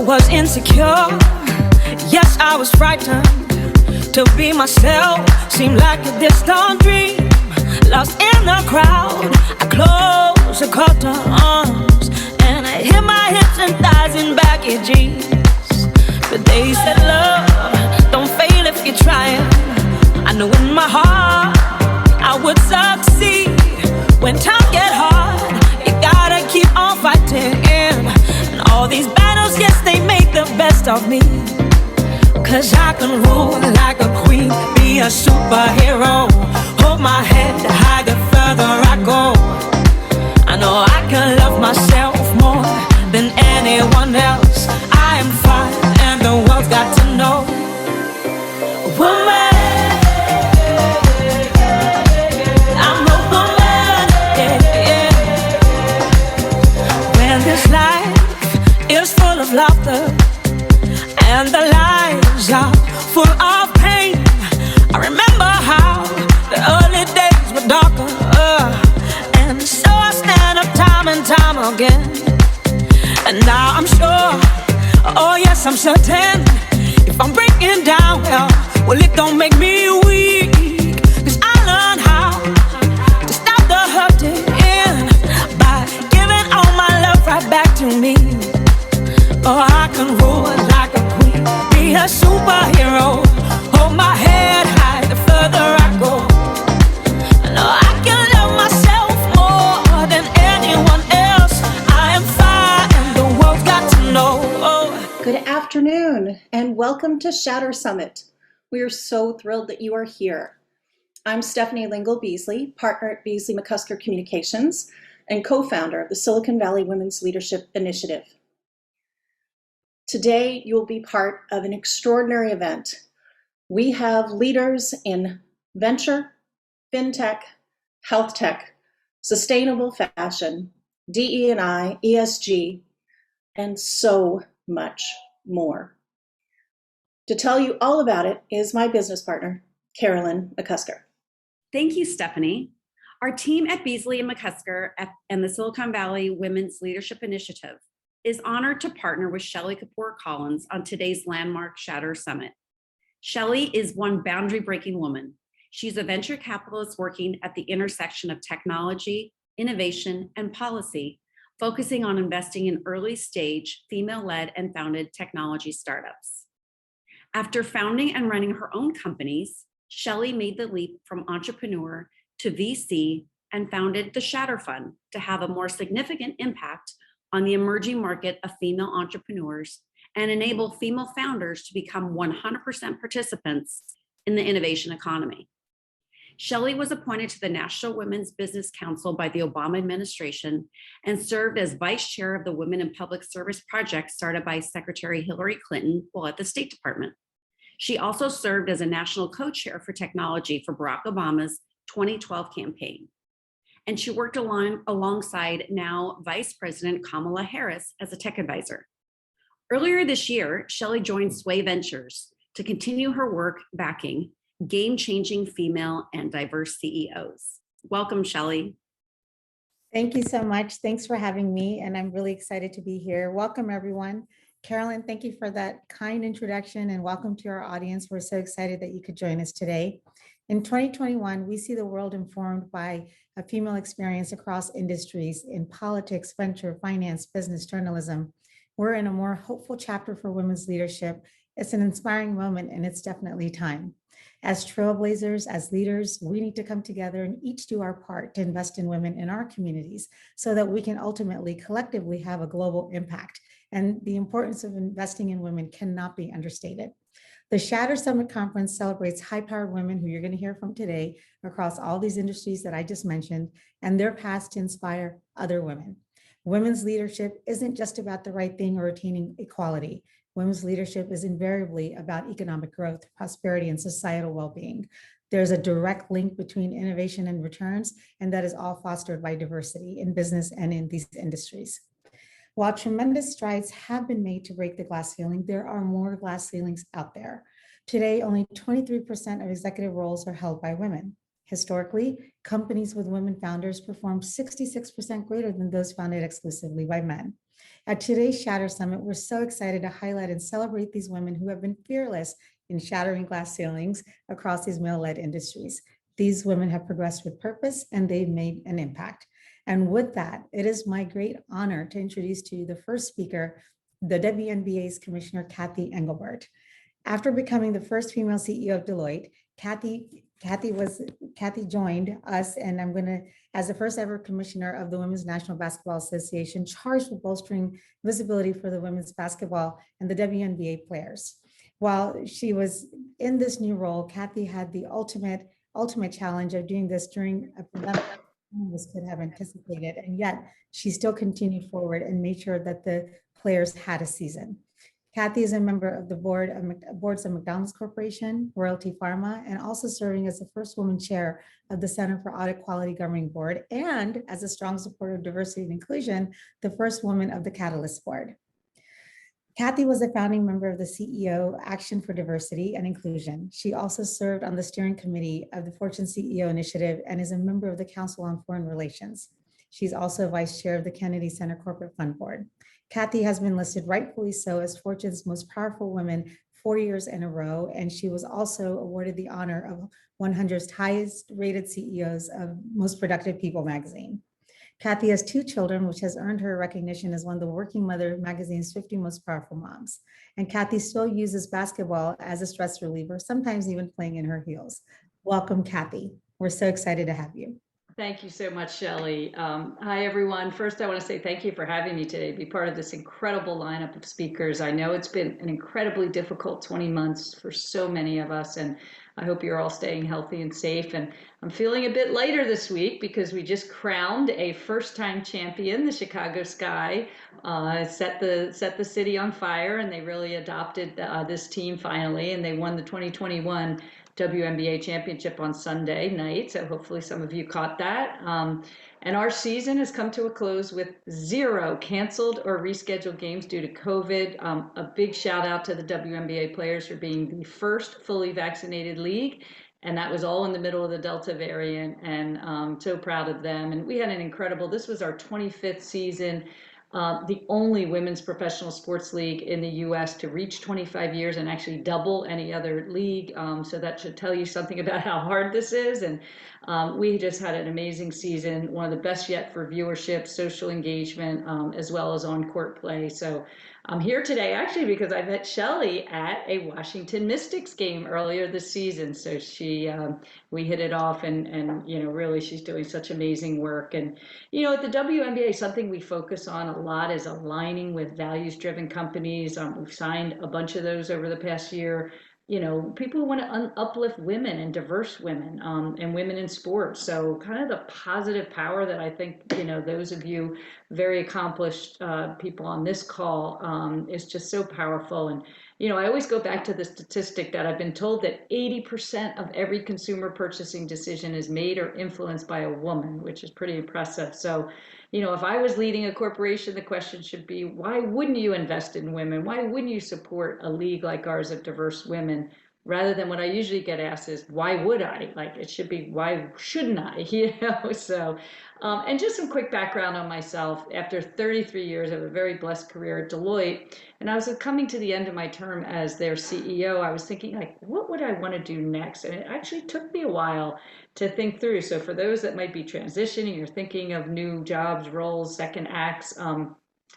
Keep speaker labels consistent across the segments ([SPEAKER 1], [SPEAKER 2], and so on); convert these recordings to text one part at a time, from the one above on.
[SPEAKER 1] Was insecure, yes, I was frightened to be myself. Seemed like a distant dream, lost in the crowd. I closed the curtains and I hit my hips and thighs in baggy jeans. But they said, love, don't fail if you're trying. I know in my heart I would succeed. When times get hard, you gotta keep on fighting. And all these battles, yes, they make the best of me. Cause I can rule like a queen, be a superhero. Hold my head high the further I go. I know I can love myself more than anyone else. I am fine and the world's got to know. Woman, I'm a woman, yeah. When this life is full of laughter and the lives are full of pain, I remember how the early days were darker, and so I stand up time and time again. And now I'm sure, oh yes, I'm certain, if I'm breaking down, well, it don't make me weak. Cause I learned how to stop the hurting by giving all my love right back to me. Oh, I can rule like a queen, be a superhero. Hold my head high the further I go. I know I can love myself more than anyone else. I am fine and the world's got to know. Oh.
[SPEAKER 2] Good afternoon and welcome to Shatter Summit. We are so thrilled that you are here. I'm Stefanie Lingle Beasley, partner at Beasley McCusker Communications and co-founder of the Silicon Valley Women's Leadership Initiative. Today, you will be part of an extraordinary event. We have leaders in venture, fintech, health tech, sustainable fashion, DE&I, ESG, and so much more. To tell you all about it is my business partner, Carolyn McCusker.
[SPEAKER 3] Thank you, Stefanie. Our team at Beasley and McCusker and the Silicon Valley Women's Leadership Initiative is honored to partner with Shelly Kapoor Collins on today's landmark Shatter Summit. Shelly is one boundary-breaking woman. She's a venture capitalist working at the intersection of technology, innovation, and policy, focusing on investing in early-stage, female-led and founded technology startups. After founding and running her own companies, Shelly made the leap from entrepreneur to VC and founded the Shatter Fund to have a more significant impact on the emerging market of female entrepreneurs and enable female founders to become 100% participants in the innovation economy. Shelly was appointed to the National Women's Business Council by the Obama administration and served as vice chair of the Women in Public Service project started by Secretary Hillary Clinton while at the State Department. She also served as a national co-chair for technology for Barack Obama's 2012 campaign. And she worked alongside now Vice President Kamala Harris as a tech advisor. Earlier this year, Shelly joined Sway Ventures to continue her work backing game-changing female and diverse CEOs. Welcome, Shelly.
[SPEAKER 4] Thank you so much. Thanks for having me, and I'm really excited to be here. Welcome, everyone. Carolyn, thank you for that kind introduction, and welcome to our audience. We're so excited that you could join us today. In 2021, we see the world informed by a female experience across industries in politics, venture, finance, business, journalism. We're in a more hopeful chapter for women's leadership. It's an inspiring moment, and it's definitely time. As trailblazers, as leaders, we need to come together and each do our part to invest in women in our communities so that we can ultimately, collectively have a global impact. And the importance of investing in women cannot be understated. The Shatter Summit Conference celebrates high-powered women who you're going to hear from today across all these industries that I just mentioned and their paths to inspire other women. Women's leadership isn't just about the right thing or attaining equality. Women's leadership is invariably about economic growth, prosperity, and societal well-being. There's a direct link between innovation and returns, and that is all fostered by diversity in business and in these industries. While tremendous strides have been made to break the glass ceiling, there are more glass ceilings out there. Today, only 23% of executive roles are held by women. Historically, companies with women founders perform 66% greater than those founded exclusively by men. At today's Shatter Summit, we're so excited to highlight and celebrate these women who have been fearless in shattering glass ceilings across these male-led industries. These women have progressed with purpose and they've made an impact. And with that, it is my great honor to introduce to you the first speaker, the WNBA's Commissioner, Cathy Engelbert. After becoming the first female CEO of Deloitte, Cathy joined us, and I'm going to, as the first ever commissioner of the Women's National Basketball Association, charged with bolstering visibility for the women's basketball and the WNBA players. While she was in this new role, Cathy had the ultimate challenge of doing this during a pandemic this could have anticipated, and yet she still continued forward and made sure that the players had a season. Cathy is a member of the boards of McDonald's Corporation, Royalty Pharma, and also serving as the first woman chair of the Center for Audit Quality Governing Board, and as a strong supporter of diversity and inclusion, the first woman of the Catalyst Board. Cathy was a founding member of the CEO Action for Diversity and Inclusion. She also served on the steering committee of the Fortune CEO Initiative and is a member of the Council on Foreign Relations. She's also vice chair of the Kennedy Center Corporate Fund Board. Cathy has been listed, rightfully so, as Fortune's most powerful women 4 years in a row, and she was also awarded the honor of 100's highest rated CEOs of Most Productive People magazine. Cathy has 2 children, which has earned her recognition as one of the Working Mother magazine's 50 most powerful moms. And Cathy still uses basketball as a stress reliever, sometimes even playing in her heels. Welcome, Cathy. We're so excited to have you.
[SPEAKER 5] Thank you so much, Shelly. Hi, everyone. First, I want to say thank you for having me today, be part of this incredible lineup of speakers. I know it's been an incredibly difficult 20 months for so many of us, and I hope you're all staying healthy and safe. And I'm feeling a bit lighter this week because we just crowned a first-time champion. The Chicago Sky set the city on fire, and they really adopted this team finally, and they won the 2021 WNBA championship on Sunday night. So hopefully some of you caught that. And our season has come to a close with 0 canceled or rescheduled games due to COVID. A big shout out to the WNBA players for being the first fully vaccinated league. And that was all in the middle of the Delta variant, and so proud of them. And we had an incredible, this was our 25th season. The only women's professional sports league in the US to reach 25 years and actually double any other league. So that should tell you something about how hard this is. And we just had an amazing season, one of the best yet for viewership, social engagement, as well as on-court play. So I'm here today actually because I met Shelly at a Washington Mystics game earlier this season. So we hit it off, and you know, really she's doing such amazing work. And you know, at the WNBA, something we focus on a lot is aligning with values-driven companies. We've signed a bunch of those over the past year. You know, people who want to uplift women and diverse women, and women in sports. So kind of the positive power that I think, you know, those of you very accomplished people on this call is just so powerful. And, you know, I always go back to the statistic that I've been told that 80% of every consumer purchasing decision is made or influenced by a woman, which is pretty impressive. So, you know, if I was leading a corporation, the question should be, why wouldn't you invest in women? Why wouldn't you support a league like ours of diverse women? Rather than what I usually get asked is, why would I? Like, it should be, why shouldn't I? You know, so, and just some quick background on myself. After 33 years of a very blessed career at Deloitte, and I was coming to the end of my term as their CEO, I was thinking, like, what would I want to do next? And it actually took me a while to think through. So for those that might be transitioning or thinking of new jobs, roles, second acts,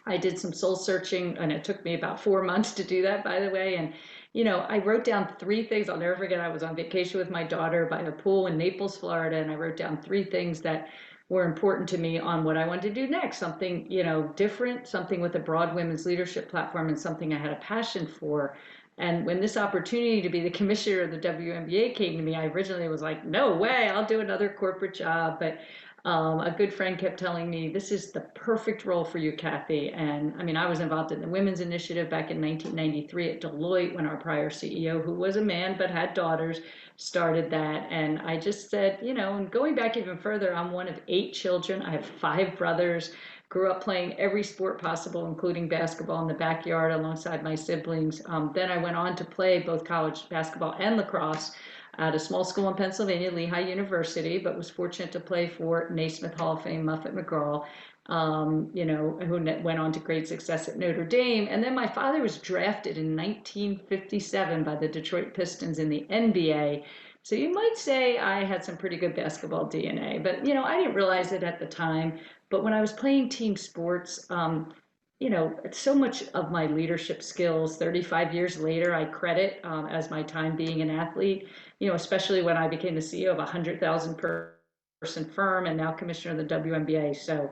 [SPEAKER 5] I did some soul searching, and it took me about 4 months to do that, by the way. And you know, I wrote down 3 things. I'll never forget. I was on vacation with my daughter by a pool in Naples, Florida, and I wrote down 3 things that were important to me on what I wanted to do next. Something, you know, different, something with a broad women's leadership platform, and something I had a passion for. And when this opportunity to be the commissioner of the WNBA came to me, I originally was like, no way, I'll do another corporate job. But a good friend kept telling me, this is the perfect role for you, Cathy. And I mean, I was involved in the Women's Initiative back in 1993 at Deloitte when our prior CEO, who was a man but had daughters, started that. And I just said, you know, and going back even further, I'm one of 8 children. I have 5 brothers. grew up playing every sport possible, including basketball in the backyard alongside my siblings. Then I went on to play both college basketball and lacrosse at a small school in Pennsylvania, Lehigh University, but was fortunate to play for Naismith Hall of Fame Muffet McGraw, who went on to great success at Notre Dame. And then my father was drafted in 1957 by the Detroit Pistons in the NBA. So you might say I had some pretty good basketball DNA, but, I didn't realize it at the time. But when I was playing team sports, so much of my leadership skills 35 years later, I credit as my time being an athlete, especially when I became the CEO of a 100,000 person firm and now commissioner of the WNBA. So,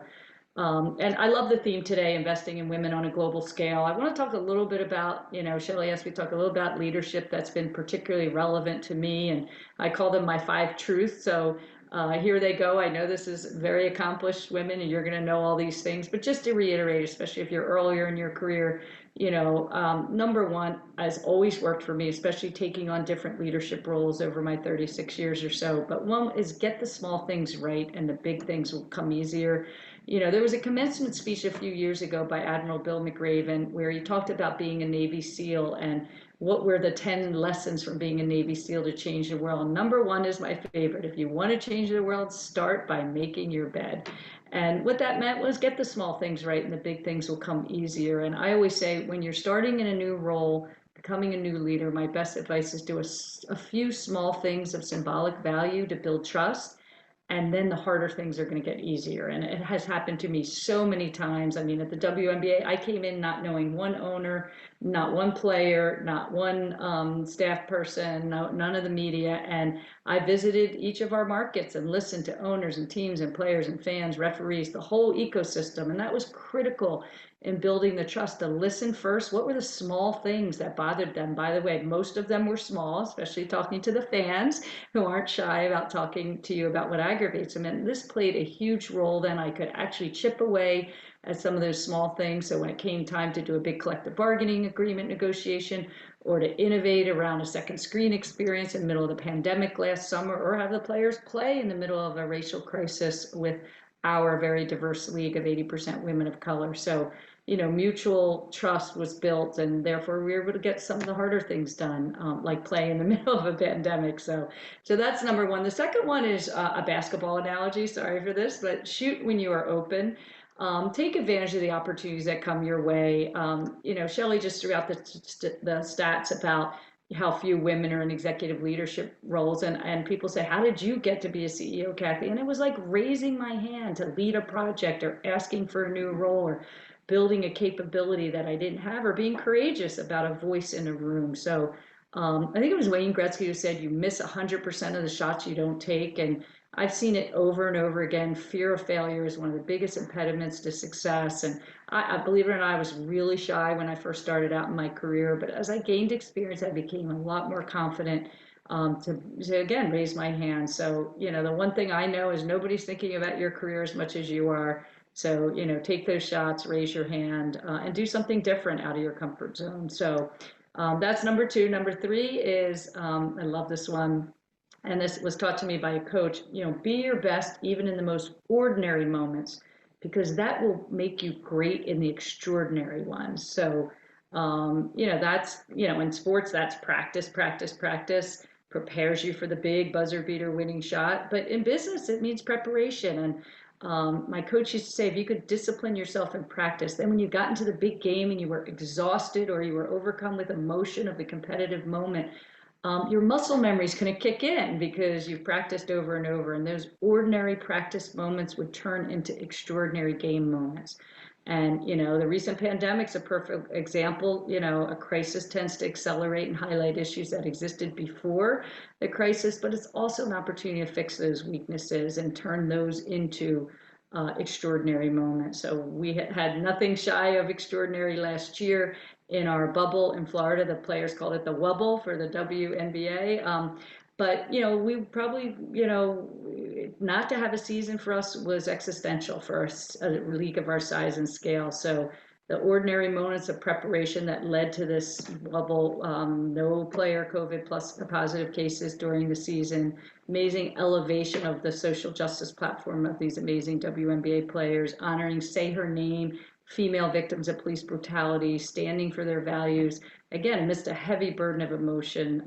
[SPEAKER 5] and I love the theme today, investing in women on a global scale. I want to talk a little bit about, Shelly asked me to talk a little about leadership that's been particularly relevant to me. And I call them my 5 truths. So here they go. I know this is very accomplished women and you're going to know all these things, but just to reiterate, especially if you're earlier in your career, number one has always worked for me, especially taking on different leadership roles over my 36 years or so. But one is get the small things right and the big things will come easier. There was a commencement speech a few years ago by Admiral Bill McRaven where he talked about being a Navy SEAL and what were the 10 lessons from being a Navy SEAL to change the world. Number one is my favorite. If you want to change the world, start by making your bed. And what that meant was get the small things right and the big things will come easier. And I always say when you're starting in a new role, becoming a new leader, my best advice is do a few small things of symbolic value to build trust. And then the harder things are going to get easier. And it has happened to me so many times. I mean, at the WNBA, I came in not knowing one owner, not one player, not one staff person, none of the media. And I visited each of our markets and listened to owners and teams and players and fans, referees, the whole ecosystem. And that was critical in building the trust to listen first. What were the small things that bothered them? By the way, most of them were small, especially talking to the fans who aren't shy about talking to you about what aggravates them. And this played a huge role. Then I could actually chip away at some of those small things. So when it came time to do a big collective bargaining agreement negotiation or to innovate around a second screen experience in the middle of the pandemic last summer, or have the players play in the middle of a racial crisis with our very diverse league of 80% women of color. So, mutual trust was built and therefore we were able to get some of the harder things done, like play in the middle of a pandemic. So that's number one. The second one is a basketball analogy. Sorry for this, but shoot when you are open. Take advantage of the opportunities that come your way. Shelly just threw out the stats about how few women are in executive leadership roles. And people say, how did you get to be a CEO, Cathy? And it was like raising my hand to lead a project or asking for a new role or building a capability that I didn't have or being courageous about a voice in a room. So I think it was Wayne Gretzky who said, you miss 100% of the shots you don't take. And I've seen it over and over again. Fear of failure is one of the biggest impediments to success. And I believe it or not, I was really shy when I first started out in my career. But as I gained experience, I became a lot more confident to again, raise my hand. So, the one thing I know is nobody's thinking about your career as much as you are. So, take those shots, raise your hand, and do something different out of your comfort zone. So that's number 2. Number 3 is, I love this one. And this was taught to me by a coach, be your best even in the most ordinary moments, because that will make you great in the extraordinary ones. So, that's, in sports, that's practice, prepares you for the big buzzer beater winning shot. But in business, it means preparation. And my coach used to say, if you could discipline yourself in practice, then when you got into the big game and you were exhausted or you were overcome with emotion of the competitive moment, your muscle memory is going to kick in because you've practiced over and over, and those ordinary practice moments would turn into extraordinary game moments. And, the recent pandemic's a perfect example. A crisis tends to accelerate and highlight issues that existed before the crisis, but it's also an opportunity to fix those weaknesses and turn those into extraordinary moments. So we had nothing shy of extraordinary last year. In our bubble in Florida, the players called it the wubble for the WNBA. But, we probably, not to have a season for us was existential for a league of our size and scale. So the ordinary moments of preparation that led to this bubble, no player COVID plus positive cases during the season, amazing elevation of the social justice platform of these amazing WNBA players, honoring Say Her Name, female victims of police brutality, standing for their values, again, amidst a heavy burden of emotion,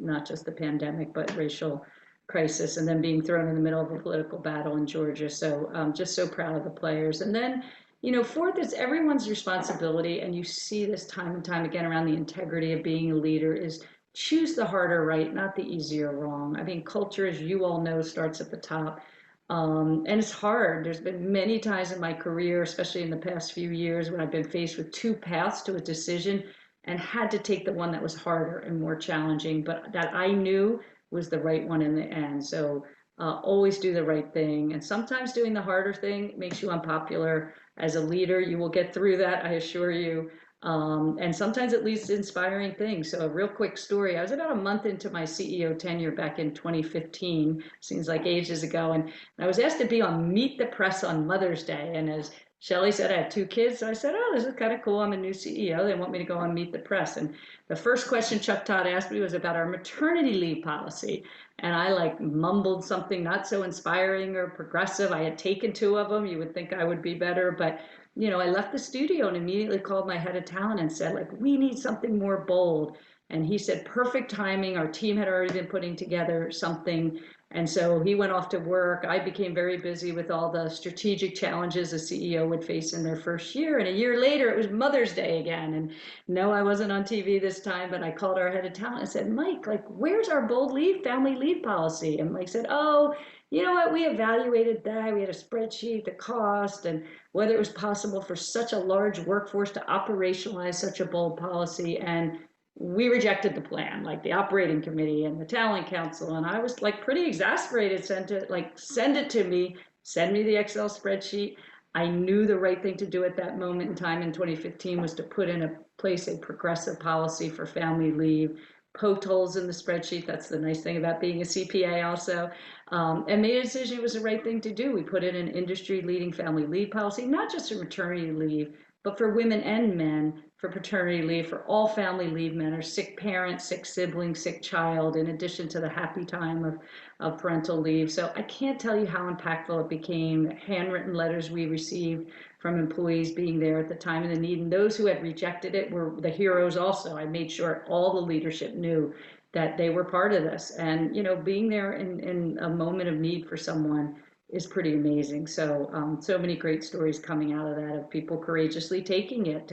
[SPEAKER 5] not just the pandemic, but racial crisis, and then being thrown in the middle of a political battle in Georgia. So just so proud of the players. And then, you know, fourth is everyone's responsibility, and you see this time and time again around the integrity of being a leader, is choose the harder right, not the easier wrong. I mean, culture, as you all know, starts at the top. And it's hard. There's been many times in my career, especially in the past few years, when I've been faced with two paths to a decision and had to take the one that was harder and more challenging, but that I knew was the right one in the end. So always do the right thing. And sometimes doing the harder thing makes you unpopular. As a leader, you will get through that, I assure you. And sometimes it leads to inspiring things. So a real quick story, I was about a month into my CEO tenure back in 2015, seems like ages ago, and I was asked to be on Meet the Press on Mother's Day. And as Shelly said, I had 2 kids, so I said, oh, this is kind of cool. I'm a new CEO. They want me to go on Meet the Press. And the first question Chuck Todd asked me was about our maternity leave policy. And I like mumbled something not so inspiring or progressive. I had taken 2 of them. You would think I would be better, but you know, I left the studio and immediately called my head of talent and said, like, we need something more bold. And he said, perfect timing. Our team had already been putting together something. And so he went off to work. I became very busy with all the strategic challenges a CEO would face in their first year. And a year later, it was Mother's Day again. And no, I wasn't on TV this time, but I called our head of talent and said, Mike, like, where's our bold leave, family leave policy? And Mike said, oh, you know what, we evaluated that. We had a spreadsheet, the cost, and whether it was possible for such a large workforce to operationalize such a bold policy. And we rejected the plan, like the operating committee and the talent council. And I was like pretty exasperated, send it to me, send me the Excel spreadsheet. I knew the right thing to do at that moment in time in 2015 was to put in place a progressive policy for family leave, poked holes in the spreadsheet. That's the nice thing about being a CPA also, and made a decision it was the right thing to do. We put in an industry-leading family leave policy, not just for maternity leave, but for women and men, for paternity leave, for all family leave men, sick parent, sick sibling, sick child, in addition to the happy time of parental leave. So I can't tell you how impactful it became. Handwritten letters we received from employees being there at the time of the need, and those who had rejected it were the heroes also. I made sure all the leadership knew that they were part of this, and you know, being there in a moment of need for someone is pretty amazing. So so many great stories coming out of that, of people courageously taking it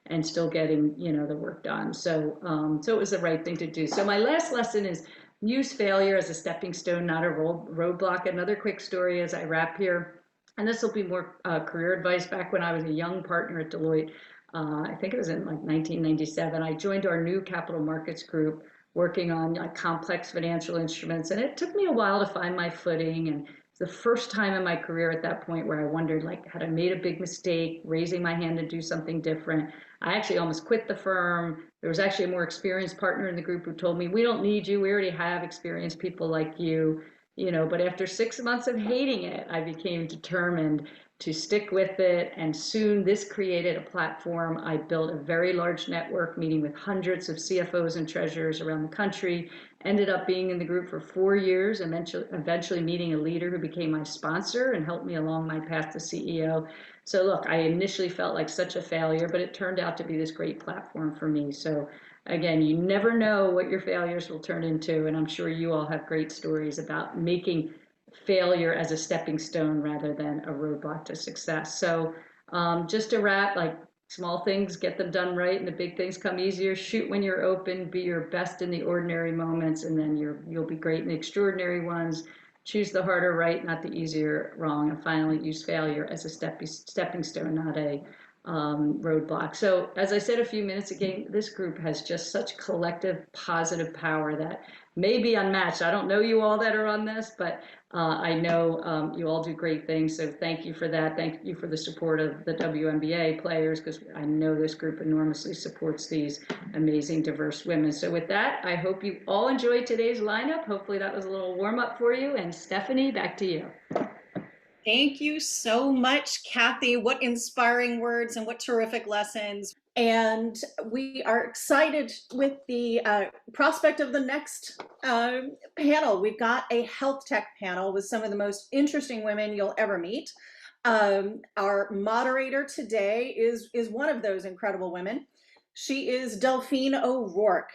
[SPEAKER 5] and still getting, you know, the work done. So so it was the right thing to do. So my last lesson is use failure as a stepping stone, not a roadblock. Another quick story as I wrap here, and this will be more career advice. Back when I was a young partner at Deloitte, I think it was in like 1997, I joined our new capital markets group working on complex financial instruments. And it took me a while to find my footing. And it's the first time in my career at that point where I wondered, like, had I made a big mistake, raising my hand to do something different? I actually almost quit the firm. There was actually a more experienced partner in the group who told me, we don't need you. We already have experienced people like you. You know, but after 6 months of hating it, I became determined to stick with it. And soon this created a platform. I built a very large network, meeting with hundreds of CFOs and treasurers around the country, ended up being in the group for 4 years, and eventually meeting a leader who became my sponsor and helped me along my path to CEO. So look, I initially felt like such a failure, but it turned out to be this great platform for me. So again, you never know what your failures will turn into, and I'm sure you all have great stories about making failure as a stepping stone rather than a roadblock to success. So just to wrap, like, small things, get them done right, and the big things come easier. Shoot when you're open, be your best in the ordinary moments, and then you'll be great in the extraordinary ones. Choose the harder right, not the easier wrong, and finally use failure as a stepping stone, not a roadblock. So as I said a few minutes ago, this group has just such collective positive power that may be unmatched. I don't know you all that are on this, but I know you all do great things. So thank you for that. Thank you for the support of the WNBA players, because I know this group enormously supports these amazing, diverse women. So with that, I hope you all enjoyed today's lineup. Hopefully that was a little warm up for you. And Stefanie, back to you.
[SPEAKER 2] Thank you so much, Cathy. What inspiring words and what terrific lessons. And we are excited with the prospect of the next panel. We've got a health tech panel with some of the most interesting women you'll ever meet. Our moderator today is one of those incredible women. She is Delphine O'Rourke,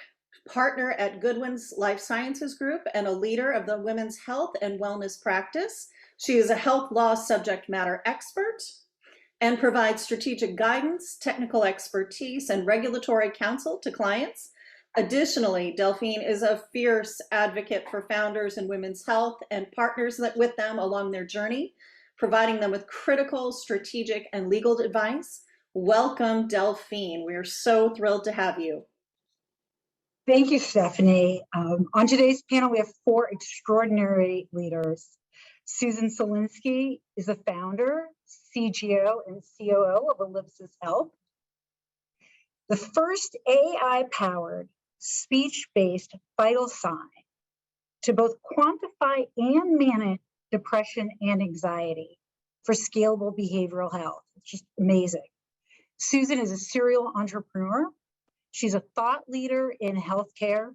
[SPEAKER 2] partner at Goodwin's Life Sciences Group and a leader of the women's health and wellness practice. She is a health law subject matter expert and provides strategic guidance, technical expertise, and regulatory counsel to clients. Additionally, Delphine is a fierce advocate for founders in women's health and partners with them along their journey, providing them with critical, strategic, and legal advice. Welcome, Delphine. We're so thrilled to have you.
[SPEAKER 6] Thank you, Stefanie. On today's panel, we have 4 extraordinary leaders. Susan Solinsky is the founder, CGO, and COO of Ellipsis Health, the first AI-powered, speech-based vital sign to both quantify and manage depression and anxiety for scalable behavioral health. It's just amazing. Susan is a serial entrepreneur. She's a thought leader in healthcare.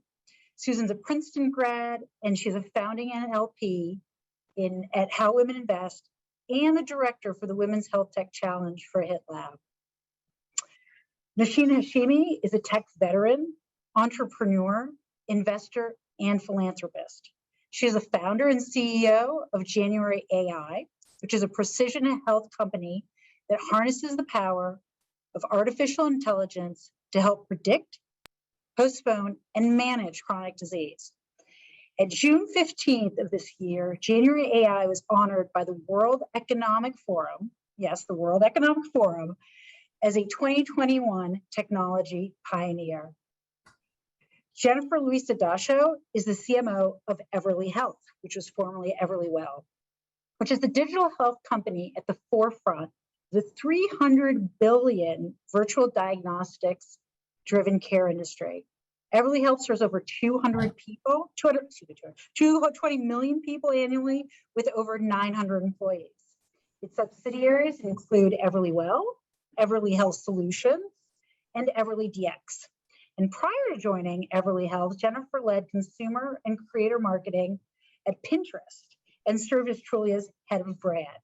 [SPEAKER 6] Susan's a Princeton grad, and she's a founding NLP at How Women Invest and the director for the Women's Health Tech Challenge for HIT Lab. Nasheen Hashimi is a tech veteran, entrepreneur, investor, and philanthropist. She is a founder and CEO of January AI, which is a precision health company that harnesses the power of artificial intelligence to help predict, postpone, and manage chronic disease. At June 15th of this year, January AI was honored by the World Economic Forum, yes, the World Economic Forum, as a 2021 technology pioneer. Jenifer Luisi Dasho is the CMO of Everly Health, which was formerly Everlywell, which is the digital health company at the forefront of the $300 billion virtual diagnostics-driven care industry. Everly Health serves over 220 million people annually with over 900 employees. Its subsidiaries include Everlywell, Everly Health Solutions, and Everly DX. And prior to joining Everly Health, Jenifer led consumer and creator marketing at Pinterest and served as Trulia's head of brand.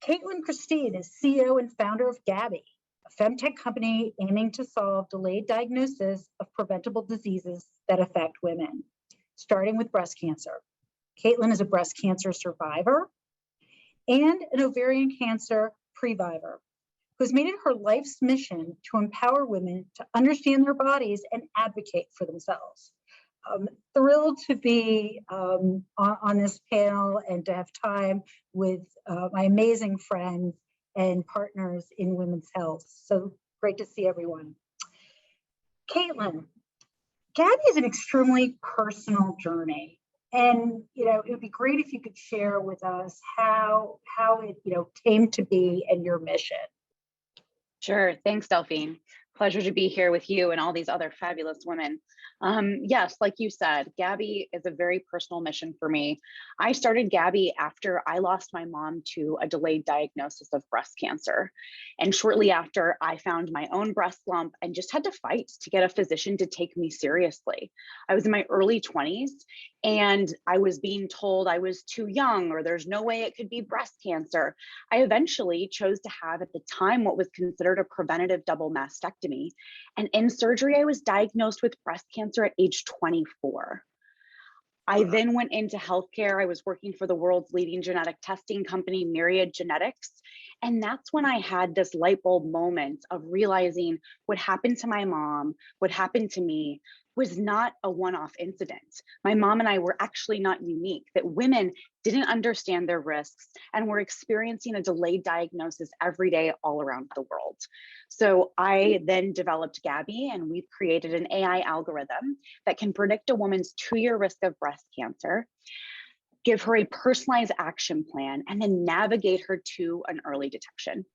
[SPEAKER 6] Kaitlin Christine is CEO and founder of Gabbi, a femtech company aiming to solve delayed diagnosis of preventable diseases that affect women, starting with breast cancer. Kaitlin is a breast cancer survivor and an ovarian cancer previvor who has made it her life's mission to empower women to understand their bodies and advocate for themselves. Thrilled to be on this panel and to have time with my amazing friends and partners in women's health. So great to see everyone. Kaitlin, Gabbi is an extremely personal journey. And it would be great if you could share with us how it came to be and your mission.
[SPEAKER 7] Sure. Thanks, Delphine. Pleasure to be here with you and all these other fabulous women. Yes, like you said, Gabbi is a very personal mission for me. I started Gabbi after I lost my mom to a delayed diagnosis of breast cancer. And shortly after, I found my own breast lump and just had to fight to get a physician to take me seriously. I was in my early 20s and I was being told I was too young or there's no way it could be breast cancer. I eventually chose to have at the time what was considered a preventative double mastectomy. And in surgery, I was diagnosed with breast cancer at age 24. I then went into healthcare. I was working for the world's leading genetic testing company, Myriad Genetics. And that's when I had this light bulb moment of realizing what happened to my mom, what happened to me was not a one-off incident. My mom and I were actually not unique, that women didn't understand their risks and were experiencing a delayed diagnosis every day all around the world. So I then developed Gabbi, and we've created an AI algorithm that can predict a woman's 2-year risk of breast cancer, give her a personalized action plan, and then navigate her to an early detection.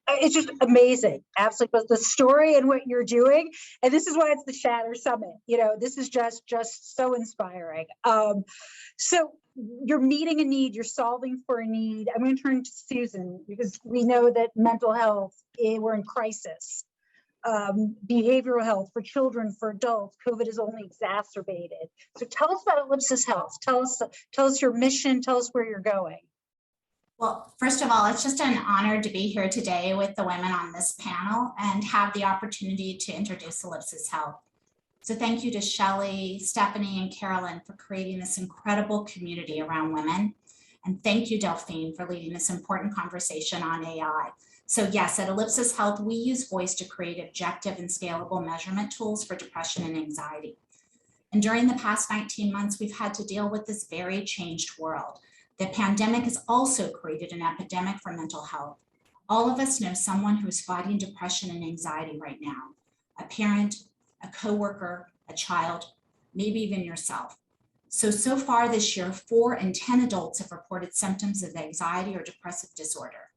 [SPEAKER 6] It's just amazing, absolutely. But the story and what you're doing, and this is why it's the Shatter Summit. This is just so inspiring. So you're meeting a need, you're solving for a need. I'm going to turn to Susan because we know that mental health, we're in crisis. Behavioral health for children, for adults, COVID has only exacerbated. So tell us about Ellipsis Health. Tell us your mission. Tell us where you're going.
[SPEAKER 8] Well, first of all, it's just an honor to be here today with the women on this panel and have the opportunity to introduce Ellipsis Health. So thank you to Shelly, Stefanie, and Carolyn for creating this incredible community around women. And thank you, Delphine, for leading this important conversation on AI. So yes, at Ellipsis Health, we use voice to create objective and scalable measurement tools for depression and anxiety. And during the past 19 months, we've had to deal with this very changed world. The pandemic has also created an epidemic for mental health. All of us know someone who is fighting depression and anxiety right now, a parent, a coworker, a child, maybe even yourself. So far this year, 4 in 10 adults have reported symptoms of anxiety or depressive disorder.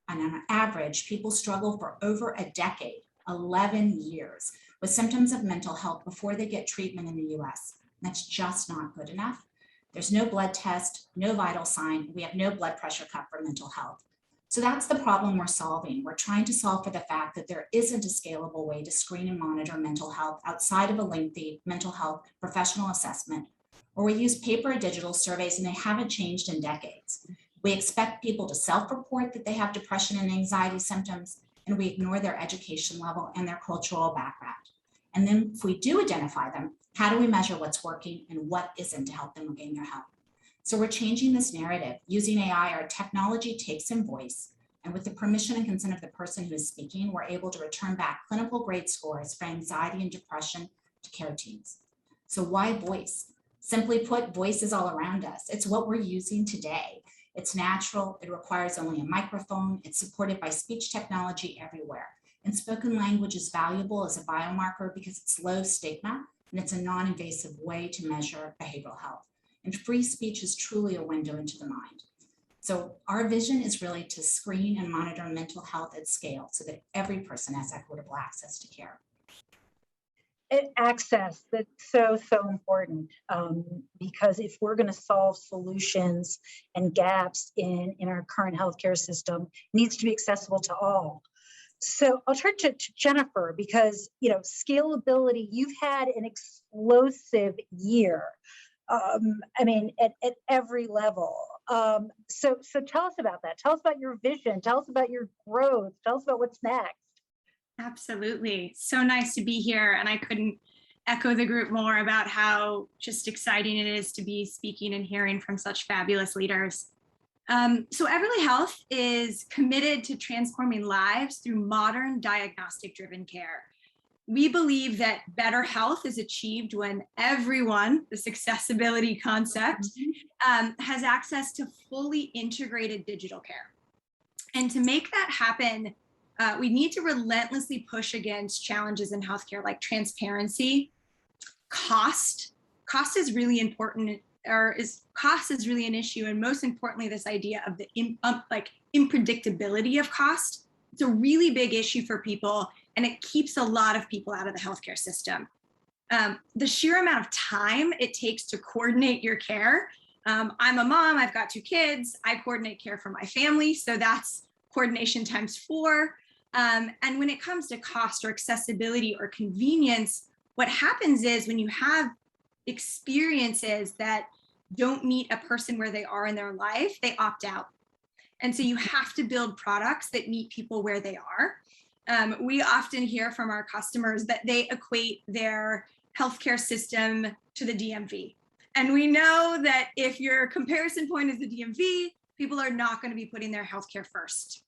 [SPEAKER 8] And on average, people struggle for over a decade, 11 years, with symptoms of mental health before they get treatment in the US. That's just not good enough. There's no blood test, no vital sign. We have no blood pressure cuff for mental health. So that's the problem we're solving. We're trying to solve for the fact that there isn't a scalable way to screen and monitor mental health outside of a lengthy mental health professional assessment, or we use paper or digital surveys and they haven't changed in decades. We expect people to self-report that they have depression and anxiety symptoms, and we ignore their education level and their cultural background. And then if we do identify them, how do we measure what's working and what isn't to help them regain their health? So we're changing this narrative. Using AI, our technology takes in voice, and with the permission and consent of the person who is speaking, we're able to return back clinical grade scores for anxiety and depression to care teams. So why voice? Simply put, voice is all around us. It's what we're using today. It's natural, it requires only a microphone, it's supported by speech technology everywhere. And spoken language is valuable as a biomarker because it's low stigma and it's a non-invasive way to measure behavioral health. And free speech is truly a window into the mind. So our vision is really to screen and monitor mental health at scale so that every person has equitable access to care.
[SPEAKER 6] Access, that's so important, because if we're going to solve solutions and gaps in our current healthcare system, it needs to be accessible to all. So I'll turn to Jenifer because, scalability, you've had an explosive year. I mean, at every level. So tell us about that. Tell us about your vision. Tell us about your growth. Tell us about what's next.
[SPEAKER 9] Absolutely. So nice to be here. And I couldn't echo the group more about how just exciting it is to be speaking and hearing from such fabulous leaders. So Everly Health is committed to transforming lives through modern diagnostic-driven care. We believe that better health is achieved when everyone, this accessibility concept, has access to fully integrated digital care. And to make that happen, we need to relentlessly push against challenges in healthcare like transparency, cost. Cost is really important, cost is really an issue, and most importantly, this idea of the unpredictability of cost. It's a really big issue for people, and it keeps a lot of people out of the healthcare system. The sheer amount of time it takes to coordinate your care. I'm a mom, I've got 2 kids, I coordinate care for my family, so that's coordination times 4. And when it comes to cost or accessibility or convenience, what happens is when you have experiences that don't meet a person where they are in their life, they opt out. And so you have to build products that meet people where they are. We often hear from our customers that they equate their healthcare system to the DMV. And we know that if your comparison point is the DMV, people are not going to be putting their healthcare first.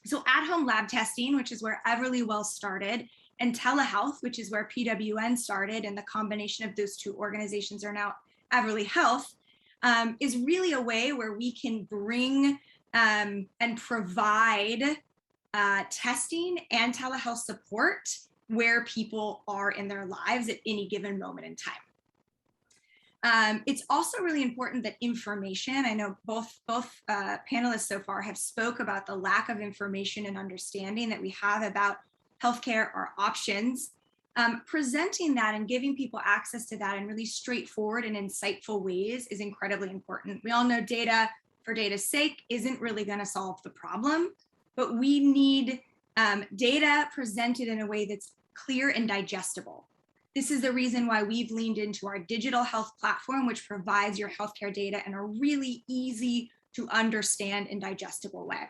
[SPEAKER 9] So at-home lab testing, which is where Everly Well started, and telehealth, which is where PWN started, and the combination of those 2 organizations are now Everly Health, is really a way where we can bring and provide testing and telehealth support where people are in their lives at any given moment in time. It's also really important that information, I know both panelists so far have spoke about the lack of information and understanding that we have about healthcare or options. Presenting that and giving people access to that in really straightforward and insightful ways is incredibly important. We all know data for data's sake isn't really going to solve the problem, but we need data presented in a way that's clear and digestible. This is the reason why we've leaned into our digital health platform, which provides your healthcare data in a really easy to understand and digestible way.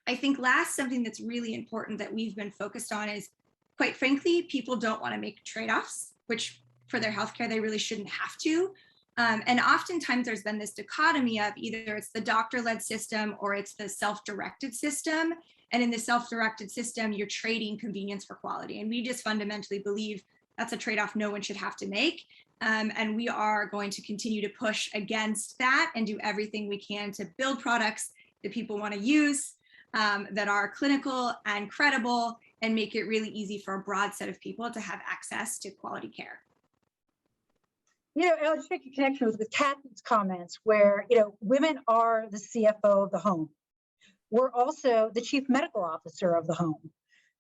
[SPEAKER 9] I think last, something that's really important that we've been focused on is, quite frankly, people don't want to make trade-offs, which for their healthcare, they really shouldn't have to. And oftentimes there's been this dichotomy of either it's the doctor-led system or it's the self-directed system. And in the self-directed system, you're trading convenience for quality. And we just fundamentally believe that's a trade-off no one should have to make. And we are going to continue to push against that and do everything we can to build products that people want to use, that are clinical and credible, and make it really easy for a broad set of people to have access to quality care.
[SPEAKER 6] You know, I'll just make a connection with Cathy's comments where, you know, women are the CFO of the home. We're also the chief medical officer of the home.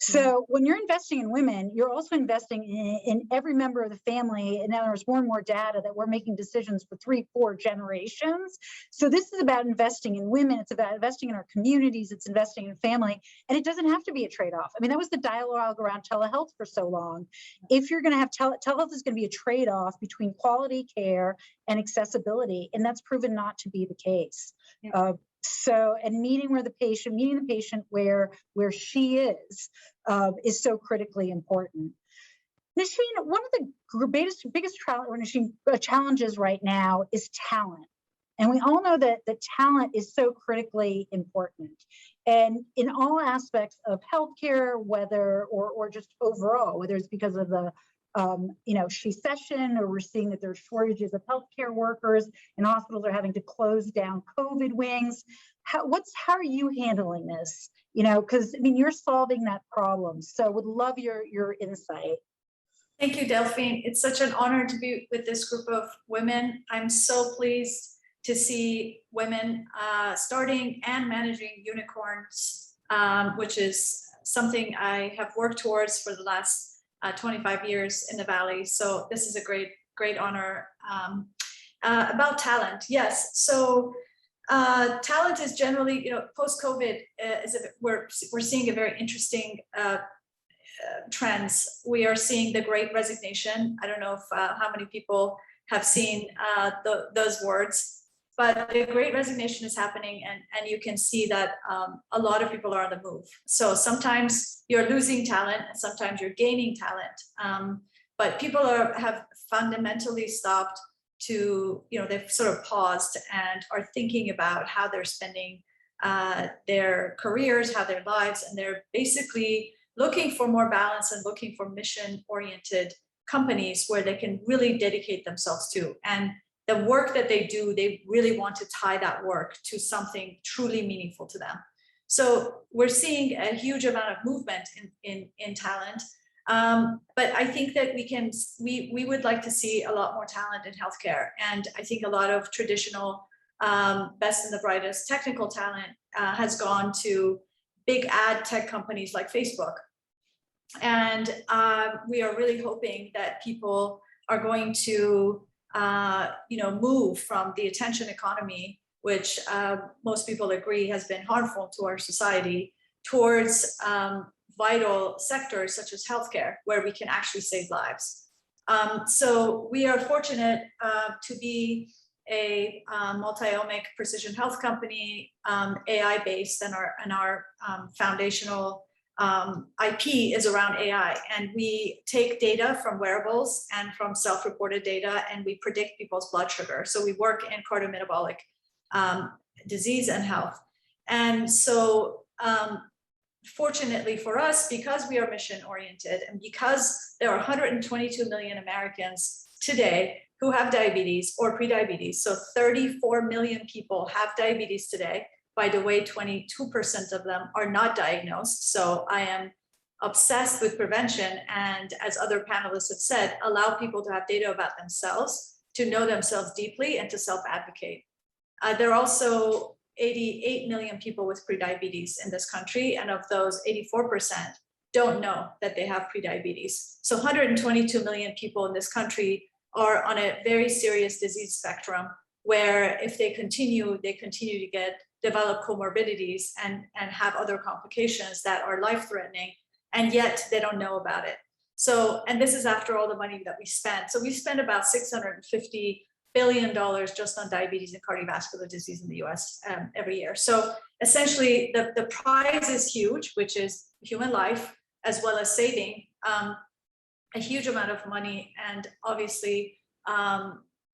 [SPEAKER 6] So when you're investing in women, you're also investing in every member of the family. And now there's more and more data that we're making decisions for 3-4 generations. So this is about investing in women. It's about investing in our communities. It's investing in family. And it doesn't have to be a trade-off. I mean, that was the dialogue around telehealth for so long. If you're going to have telehealth is going to be a trade-off between quality care and accessibility. And that's proven not to be the case. Yeah. And meeting the patient where she is so critically important. Nasheen, one of the biggest challenges right now is talent. And we all know that the talent is so critically important. And in all aspects of healthcare, whether or just overall, whether it's because of the recession, or we're seeing that there's shortages of healthcare workers and hospitals are having to close down COVID wings. How are you handling this? You know, because I mean, you're solving that problem. So would love your insight.
[SPEAKER 10] Thank you, Delphine. It's such an honor to be with this group of women. I'm so pleased to see women starting and managing unicorns, which is something I have worked towards for the last 25 years in the Valley. So this is a great honor. About talent, yes. So talent is generally, post-COVID, we're seeing a very interesting trends. We are seeing the Great Resignation. I don't know if how many people have seen those words, but the Great Resignation is happening, and you can see that a lot of people are on the move. So sometimes you're losing talent, and sometimes you're gaining talent. But people have fundamentally stopped to, they've sort of paused and are thinking about how they're spending their careers, how their lives, and they're basically looking for more balance and looking for mission-oriented companies where they can really dedicate themselves to. And the work that they do, they really want to tie that work to something truly meaningful to them. So we're seeing a huge amount of movement in talent. But I think that we would like to see a lot more talent in healthcare. And I think a lot of traditional best and the brightest technical talent has gone to big ad tech companies like Facebook. And we are really hoping that people are going to move from the attention economy, which most people agree has been harmful to our society, towards vital sectors such as healthcare, where we can actually save lives. So we are fortunate to be a multi-omic precision health company, AI-based, and our foundational IP is around AI, and we take data from wearables and from self-reported data, and we predict people's blood sugar. So we work in cardiometabolic disease and health. And so fortunately for us, because we are mission-oriented and because there are 122 million Americans today who have diabetes or prediabetes, so 34 million people have diabetes today. By the way, 22% of them are not diagnosed. So I am obsessed with prevention, and as other panelists have said, allow people to have data about themselves to know themselves deeply and to self-advocate. There are also 88 million people with prediabetes in this country, and of those, 84% don't know that they have prediabetes. So 122 million people in this country are on a very serious disease spectrum, where if they continue to develop comorbidities and have other complications that are life-threatening, and yet they don't know about it. So, and this is after all the money that we spent. So we spend about $650 billion just on diabetes and cardiovascular disease in the US every year. So essentially the prize is huge, which is human life, as well as saving a huge amount of money, and obviously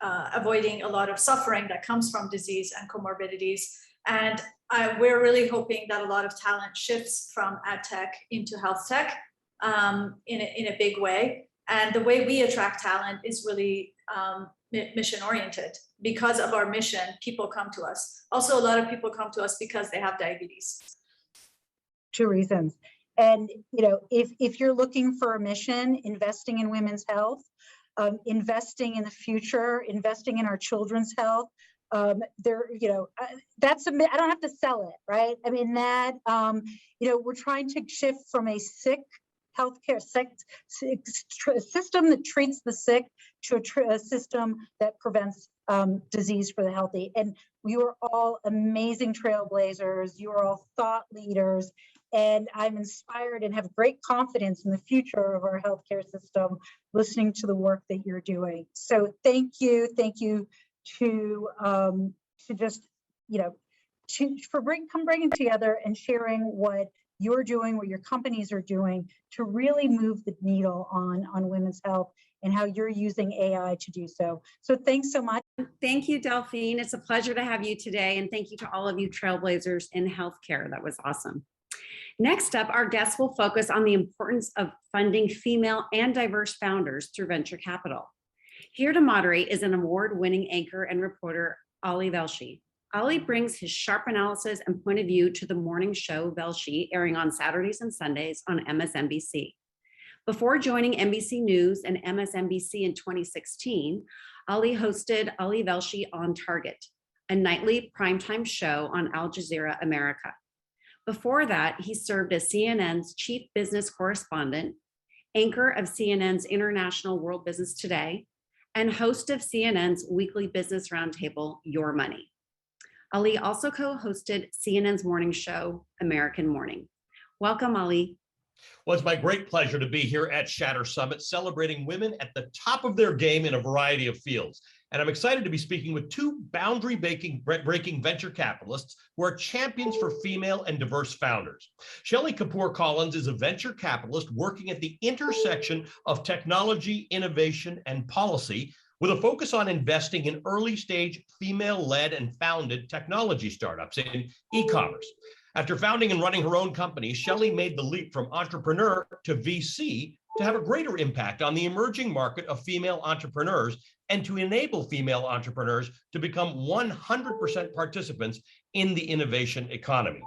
[SPEAKER 10] avoiding a lot of suffering that comes from disease and comorbidities. And we're really hoping that a lot of talent shifts from ad tech into health tech in a big way. And the way we attract talent is really mission oriented. Because of our mission, people come to us. Also, a lot of people come to us because they have diabetes.
[SPEAKER 6] Two reasons. And if you're looking for a mission, investing in women's health, investing in the future, investing in our children's health, that's I don't have to sell it, right? I mean that we're trying to shift from a sick healthcare system that treats the sick to a system that prevents disease for the healthy. And you are all amazing trailblazers. You are all thought leaders. And I'm inspired and have great confidence in the future of our healthcare system, listening to the work that you're doing. So thank you to just, for bringing together and sharing what you're doing, what your companies are doing to really move the needle on women's health and how you're using AI to do so. So thanks so much.
[SPEAKER 3] Thank you, Delphine. It's a pleasure to have you today. And thank you to all of you trailblazers in healthcare. That was awesome. Next up, our guests will focus on the importance of funding female and diverse founders through venture capital. Here to moderate is an award-winning anchor and reporter, Ali Velshi. Ali brings his sharp analysis and point of view to the morning show Velshi, airing on Saturdays and Sundays on MSNBC. Before joining NBC News and MSNBC in 2016, Ali hosted Ali Velshi on Target, a nightly primetime show on Al Jazeera America. Before that, he served as CNN's chief business correspondent, anchor of CNN's International World Business Today, and host of CNN's weekly business roundtable, Your Money. Ali also co-hosted CNN's morning show, American Morning. Welcome, Ali.
[SPEAKER 11] Well, it's my great pleasure to be here at Shatter Summit, celebrating women at the top of their game in a variety of fields. And I'm excited to be speaking with two boundary-breaking venture capitalists who are champions for female and diverse founders. Shelly Kapoor Collins is a venture capitalist working at the intersection of technology, innovation, and policy, with a focus on investing in early-stage female-led and founded technology startups in e-commerce. After founding and running her own company, Shelly made the leap from entrepreneur to VC to have a greater impact on the emerging market of female entrepreneurs and to enable female entrepreneurs to become 100% participants in the innovation economy.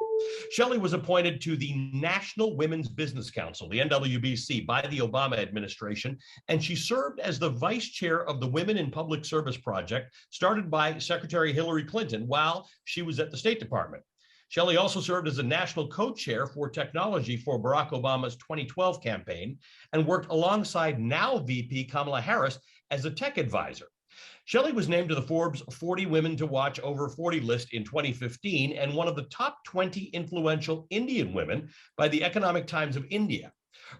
[SPEAKER 11] Shelly was appointed to the National Women's Business Council, the NWBC, by the Obama administration, and she served as the vice chair of the Women in Public Service Project, started by Secretary Hillary Clinton while she was at the State Department. Shelly also served as a national co-chair for technology for Barack Obama's 2012 campaign and worked alongside now VP Kamala Harris as a tech advisor. Shelly was named to the Forbes 40 Women to Watch Over 40 list in 2015 and one of the top 20 influential Indian women by the Economic Times of India.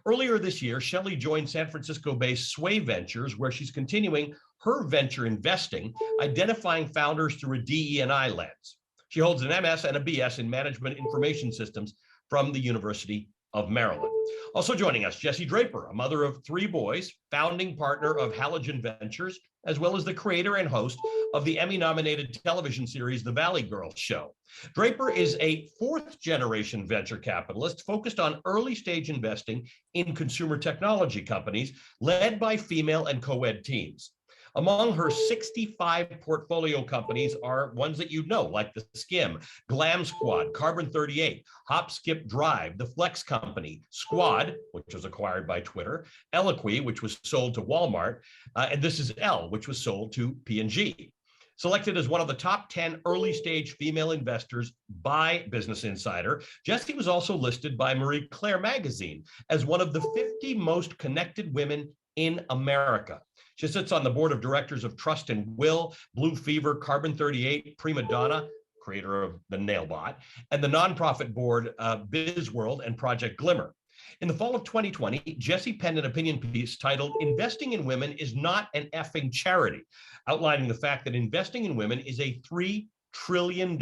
[SPEAKER 11] Earlier this year, Shelly joined San Francisco-based Sway Ventures, where she's continuing her venture investing, identifying founders through a DE&I lens. She holds an MS and a BS in Management Information Systems from the University of Maryland. Also joining us, Jessie Draper, a mother of 3 boys, founding partner of Halogen Ventures, as well as the creator and host of the Emmy-nominated television series, The Valley Girl Show. Draper is a 4th-generation venture capitalist focused on early-stage investing in consumer technology companies led by female and co-ed teams. Among her 65 portfolio companies are ones that you know, like the Skim, Glam Squad, Carbon 38, Hop Skip Drive, the Flex Company, Squad, which was acquired by Twitter, Eloquy, which was sold to Walmart, and This Is L, which was sold to P&G. Selected as one of the top 10 early stage female investors by Business Insider, Jessie was also listed by Marie Claire magazine as one of the 50 most connected women in America. She sits on the board of directors of Trust and Will, Blue Fever, Carbon 38, Prima Donna, creator of the Nailbot, and the nonprofit board BizWorld and Project Glimmer. In the fall of 2020, Jessie penned an opinion piece titled "Investing in Women is Not an Effing Charity," outlining the fact that investing in women is a $3 trillion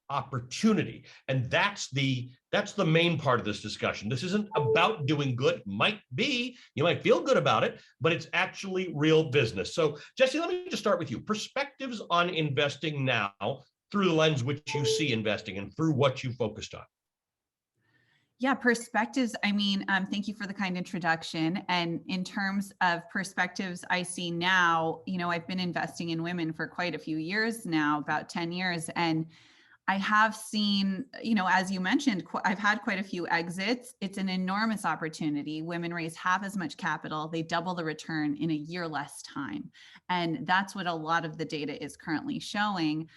[SPEAKER 11] opportunity. And that's the main part of this discussion. This isn't about doing good. Might be, you might feel good about it, but it's actually real business. So Jessie, let me just start with you. Perspectives on investing now through the lens which you see investing and through what you focused on.
[SPEAKER 12] Yeah, perspectives. I mean, thank you for the kind introduction. And in terms of perspectives I see now, you know, I've been investing in women for quite a few years now, about 10 years. And I have seen, you know, as you mentioned, I've had quite a few exits. It's an enormous opportunity. Women raise half as much capital. They double the return in a year less time. And that's what a lot of the data is currently showing.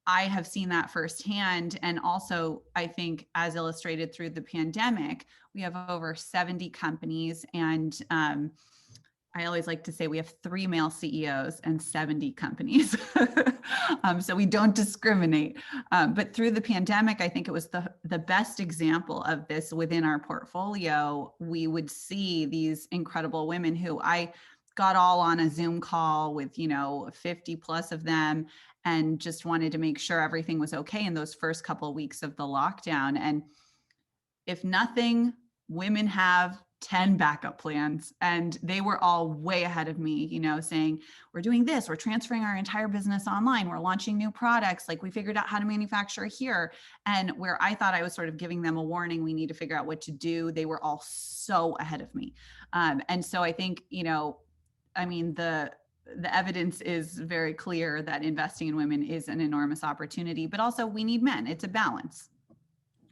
[SPEAKER 12] I have seen that firsthand. And also, I think as illustrated through the pandemic, we have over 70 companies. And I always like to say we have 3 male CEOs and 70 companies. So we don't discriminate. But through the pandemic, I think it was the best example of this within our portfolio. We would see these incredible women who I got all on a Zoom call with, you know, 50 plus of them, and just wanted to make sure everything was okay in those first couple of weeks of the lockdown. And if nothing, women have 10 backup plans, and they were all way ahead of me, you know, saying, we're doing this, we're transferring our entire business online, we're launching new products, like we figured out how to manufacture here. And where I thought I was sort of giving them a warning, we need to figure out what to do, they were all so ahead of me. And so I think, you know, I mean, the evidence is very clear that investing in women is an enormous opportunity, but also we need men. It's a balance.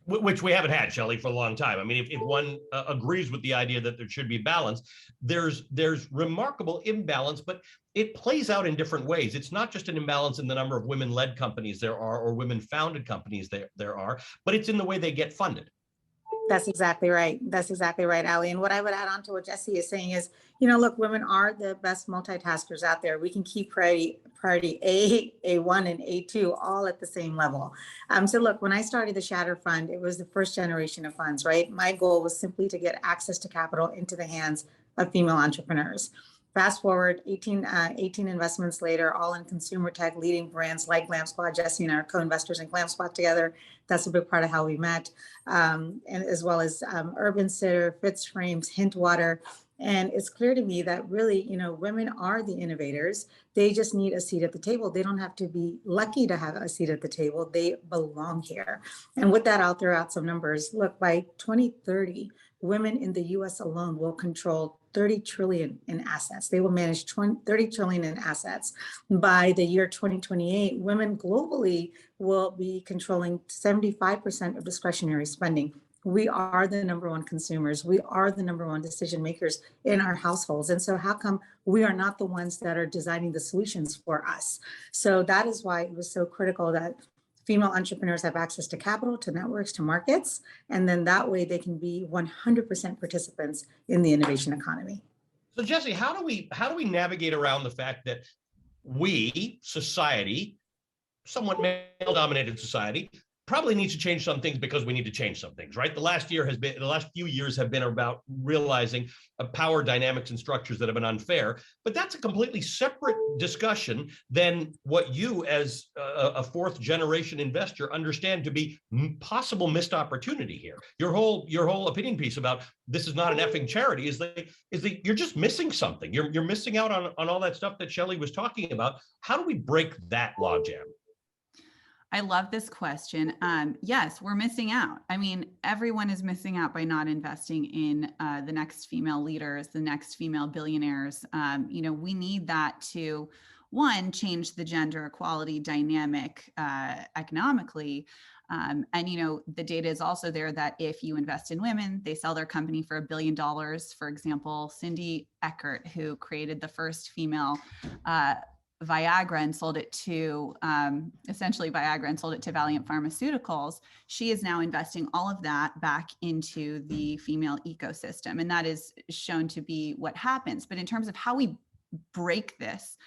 [SPEAKER 11] Which we haven't had, Shelly, for a long time. I mean, if one agrees with the idea that there should be balance, there's remarkable imbalance, but it plays out in different ways. It's not just an imbalance in the number of women-led companies there are or women-founded companies there are, but it's in the way they get funded.
[SPEAKER 4] That's exactly right. That's exactly right, Ali. And what I would add on to what Jessie is saying is, you know, look, women are the best multitaskers out there. We can keep priority A, A1, and A2 all at the same level. So look, when I started the Shatter Fund, it was the first generation of funds, right? My goal was simply to get access to capital into the hands of female entrepreneurs. Fast forward 18 investments later, all in consumer tech, leading brands like Glam Squad. Jessie and I are co-investors in Glam Squad together. That's a big part of how we met, and as well as Urban Sitter, Fitz Frames, Hintwater. And it's clear to me that really, you know, women are the innovators. They just need a seat at the table. They don't have to be lucky to have a seat at the table. They belong here. And with that, I'll throw out some numbers. Look, by 2030, women in the US alone will control 30 trillion in assets. They will manage 30 trillion in assets. By the year 2028, women globally will be controlling 75% of discretionary spending. We are the number one consumers. We are the number one decision makers in our households. And so how come we are not the ones that are designing the solutions for us? So that is why it was so critical that female entrepreneurs have access to capital, to networks, to markets, and then that way they can be 100% participants in the innovation economy.
[SPEAKER 11] So Jessie, how do we navigate around the fact that we, society, somewhat male-dominated society, probably needs to change some things because we need to change some things, right? The last few years have been about realizing power dynamics and structures that have been unfair, but that's a completely separate discussion than what you as a fourth generation investor understand to be possible missed opportunity here. Your whole opinion piece about this is not an effing charity is that you're just missing something. You're missing out on all that stuff that Shelly was talking about. How do we break that logjam?
[SPEAKER 12] I love this question. Yes, we're missing out. I mean, everyone is missing out by not investing in the next female leaders, the next female billionaires. We need that to, one, change the gender equality dynamic economically. And the data is also there that if you invest in women, they sell their company for $1 billion. For example, Cindy Eckert, who created the first female Viagra and sold it to essentially Viagra and sold it to Valiant Pharmaceuticals. She is now investing all of that back into the female ecosystem. And that is shown to be what happens. But in terms of how we break this,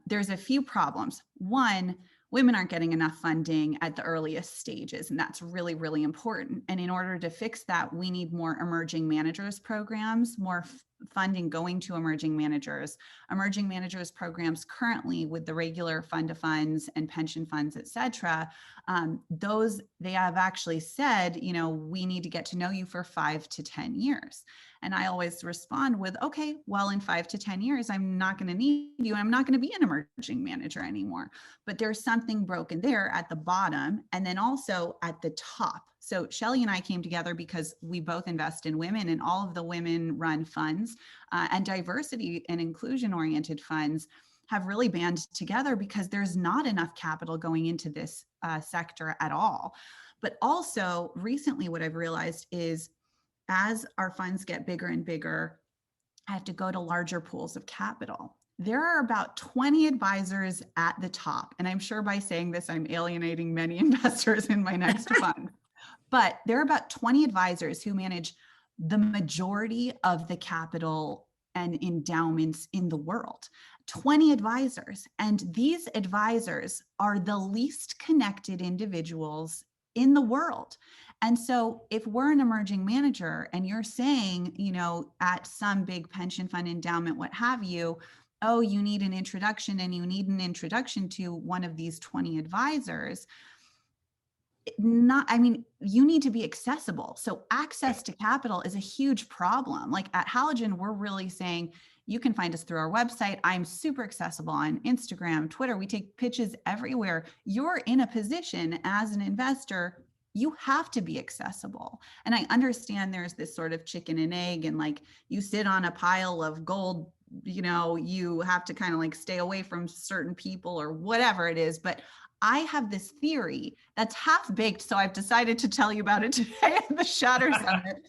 [SPEAKER 12] there's a few problems. One, women aren't getting enough funding at the earliest stages, and that's really, really important. And in order to fix that, we need more emerging managers programs, more funding going to emerging managers programs currently with the regular fund of funds and pension funds, et cetera. Those, they have actually said, we need to get to know you for 5 to 10 years. And I always respond with, okay, well, in 5 to 10 years, I'm not going to need you. I'm not going to be an emerging manager anymore. But there's something broken there at the bottom and then also at the top. So Shelly and I came together because we both invest in women, and all of the women run funds and diversity and inclusion oriented funds have really band together because there's not enough capital going into this sector at all. But also recently what I've realized is as our funds get bigger and bigger, I have to go to larger pools of capital. There are about 20 advisors at the top. And I'm sure by saying this, I'm alienating many investors in my next fund. But there are about 20 advisors who manage the majority of the capital and endowments in the world. 20 advisors. And these advisors are the least connected individuals in the world. And so if we're an emerging manager and you're saying, at some big pension fund endowment, what have you, oh, you need an introduction and you need an introduction to one of these 20 advisors, you need to be accessible. So access to capital is a huge problem. Like at Halogen, we're really saying, you can find us through our website. I'm super accessible on Instagram, Twitter. We take pitches everywhere. You're in a position as an investor, you have to be accessible. And I understand there's this sort of chicken and egg and like you sit on a pile of gold, you have to kind of like stay away from certain people or whatever it is. But I have this theory that's half baked. So I've decided to tell you about it today at the Shatter Summit,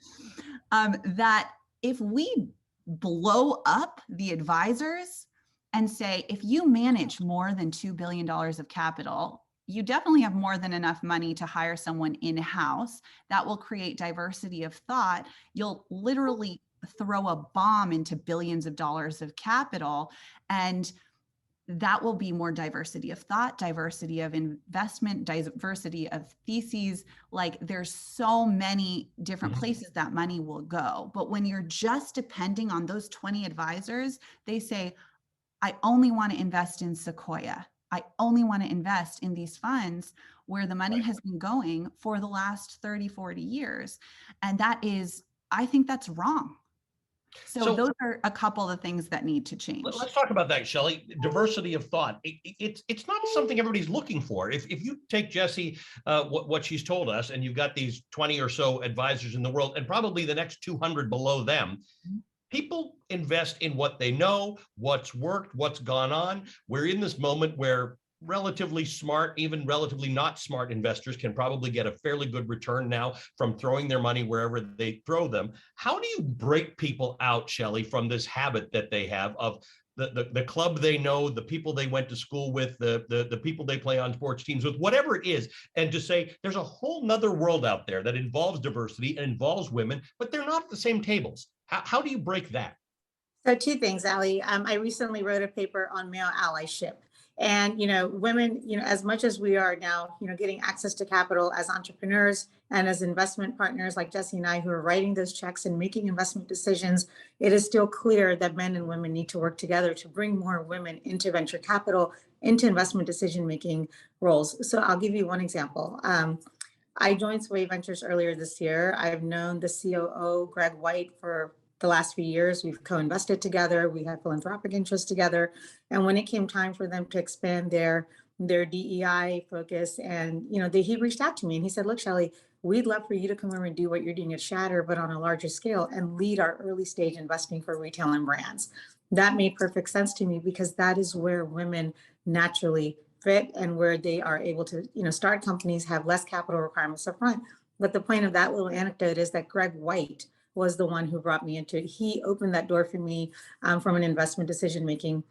[SPEAKER 12] that if we blow up the advisors and say, if you manage more than $2 billion of capital, you definitely have more than enough money to hire someone in-house that will create diversity of thought. You'll literally throw a bomb into billions of dollars of capital, and that will be more diversity of thought, diversity of investment, diversity of theses. Like there's so many different places that money will go. But when you're just depending on those 20 advisors, they say, I only want to invest in Sequoia. I only want to invest in these funds where the money has been going for the last 30, 40 years. And I think that's wrong. So those are a couple of things that need to change.
[SPEAKER 11] Let's talk about that, Shelly. Diversity of thought. It's not something everybody's looking for. If you take Jessie, what she's told us, and you've got these 20 or so advisors in the world, and probably the next 200 below them, people invest in what they know, what's worked, what's gone on. We're in this moment where relatively smart, even relatively not smart investors can probably get a fairly good return now from throwing their money wherever they throw them. How do you break people out, Shelly, from this habit that they have of the club they know, the people they went to school with, the people they play on sports teams with, whatever it is, and to say there's a whole nother world out there that involves diversity and involves women, but they're not at the same tables. How do you break that?
[SPEAKER 4] So two things, Ali. I recently wrote a paper on male allyship. And, women, as much as we are now, getting access to capital as entrepreneurs and as investment partners like Jessie and I, who are writing those checks and making investment decisions, it is still clear that men and women need to work together to bring more women into venture capital, into investment decision-making roles. So I'll give you one example. I joined Sway Ventures earlier this year. I've known the COO, Greg White, for the last few years. We've co-invested together. We have philanthropic interests together. And when it came time for them to expand their their DEI focus. And, he reached out to me and he said, look, Shelly, we'd love for you to come over and do what you're doing at Shatter, but on a larger scale and lead our early stage investing for retail and brands. That made perfect sense to me because that is where women naturally fit and where they are able to, start companies, have less capital requirements up front. But the point of that little anecdote is that Greg White was the one who brought me into it. He opened that door for me from an investment decision-making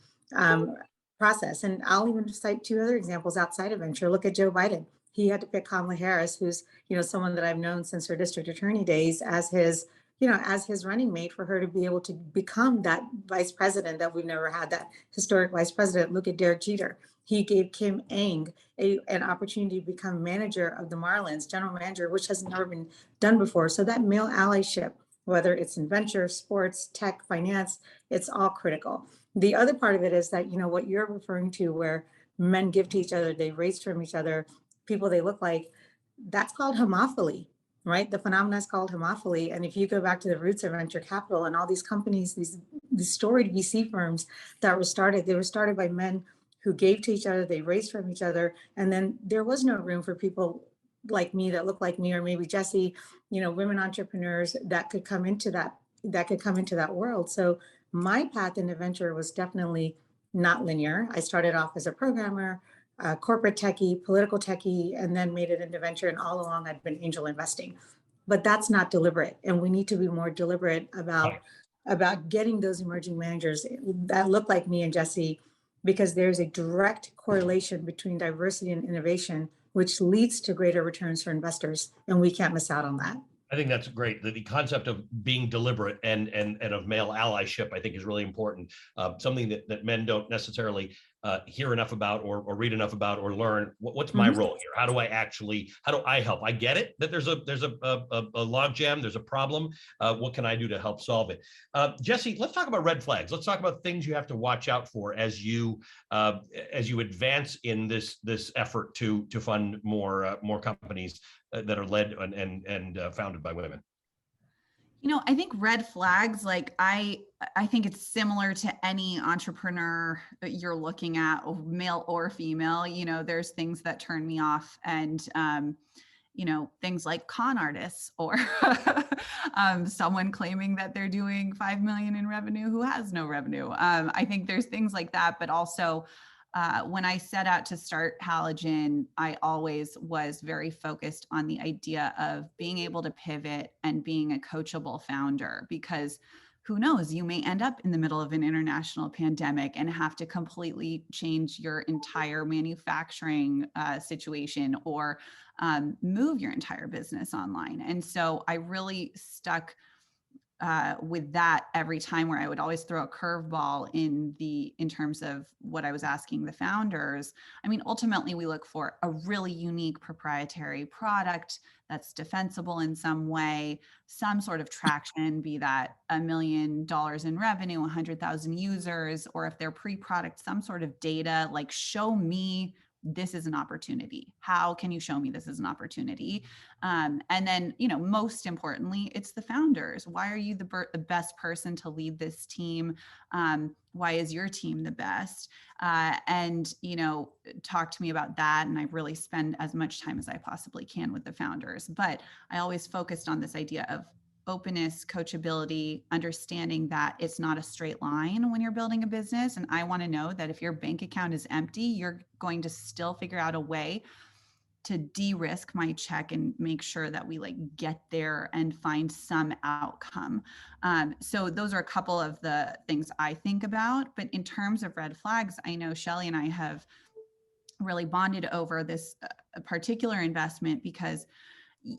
[SPEAKER 4] process. And I'll even cite two other examples outside of venture. Look at Joe Biden. He had to pick Kamala Harris, who's, someone that I've known since her district attorney days as his running mate for her to be able to become that vice president that we've never had, that historic vice president. Look at Derek Jeter. He gave Kim Ng an opportunity to become manager of the Marlins, general manager, which has never been done before. So that male allyship, whether it's in venture, sports, tech, finance, it's all critical. The other part of it is that, what you're referring to where men give to each other, they raise from each other, people they look like, that's called homophily, right? The phenomenon is called homophily. And if you go back to the roots of venture capital and all these companies, these storied VC firms that were started, they were started by men who gave to each other, they raised from each other. And then there was no room for people like me that look like me, or maybe Jesse, women entrepreneurs that could come into that world. So my path into venture was definitely not linear. I started off as a programmer, corporate techie, political techie, and then made it into venture. And all along I'd been angel investing, but that's not deliberate. And we need to be more deliberate about getting those emerging managers that look like me and Jesse, because there's a direct correlation between diversity and innovation, which leads to greater returns for investors. And we can't miss out on that.
[SPEAKER 11] I think that's great. The concept of being deliberate and of male allyship, I think, is really important. Something that men don't necessarily hear enough about or read enough about or learn. What's my role here? How do I help? I get it that there's a log jam, there's a problem. What can I do to help solve it? Jesse, let's talk about red flags. Let's talk about things you have to watch out for as you advance in this effort to fund more companies that are led and founded by women.
[SPEAKER 12] I think red flags, like I think it's similar to any entrepreneur that you're looking at, male or female. There's things that turn me off, and things like con artists or someone claiming that they're doing 5 million in revenue who has no revenue. I think there's things like that, but also when I set out to start Halogen, I always was very focused on the idea of being able to pivot and being a coachable founder, because who knows, you may end up in the middle of an international pandemic and have to completely change your entire manufacturing situation or move your entire business online. And so I really stuck with that every time, where I would always throw a curveball in terms of what I was asking the founders. I mean, ultimately we look for a really unique proprietary product that's defensible in some way, some sort of traction, be that $1 million in revenue, 100,000 users, or if they're pre-product, some sort of data, like show me this is an opportunity. How can you show me this is an opportunity? And then, most importantly, it's the founders. Why are you the best person to lead this team? Why is your team the best? And, talk to me about that. And I really spend as much time as I possibly can with the founders. But I always focused on this idea of openness, coachability, understanding that it's not a straight line when you're building a business. And I want to know that if your bank account is empty, you're going to still figure out a way to de-risk my check and make sure that we get there and find some outcome. So those are a couple of the things I think about. But in terms of red flags, I know Shelly and I have really bonded over this particular investment, because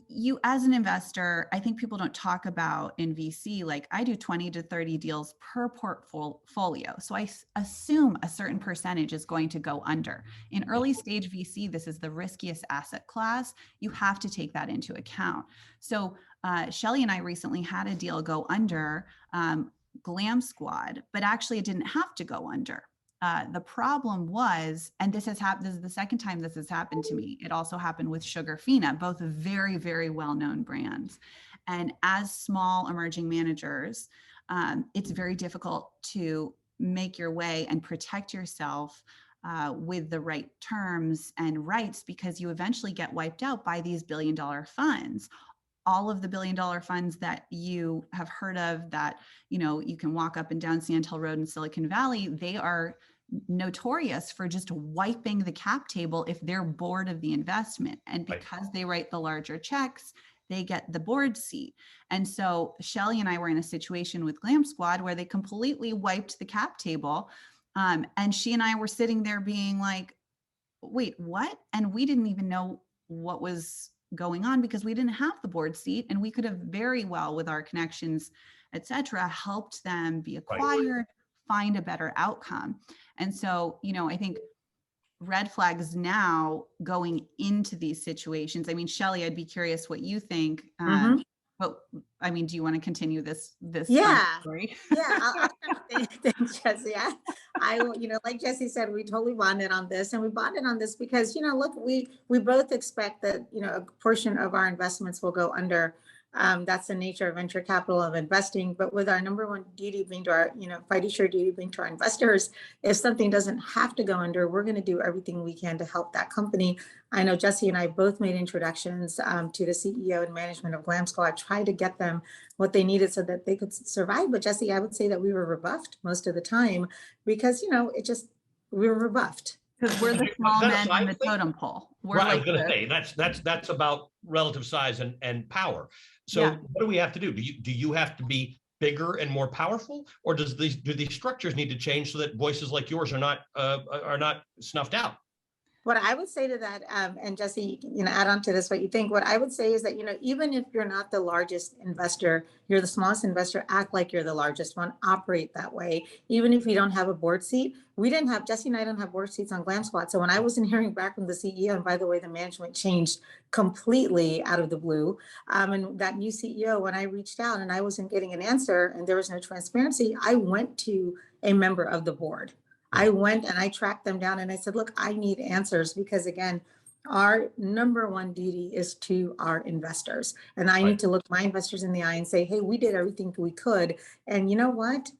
[SPEAKER 12] you as an investor, I think people don't talk about in VC, like I do 20 to 30 deals per portfolio. So I assume a certain percentage is going to go under. In early stage VC, this is the riskiest asset class. You have to take that into account. So Shelly and I recently had a deal go under, Glam Squad, but actually it didn't have to go under. The problem was, and this is the second time this has happened to me. It also happened with Sugarfina, both very, very well-known brands. And as small emerging managers, it's very difficult to make your way and protect yourself with the right terms and rights, because you eventually get wiped out by these billion-dollar funds. All of the billion-dollar funds that you have heard of that, you can walk up and down Sand Hill Road in Silicon Valley, they are notorious for just wiping the cap table if they're bored of the investment. And because they write the larger checks, they get the board seat. And so Shelly and I were in a situation with Glam Squad where they completely wiped the cap table. And she and I were sitting there being like, wait, what? And we didn't even know what was going on because we didn't have the board seat, and we could have very well, with our connections, et cetera, helped them be acquired, find a better outcome. And so, I think red flags now going into these situations. I mean, Shelly, I'd be curious what you think. But I mean, do you want to continue this story?
[SPEAKER 4] I'll thanks, Jesse. I, like Jesse said, we totally bonded on this, and we bonded on this because, look, we both expect that, a portion of our investments will go under. That's the nature of venture capital, of investing. But with our number one duty being to our, fiduciary duty being to our investors, if something doesn't have to go under, we're going to do everything we can to help that company. I know Jesse and I both made introductions to the CEO and management of Glam Squad, tried to get them what they needed so that they could survive. But Jesse, I would say that we were rebuffed most of the time because, we were rebuffed.
[SPEAKER 12] Because we're the small men on the totem pole.
[SPEAKER 11] I was going to say that's about relative size and power. So what do we have to do? Do you have to be bigger and more powerful, or do these structures need to change so that voices like yours are not snuffed out?
[SPEAKER 4] What I would say to that, and Jesse, add on to this what you think. What I would say is that, even if you're not the largest investor, you're the smallest investor, act like you're the largest one, operate that way. Even if you don't have a board seat, Jesse and I don't have board seats on Glam Squad. So when I wasn't hearing back from the CEO, and by the way, the management changed completely out of the blue. And that new CEO, when I reached out and I wasn't getting an answer and there was no transparency, I went to a member of the board. I went and I tracked them down and I said, look, I need answers because, again, our number one duty is to our investors. And I need to look my investors in the eye and say, hey, we did everything we could. And you know what?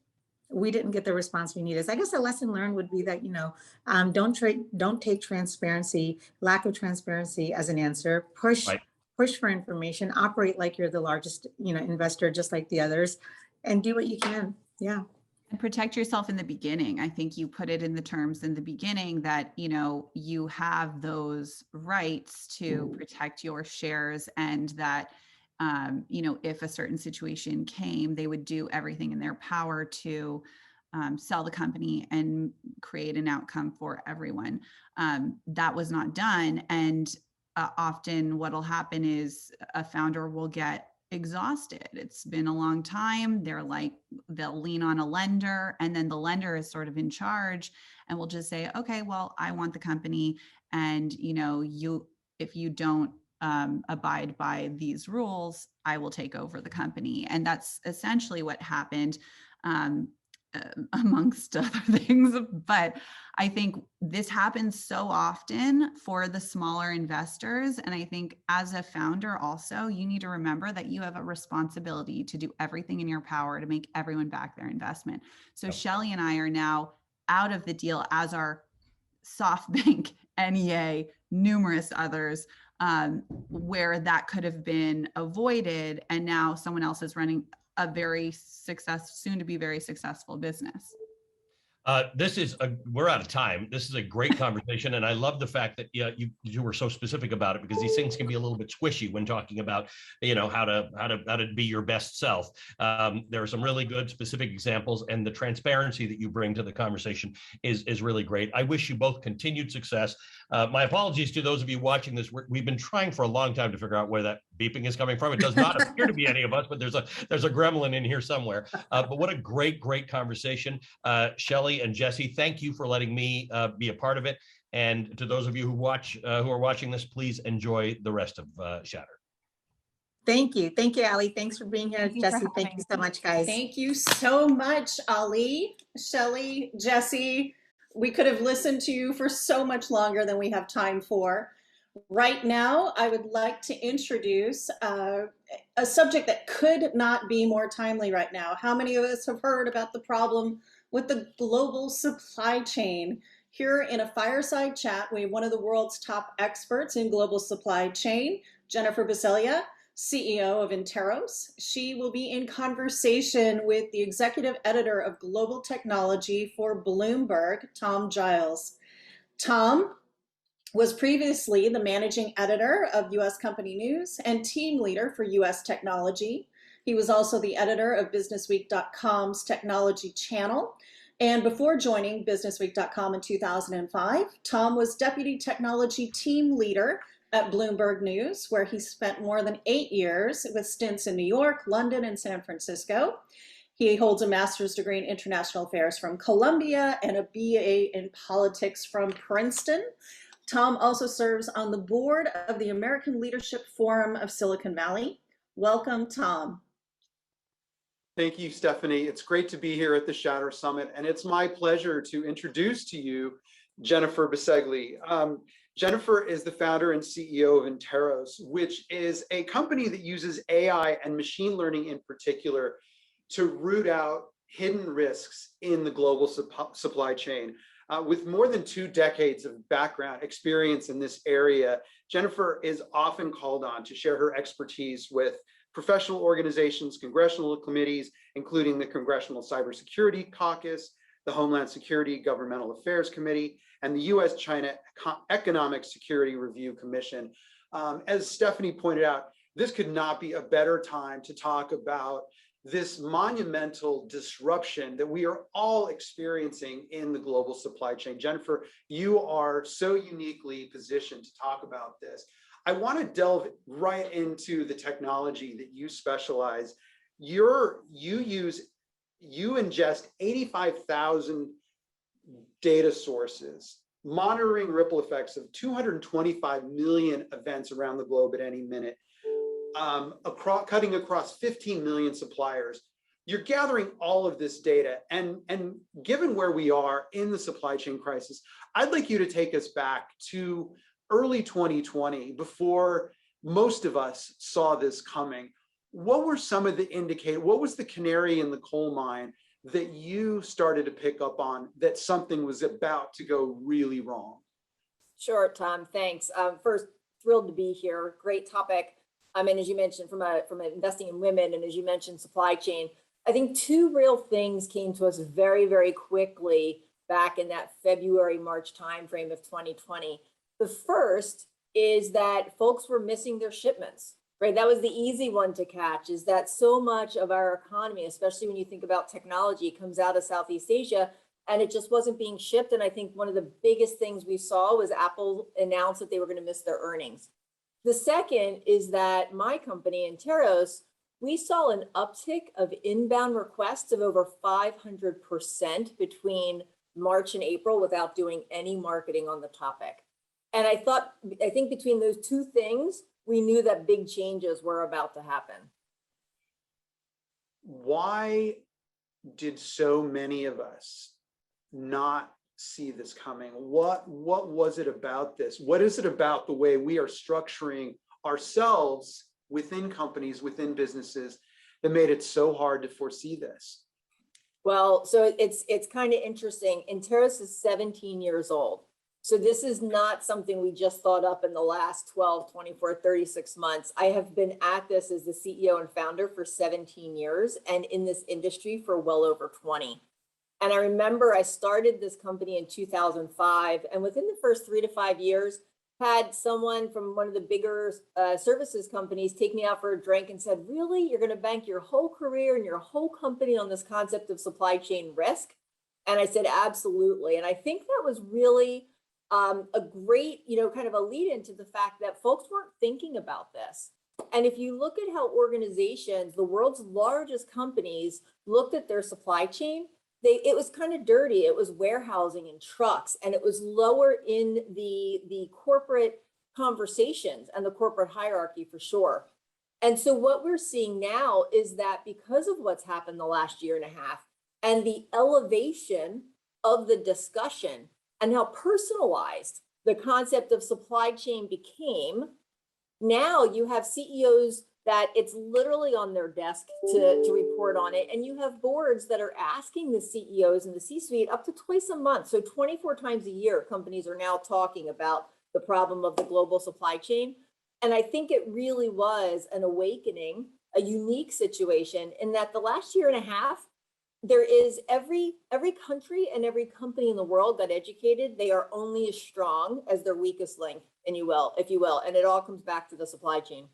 [SPEAKER 4] We didn't get the response we needed. So I guess the lesson learned would be that, don't take transparency, lack of transparency as an answer. Push for information, operate like you're the largest, investor, just like the others, and do what you can. Yeah.
[SPEAKER 12] And protect yourself in the beginning. I think you put it in the terms in the beginning that, you have those rights to protect your shares, and that, if a certain situation came, they would do everything in their power to sell the company and create an outcome for everyone. That was not done. And often what'll happen is a founder will get exhausted. It's been a long time. They'll lean on a lender, and then the lender is sort of in charge and will just say, okay, well, I want the company. And, if you don't abide by these rules, I will take over the company. And that's essentially what happened, amongst other things. But I think this happens so often for the smaller investors. And I think as a founder also, you need to remember that you have a responsibility to do everything in your power to make everyone back their investment. So Shelly and I are now out of the deal, as are SoftBank, NEA, numerous others, where that could have been avoided. And now someone else is running a soon to be very successful business.
[SPEAKER 11] We're out of time. This is a great conversation. And I love the fact that you were so specific about it, because these things can be a little bit squishy when talking about, how to be your best self. There are some really good specific examples, and the transparency that you bring to the conversation is really great. I wish you both continued success. My apologies to those of you watching this. We've been trying for a long time to figure out where that beeping is coming from. It does not appear to be any of us, but there's a gremlin in here somewhere. But what a great conversation. Shelly and Jesse, thank you for letting me be a part of it. And to those of you who are watching this, please enjoy the rest of Shatter.
[SPEAKER 4] Thank you, Ali. Thanks for being here, Jesse. Thank you so much, guys.
[SPEAKER 2] Thank you so much, Ali, Shelly, Jesse. We could have listened to you for so much longer than we have time for. Right now, I would like to introduce a subject that could not be more timely right now. How many of us have heard about the problem with the global supply chain? Here in a fireside chat, we have one of the world's top experts in global supply chain, Jenifer Bisceglie, CEO of Interos. She will be in conversation with the executive editor of global technology for Bloomberg, Tom Giles. Tom was previously the managing editor of US Company News and team leader for US Technology. He was also the editor of BusinessWeek.com's technology channel. And before joining BusinessWeek.com in 2005, Tom was deputy technology team leader at Bloomberg News, where he spent more than 8 years with stints in New York, London, and San Francisco. He holds a master's degree in international affairs from Columbia and a BA in politics from Princeton. Tom also serves on the board of the American Leadership Forum of Silicon Valley. Welcome, Tom.
[SPEAKER 13] Thank you, Stefanie. It's great to be here at the Shatter Summit, and it's my pleasure to introduce to you Jenifer Bisceglie. Jenifer is the founder and CEO of Interos, which is a company that uses AI and machine learning in particular to root out hidden risks in the global supply chain. With more than 2 decades of background experience in this area, Jenifer is often called on to share her expertise with professional organizations, congressional committees, including the Congressional Cybersecurity Caucus, the Homeland Security Governmental Affairs Committee, and the U.S.-China Economic Security Review Commission. As Stefanie pointed out, this could not be a better time to talk about this monumental disruption that we are all experiencing in the global supply chain. Jenifer, you are so uniquely positioned to talk about this. I want to delve right into the technology that you specialize. You ingest 85,000 data sources, monitoring ripple effects of 225 million events around the globe at any minute, cutting across 15 million suppliers. You're gathering all of this data, and given where we are in the supply chain crisis, I'd like you to take us back to early 2020, before most of us saw this coming. What were some of the indicators? What was the canary in the coal mine that you started to pick up on that something was about to go really wrong?
[SPEAKER 14] Sure, Tom, thanks. First, thrilled to be here. Great topic. And as you mentioned, from investing in women, and as you mentioned, supply chain, I think 2 real things came to us very, very quickly back in that February, March timeframe of 2020. The first is that folks were missing their shipments, right? That was the easy one to catch, is that so much of our economy, especially when you think about technology, comes out of Southeast Asia, and it just wasn't being shipped. And I think one of the biggest things we saw was Apple announced that they were going to miss their earnings. The second is that my company, Interos, we saw an uptick of inbound requests of over 500% between March and April without doing any marketing on the topic. And I think between those 2 things, we knew that big changes were about to happen.
[SPEAKER 13] Why did so many of us not see this coming? What was it about this? What is it about the way we are structuring ourselves within companies, within businesses, that made it so hard to foresee this?
[SPEAKER 14] Well, so it's kind of interesting. Interos is 17 years old. So this is not something we just thought up in the last 12, 24, 36 months. I have been at this as the CEO and founder for 17 years and in this industry for well over 20. And I remember I started this company in 2005, and within the first 3 to 5 years, had someone from one of the bigger services companies take me out for a drink and said, really, you're going to bank your whole career and your whole company on this concept of supply chain risk? And I said, absolutely. And I think that was really a great, kind of a lead into the fact that folks weren't thinking about this. And if you look at how organizations, the world's largest companies, looked at their supply chain, it was kind of dirty. It was warehousing and trucks, and it was lower in the corporate conversations and the corporate hierarchy for sure. And so what we're seeing now is that because of what's happened the last year and a half and the elevation of the discussion and how personalized the concept of supply chain became, now you have CEOs that it's literally on their desk to report on it. And you have boards that are asking the CEOs and the C-suite up to twice a month. So 24 times a year, companies are now talking about the problem of the global supply chain. And I think it really was an awakening, a unique situation in that the last year and a half, there is every country and every company in the world got educated. They are only as strong as their weakest link, if you will. And it all comes back to the supply chain.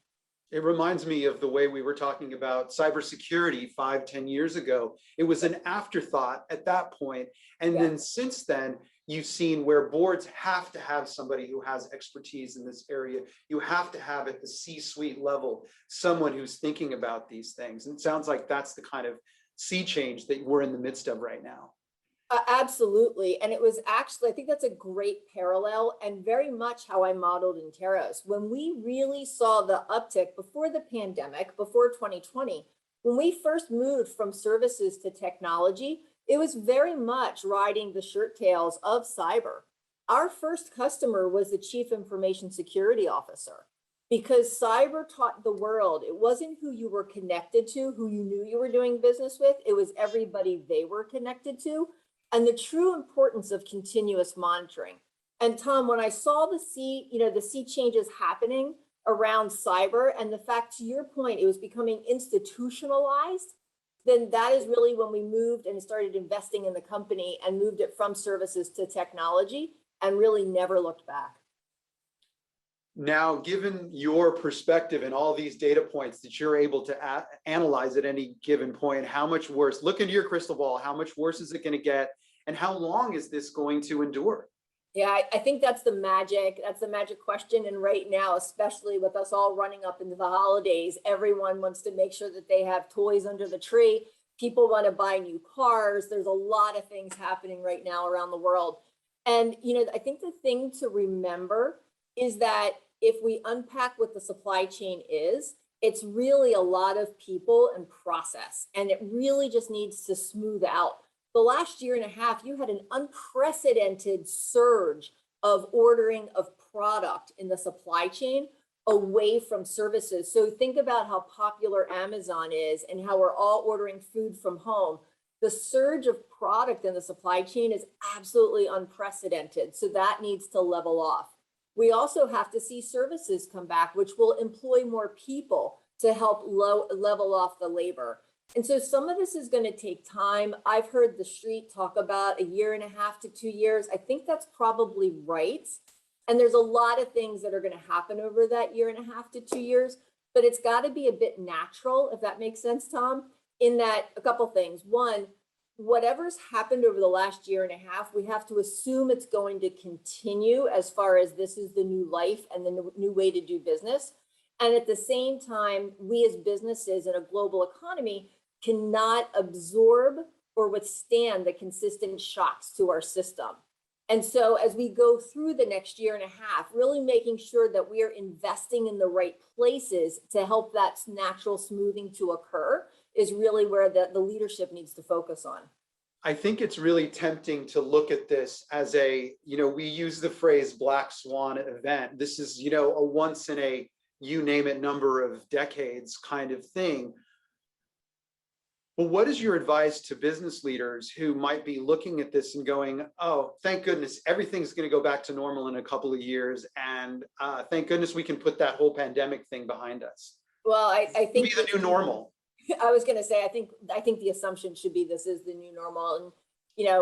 [SPEAKER 13] It reminds me of the way we were talking about cybersecurity 5-10 years ago. It was an afterthought at that point. And then since then, you've seen where boards have to have somebody who has expertise in this area. You have to have at the C-suite level, someone who's thinking about these things. And it sounds like that's the kind of sea change that we're in the midst of right now.
[SPEAKER 14] Absolutely. And it was actually, I think that's a great parallel and very much how I modeled Interos. When we really saw the uptick before the pandemic, before 2020, when we first moved from services to technology, it was very much riding the shirt tails of cyber. Our first customer was the Chief Information Security Officer because cyber taught the world. It wasn't who you were connected to, who you knew you were doing business with. It was everybody they were connected to. And the true importance of continuous monitoring. And Tom, when I saw the sea changes happening around cyber and the fact, to your point, it was becoming institutionalized, then that is really when we moved and started investing in the company and moved it from services to technology and really never looked back.
[SPEAKER 13] Now, given your perspective and all these data points that you're able to analyze at any given point, how much worse, look into your crystal ball, how much worse is it going to get? And how long is this going to endure?
[SPEAKER 14] Yeah, I think that's the magic question. And right now, especially with us all running up into the holidays, everyone wants to make sure that they have toys under the tree. People want to buy new cars. There's a lot of things happening right now around the world. And, I think the thing to remember is that if we unpack what the supply chain is, it's really a lot of people and process, and it really just needs to smooth out. The last year and a half, you had an unprecedented surge of ordering of product in the supply chain away from services. So think about how popular Amazon is and how we're all ordering food from home. The surge of product in the supply chain is absolutely unprecedented. So that needs to level off. We also have to see services come back, which will employ more people to help level off the labor. And so some of this is going to take time. I've heard the street talk about 1.5 to 2 years. I think that's probably right. And there's a lot of things that are going to happen over that 1.5 to 2 years, but it's got to be a bit natural, if that makes sense, Tom, in that a couple things. One, whatever's happened over the last 1.5 years, we have to assume it's going to continue as far as this is the new life and the new way to do business. And at the same time, we as businesses in a global economy cannot absorb or withstand the consistent shocks to our system. And so as we go through the next 1.5 years, really making sure that we are investing in the right places to help that natural smoothing to occur is really where the leadership needs to focus on.
[SPEAKER 13] I think it's really tempting to look at this as we use the phrase black swan event. This is, a once in a you name it number of decades kind of thing. But what is your advice to business leaders who might be looking at this and going, oh, thank goodness, everything's going to go back to normal in a couple of years. And thank goodness we can put that whole pandemic thing behind us.
[SPEAKER 14] Well, I think
[SPEAKER 13] be the new normal.
[SPEAKER 14] I was going to say, I think the assumption should be this is the new normal. And,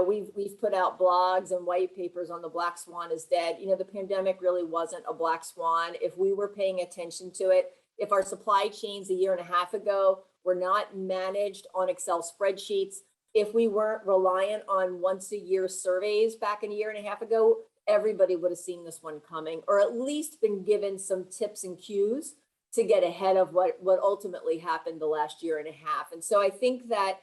[SPEAKER 14] we've put out blogs and white papers on the black swan is dead. The pandemic really wasn't a black swan. If we were paying attention to it, if our supply chains 1.5 years ago were not managed on Excel spreadsheets, if we weren't reliant on once a year surveys back in 1.5 years ago, everybody would have seen this one coming, or at least been given some tips and cues to get ahead of what ultimately happened the last 1.5 years. And so I think that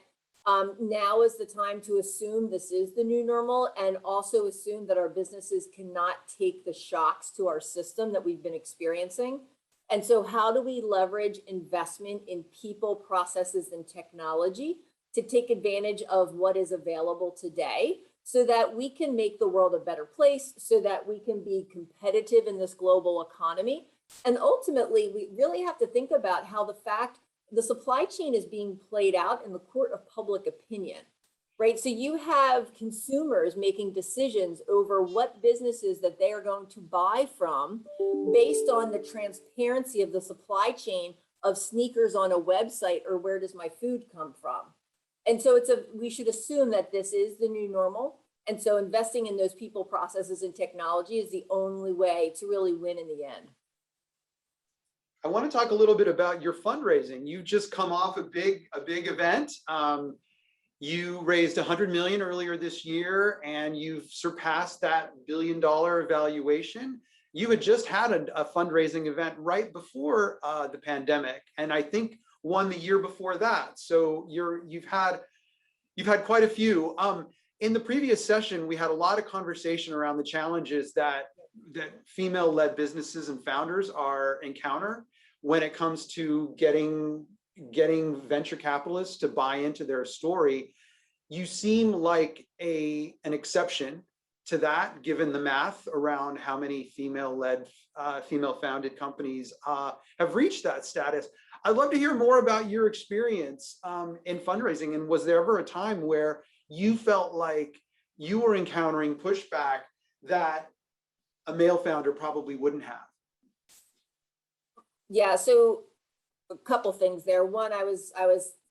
[SPEAKER 14] now is the time to assume this is the new normal, and also assume that our businesses cannot take the shocks to our system that we've been experiencing. And so how do we leverage investment in people, processes, and technology to take advantage of what is available today so that we can make the world a better place, so that we can be competitive in this global economy, And ultimately, we really have to think about how the supply chain is being played out in the court of public opinion, right? So you have consumers making decisions over what businesses that they are going to buy from based on the transparency of the supply chain of sneakers on a website, or where does my food come from? And so we should assume that this is the new normal. And so investing in those people, processes, and technology is the only way to really win in the end.
[SPEAKER 13] I want to talk a little bit about your fundraising. You just come off a big event. You raised 100 million earlier this year, and you've surpassed that $1 billion valuation. You had just had a fundraising event right before the pandemic, and I think one the year before that. So you've had quite a few. In the previous session, we had a lot of conversation around the challenges that female-led businesses and founders encounter when it comes to getting venture capitalists to buy into their story. You seem like an exception to that, given the math around how many female-led, female-founded companies have reached that status. I'd love to hear more about your experience in fundraising. And was there ever a time where you felt like you were encountering pushback that a male founder probably wouldn't have?
[SPEAKER 14] Yeah, so a couple things there. One, I was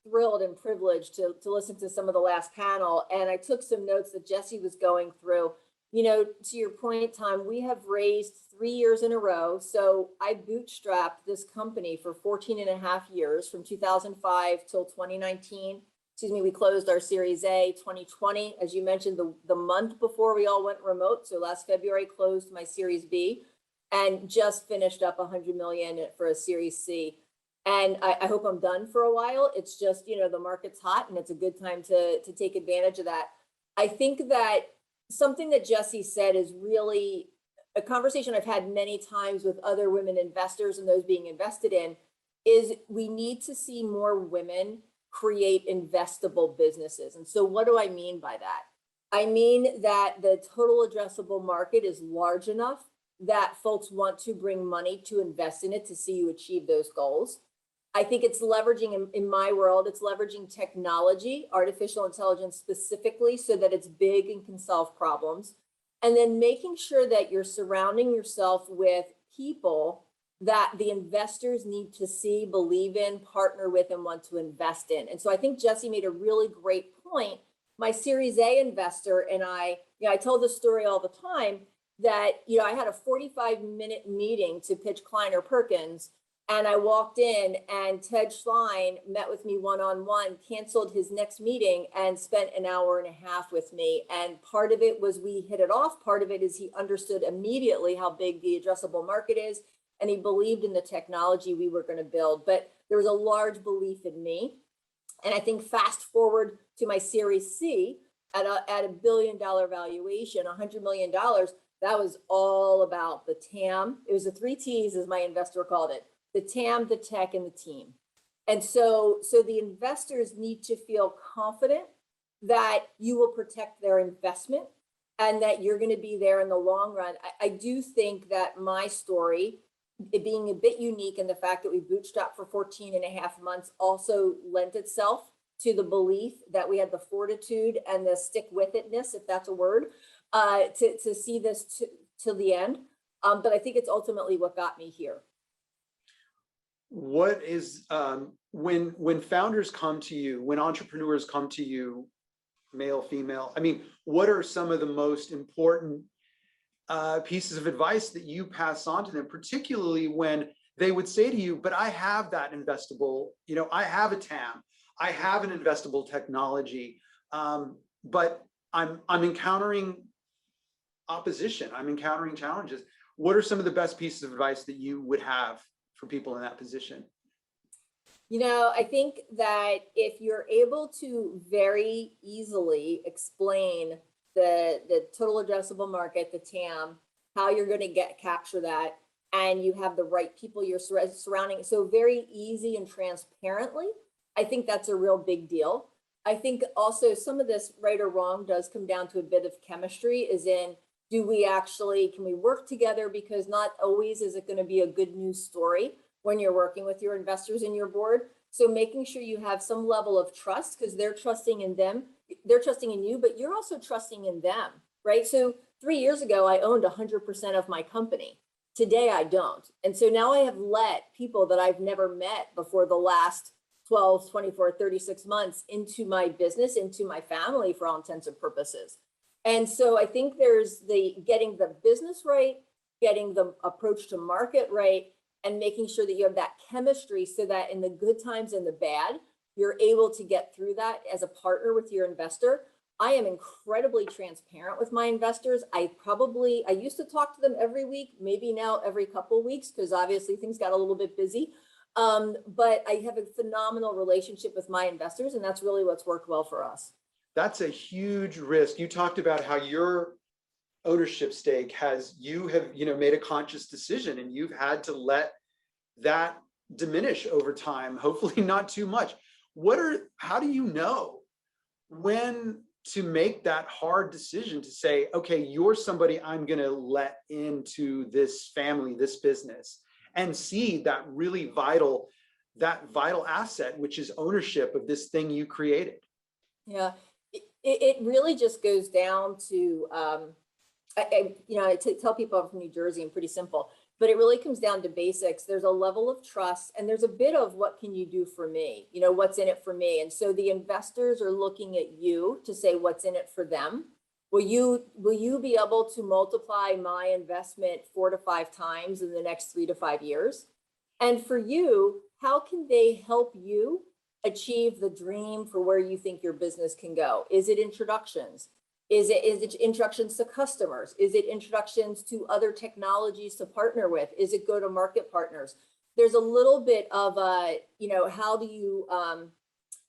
[SPEAKER 14] thrilled and privileged to listen to some of the last panel, and I took some notes that Jesse was going through. You know, to your point, Tom, we have raised 3 years in a row. So I bootstrapped this company for 14 and a half years, from 2005 till 2019. Excuse me, we closed our Series A 2020, as you mentioned, the month before we all went remote. So last February, closed my Series B, and just finished up 100 million for a Series C. And I hope I'm done for a while. It's just, you know, the market's hot and it's a good time to take advantage of that. I think that something that Jesse said is really a conversation I've had many times with other women investors and those being invested in, is we need to see more women create investable businesses. And so what do I mean by that? I mean that the total addressable market is large enough that folks want to bring money to invest in it to see you achieve those goals. I think it's leveraging, in my world, it's leveraging technology, artificial intelligence specifically, so that it's big and can solve problems. And then making sure that you're surrounding yourself with people that the investors need to see, believe in, partner with, and want to invest in. And so I think Jesse made a really great point. My Series A investor and I tell this story all the time, that, you know, I had a 45-minute meeting to pitch Kleiner Perkins. And I walked in and Ted Schlein met with me one-on-one, canceled his next meeting, and spent an hour and a half with me. And part of it was we hit it off. Part of it is he understood immediately how big the addressable market is. And he believed in the technology we were going to build. But there was a large belief in me. And I think fast forward to my Series C at $1 billion valuation, $100 million, that was all about the TAM. It was the 3 T's, as my investor called it: the TAM, the tech, and the team. And so the investors need to feel confident that you will protect their investment and that you're going to be there in the long run. I do think that my story, it being a bit unique in the fact that we bootstrapped for 14 and a half months, also lent itself to the belief that we had the fortitude and the stick-with-itness, if that's a word, to see this till the end. But I think it's ultimately what got me here.
[SPEAKER 13] What is, when founders come to you, when entrepreneurs come to you, male, female, I mean, what are some of the most important pieces of advice that you pass on to them, particularly when they would say to you, but I have that investable, you know, I have a TAM, I have an investable technology, but I'm encountering opposition, I'm encountering challenges. What are some of the best pieces of advice that you would have for people in that position?
[SPEAKER 14] You know, I think that if you're able to very easily explain the total addressable market, the TAM, how you're going to capture that, and you have the right people you're surrounding, so very easy and transparently, I think that's a real big deal. I think also some of this, right or wrong, does come down to a bit of chemistry, is in can we work together? Because not always is it going to be a good news story when you're working with your investors and your board. So making sure you have some level of trust, because they're trusting in you, but you're also trusting in them, right? So 3 years ago, I owned 100% of my company. Today, I don't. And so now I have let people that I've never met before the last 12, 24, 36 months into my business, into my family for all intents and purposes. And so I think there's getting the business right, getting the approach to market right, and making sure that you have that chemistry so that in the good times and the bad, you're able to get through that as a partner with your investor. I am incredibly transparent with my investors. I used to talk to them every week, maybe now every couple of weeks, because obviously things got a little bit busy. But I have a phenomenal relationship with my investors, and that's really what's worked well for us.
[SPEAKER 13] That's a huge risk. You talked about how your ownership stake you have made a conscious decision, and you've had to let that diminish over time, hopefully not too much. How do you know when to make that hard decision to say, okay, you're somebody I'm going to let into this family, this business, and see that really vital asset, which is ownership of this thing you created?
[SPEAKER 14] Yeah, it really just goes down to, I tell people I'm from New Jersey, I'm pretty simple, but it really comes down to basics. There's a level of trust, and there's a bit of what can you do for me? What's in it for me? And so the investors are looking at you to say what's in it for them. Will you be able to multiply my investment 4 to 5 times in the next 3 to 5 years? And for you, how can they help you achieve the dream for where you think your business can go? Is it introductions? Is it introductions to customers? Is it introductions to other technologies to partner with? Is it go-to-market partners? There's a little bit of how do you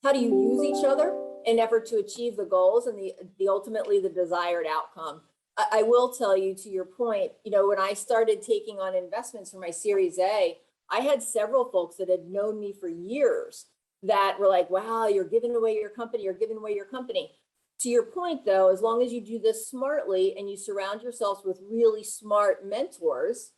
[SPEAKER 14] use each other in effort to achieve the goals and the ultimately the desired outcome. I will tell you, to your point, when I started taking on investments for my Series A, I had several folks that had known me for years that were like, wow, you're giving away your company, you're giving away your company. To your point, though, as long as you do this smartly and you surround yourselves with really smart mentors,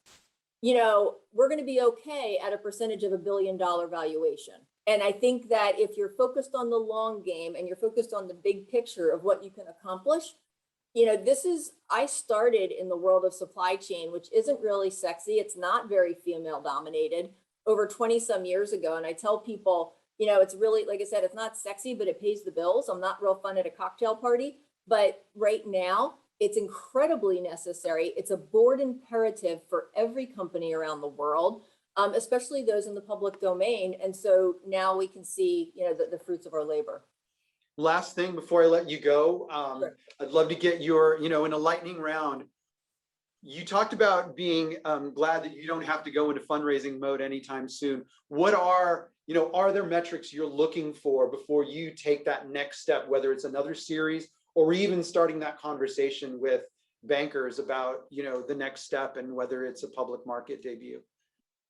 [SPEAKER 14] we're going to be okay at a percentage of $1 billion valuation. And I think that if you're focused on the long game and you're focused on the big picture of what you can accomplish, I started in the world of supply chain, which isn't really sexy. It's not very female dominated, over 20 some years ago. And I tell people, it's really, like I said, it's not sexy, but it pays the bills. I'm not real fun at a cocktail party, but right now it's incredibly necessary. It's a board imperative for every company around the world, especially those in the public domain. And so now we can see, the fruits of our labor.
[SPEAKER 13] Last thing before I let you go,
[SPEAKER 14] Sure.
[SPEAKER 13] I'd love to get your, in a lightning round, you talked about being glad that you don't have to go into fundraising mode anytime soon. What are there metrics you're looking for before you take that next step, whether it's another series or even starting that conversation with bankers about, the next step and whether it's a public market debut?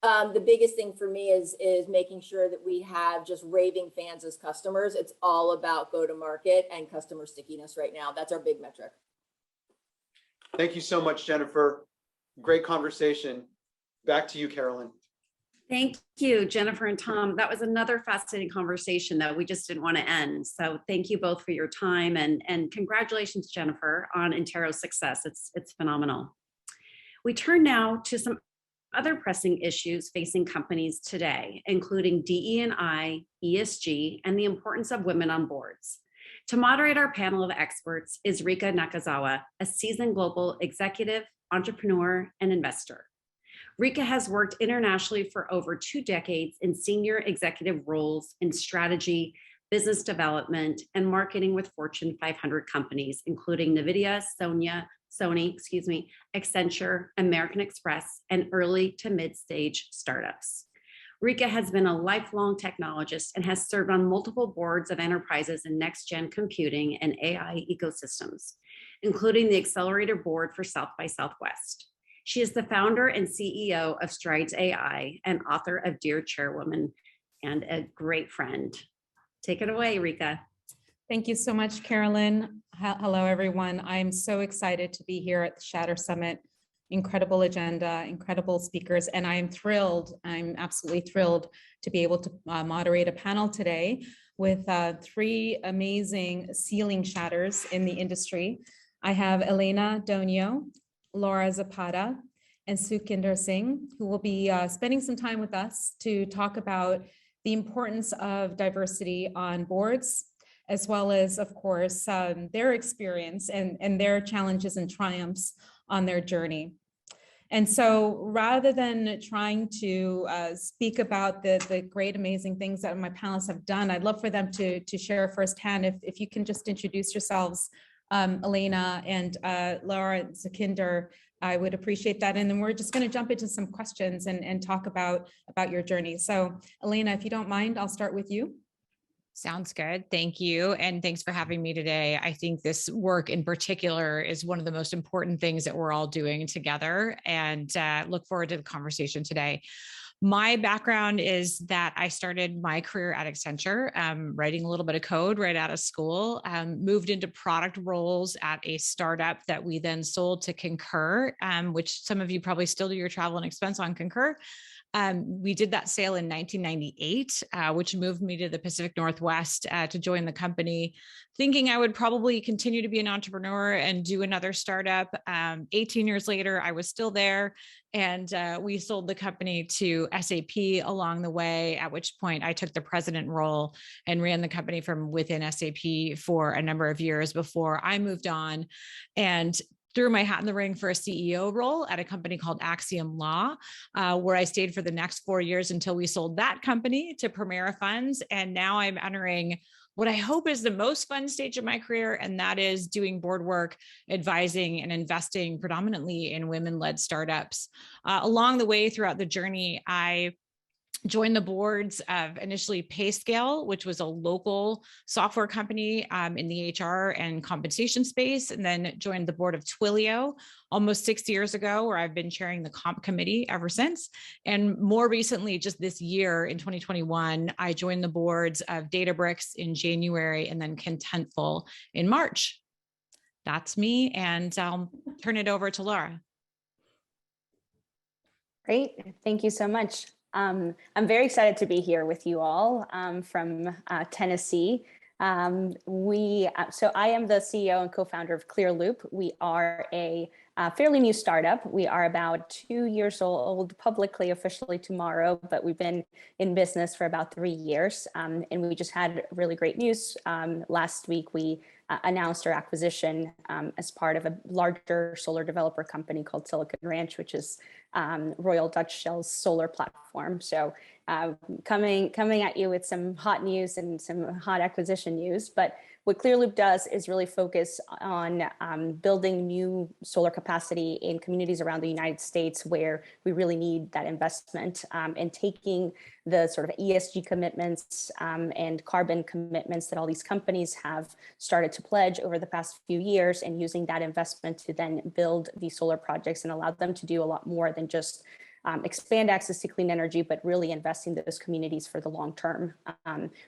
[SPEAKER 14] The biggest thing for me is making sure that we have just raving fans as customers. It's all about go-to-market and customer stickiness right now. That's our big metric.
[SPEAKER 13] Thank you so much, Jenifer. Great conversation. Back to you, Carolyn.
[SPEAKER 3] Thank you, Jenifer and Tom. That was another fascinating conversation that we just didn't want to end. So thank you both for your time, and congratulations, Jenifer, on Interos' success. It's phenomenal. We turn now to some other pressing issues facing companies today, including DE&I, ESG, and the importance of women on boards. To moderate our panel of experts is Rika Nakazawa, a seasoned global executive, entrepreneur, and investor. Rika has worked internationally for over 2 decades in senior executive roles in strategy, business development, and marketing with Fortune 500 companies, including NVIDIA, Sony, Accenture, American Express, and early to mid-stage startups. Rika has been a lifelong technologist and has served on multiple boards of enterprises in next-gen computing and AI ecosystems, including the accelerator board for South by Southwest. She is the founder and CEO of Strides AI and author of Dear Chairwoman, and a great friend. Take it away, Rika.
[SPEAKER 15] Thank you so much, Carolyn. Hello, everyone. I'm so excited to be here at the Shatter Summit. Incredible agenda, incredible speakers, and I'm absolutely thrilled to be able to moderate a panel today with three amazing ceiling shatters in the industry. I have Elena Donio, Laura Zapata, and Sukinder Singh, who will be spending some time with us to talk about the importance of diversity on boards, as well as, of course, their experience and their challenges and triumphs on their journey. And so rather than trying to speak about the great, amazing things that my panelists have done, I'd love for them to share firsthand. If you can just introduce yourselves, Elena and Laura and Sukinder, I would appreciate that. And then we're just going to jump into some questions and talk about your journey. So Elena, if you don't mind, I'll start with you.
[SPEAKER 16] Sounds good. Thank you. And thanks for having me today. I think this work in particular is one of the most important things that we're all doing together, and look forward to the conversation today. My background is that I started my career at Accenture, writing a little bit of code right out of school, moved into product roles at a startup that we then sold to Concur, which some of you probably still do your travel and expense on Concur. We did that sale in 1998, which moved me to the Pacific Northwest to join the company, thinking I would probably continue to be an entrepreneur and do another startup. 18 years later, I was still there, and we sold the company to SAP along the way, at which point I took the president role and ran the company from within SAP for a number of years before I moved on and threw my hat in the ring for a CEO role at a company called Axiom Law, where I stayed for the next 4 years until we sold that company to Primera Funds. And now I'm entering what I hope is the most fun stage of my career, and that is doing board work, advising and investing predominantly in women-led startups. Along the way throughout the journey, I joined the boards of initially PayScale, which was a local software company in the HR and compensation space, and then joined the board of Twilio almost 6 years ago, where I've been chairing the comp committee ever since. And more recently, just this year in 2021, I joined the boards of Databricks in January and then Contentful in March. That's me, and I'll turn it over to Laura.
[SPEAKER 17] Great, thank you so much. I'm very excited to be here with you all from Tennessee. So I am the CEO and co-founder of ClearLoop. We are a fairly new startup. We are about 2 years old, publicly, officially tomorrow, but we've been in business for about 3 years. And we just had really great news. Last week, we announced our acquisition as part of a larger solar developer company called Silicon Ranch, which is Royal Dutch Shell's solar platform. So coming at you with some hot news and some hot acquisition news. But what ClearLoop does is really focus on building new solar capacity in communities around the United States where we really need that investment, and taking the sort of ESG commitments and carbon commitments that all these companies have started to pledge over the past few years, and using that investment to then build these solar projects and allow them to do a lot more than just expand access to clean energy, but really invest in those communities for the long term.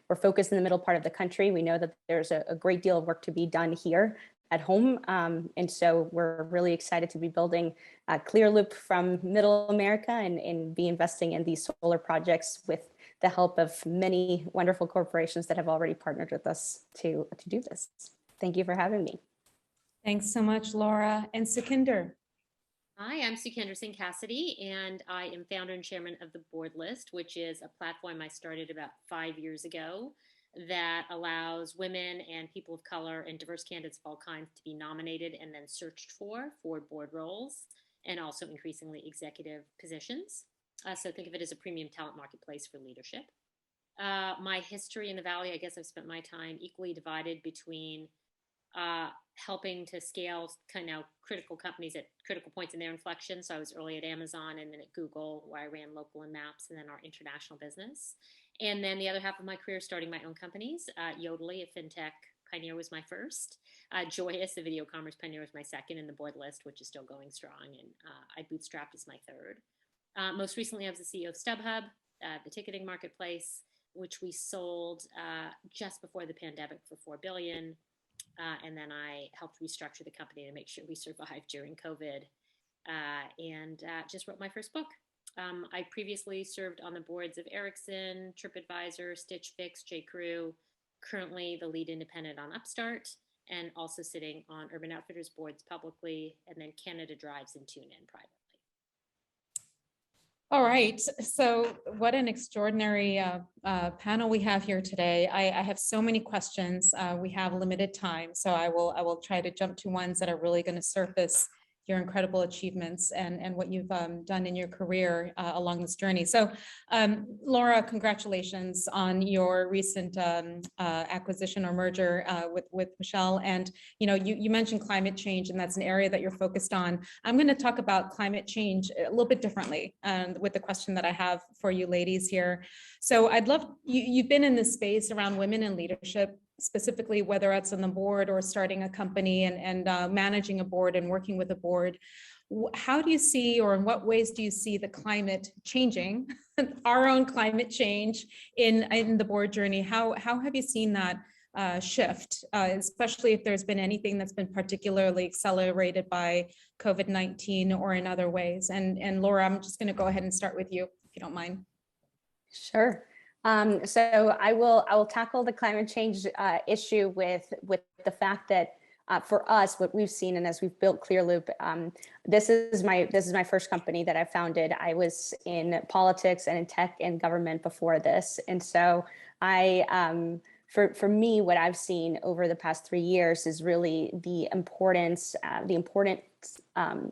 [SPEAKER 17] We're focused in the middle part of the country. We know that there's a great deal of work to be done here at home. And so we're really excited to be building ClearLoop from middle America and be investing in these solar projects with the help of many wonderful corporations that have already partnered with us to do this. Thank you for having me.
[SPEAKER 15] Thanks so much, Laura. And Sukinder.
[SPEAKER 18] Hi, I'm Sukinder Singh Cassidy, and I am founder and chairman of the Board List, which is a platform I started about 5 years ago that allows women and people of color and diverse candidates of all kinds to be nominated and then searched for board roles and also increasingly executive positions. So think of it as a premium talent marketplace for leadership. My history in the Valley, I guess I've spent my time equally divided between helping to scale kind of critical companies at critical points in their inflection. So I was early at Amazon and then at Google, where I ran local and maps and then our international business. And then the other half of my career starting my own companies. Yodely, a fintech pioneer, was my first. Joyous, a video commerce pioneer, was my second, and the Board List, which is still going strong. And I bootstrapped as my third. Most recently, I was the CEO of StubHub, the ticketing marketplace. which we sold just before the pandemic for $4 billion. And then I helped restructure the company to make sure we survived during COVID, and just wrote my first book. I previously served on the boards of Ericsson, TripAdvisor, Stitch Fix, J.Crew, currently the lead independent on Upstart, and also sitting on Urban Outfitters boards publicly, and then Canada Drives and TuneIn privately.
[SPEAKER 15] All right, so what an extraordinary panel we have here today. I have so many questions. We have limited time, so I will try to jump to ones that are really going to surface your incredible achievements and what you've done in your career along this journey. So Laura, congratulations on your recent acquisition or merger with Michelle. And you mentioned climate change, and that's an area that you're focused on. I'm going to talk about climate change a little bit differently with the question that I have for you ladies here. So I'd love, you've been in this space around women in leadership, specifically whether it's on the board or starting a company and managing a board and working with a board. How do you see, or in what ways do you see the climate changing, our own climate change in the board journey? How have you seen that shift, especially if there's been anything that's been particularly accelerated by COVID-19 or in other ways? And Laura, I'm just going to go ahead and start with you, if you don't mind.
[SPEAKER 17] Sure. So I will tackle the climate change issue with the fact that for us, what we've seen, and as we've built ClearLoop, this is my first company that I founded. I was in politics and in tech and government before this, and so for me, what I've seen over the past 3 years is really the important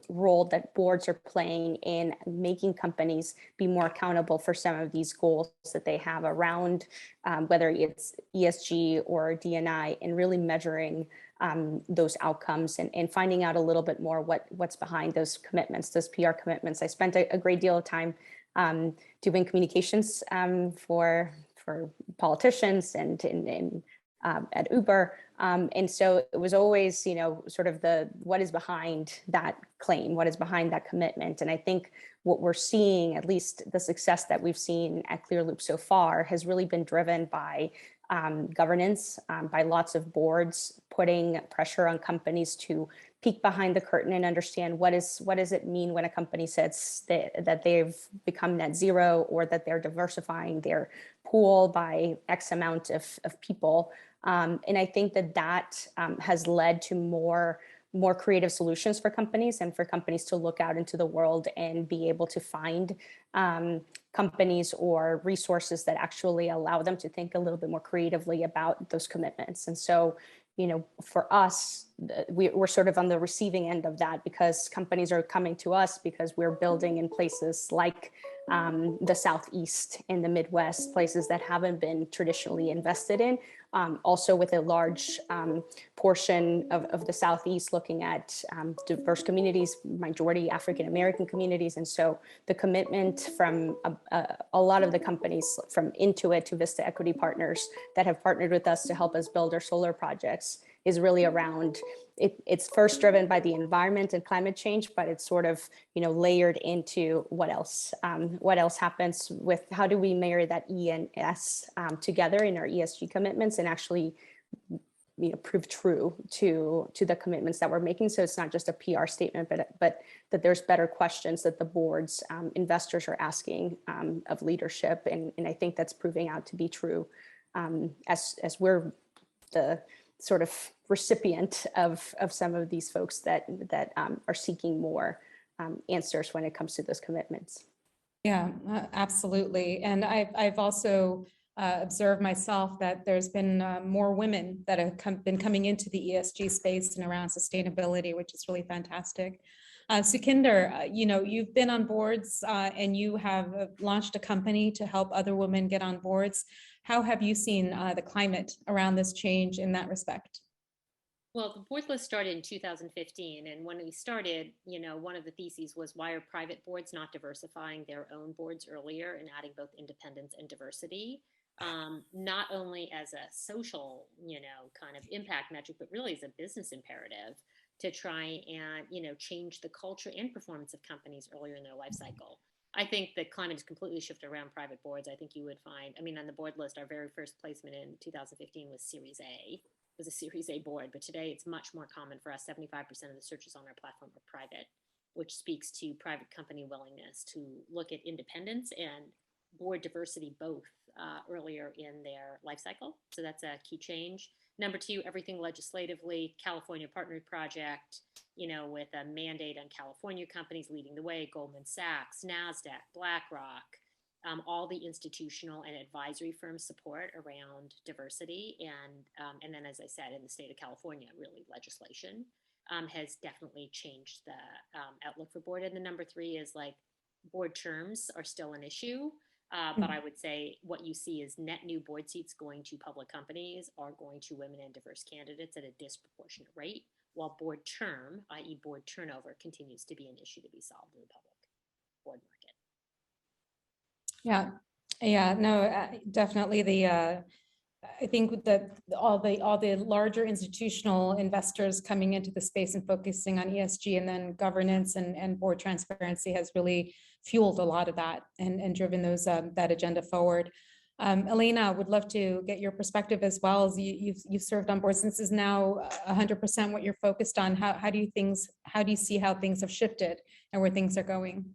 [SPEAKER 17] role that boards are playing in making companies be more accountable for some of these goals that they have around whether it's ESG or D&I, and really measuring those outcomes and finding out a little bit more what's behind those commitments, those PR commitments. I spent a great deal of time doing communications for politicians and at Uber. And so it was always, sort of what is behind that claim, what is behind that commitment. And I think what we're seeing, at least the success that we've seen at ClearLoop so far, has really been driven by governance, by lots of boards putting pressure on companies to peek behind the curtain and understand what does it mean when a company says that they've become net zero, or that they're diversifying their pool by X amount of people. And I think that has led to more creative solutions for companies, and for companies to look out into the world and be able to find companies or resources that actually allow them to think a little bit more creatively about those commitments. And so, for us, we're sort of on the receiving end of that, because companies are coming to us because we're building in places like the Southeast and the Midwest, places that haven't been traditionally invested in. Also with a large portion of the Southeast looking at diverse communities, majority African-American communities. And so the commitment from a lot of the companies, from Intuit to Vista Equity Partners, that have partnered with us to help us build our solar projects, is really around, it's first driven by the environment and climate change, but it's sort of, layered into what else happens with how do we marry that E and S together in our ESG commitments and actually, prove true to the commitments that we're making. So it's not just a PR statement, but that there's better questions that the boards, investors are asking of leadership. And I think that's proving out to be true as we're the sort of recipient of some of these folks that are seeking more answers when it comes to those commitments.
[SPEAKER 15] Yeah, absolutely. And I've also observed myself that there's been more women that have been coming into the ESG space and around sustainability, which is really fantastic. Sukhinder, you've been on boards and you have launched a company to help other women get on boards. How have you seen the climate around this change in that respect?
[SPEAKER 18] Well, the board list started in 2015. And when we started, one of the theses was, why are private boards not diversifying their own boards earlier and adding both independence and diversity? Not only as a social, kind of impact metric, but really as a business imperative to try and, change the culture and performance of companies earlier in their life cycle. I think that climate has completely shifted around private boards. I think you would find, I mean, on the board list, our very first placement in 2015 was Series A. It was a Series A board, but today it's much more common for us. 75% of the searches on our platform are private, which speaks to private company willingness to look at independence and board diversity both earlier in their life cycle. So that's a key change. Number two, everything legislatively, California Partnered Project, with a mandate on California companies leading the way, Goldman Sachs, NASDAQ, BlackRock, all the institutional and advisory firm support around diversity. And then, as I said, in the state of California, really legislation has definitely changed the outlook for board. And the number three is board terms are still an issue. But I would say what you see is net new board seats going to public companies are going to women and diverse candidates at a disproportionate rate, while board term, i.e. board turnover, continues to be an issue to be solved in the public board market.
[SPEAKER 15] Yeah, no, definitely I think that all the larger institutional investors coming into the space and focusing on ESG and then governance and board transparency has really fueled a lot of that and driven that agenda forward. Elena, would love to get your perspective as well, as you've served on board since this is now 100% what you're focused on. How do you see how things have shifted and where things are going?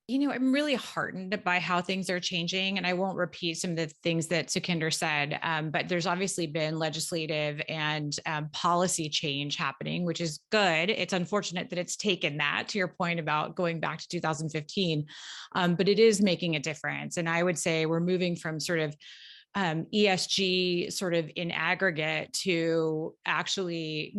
[SPEAKER 16] I'm really heartened by how things are changing, and I won't repeat some of the things that Sukhinder said, but there's obviously been legislative and policy change happening, which is good. It's unfortunate that it's taken that, to your point about going back to 2015, but it is making a difference. And I would say we're moving from sort of ESG sort of in aggregate to actually,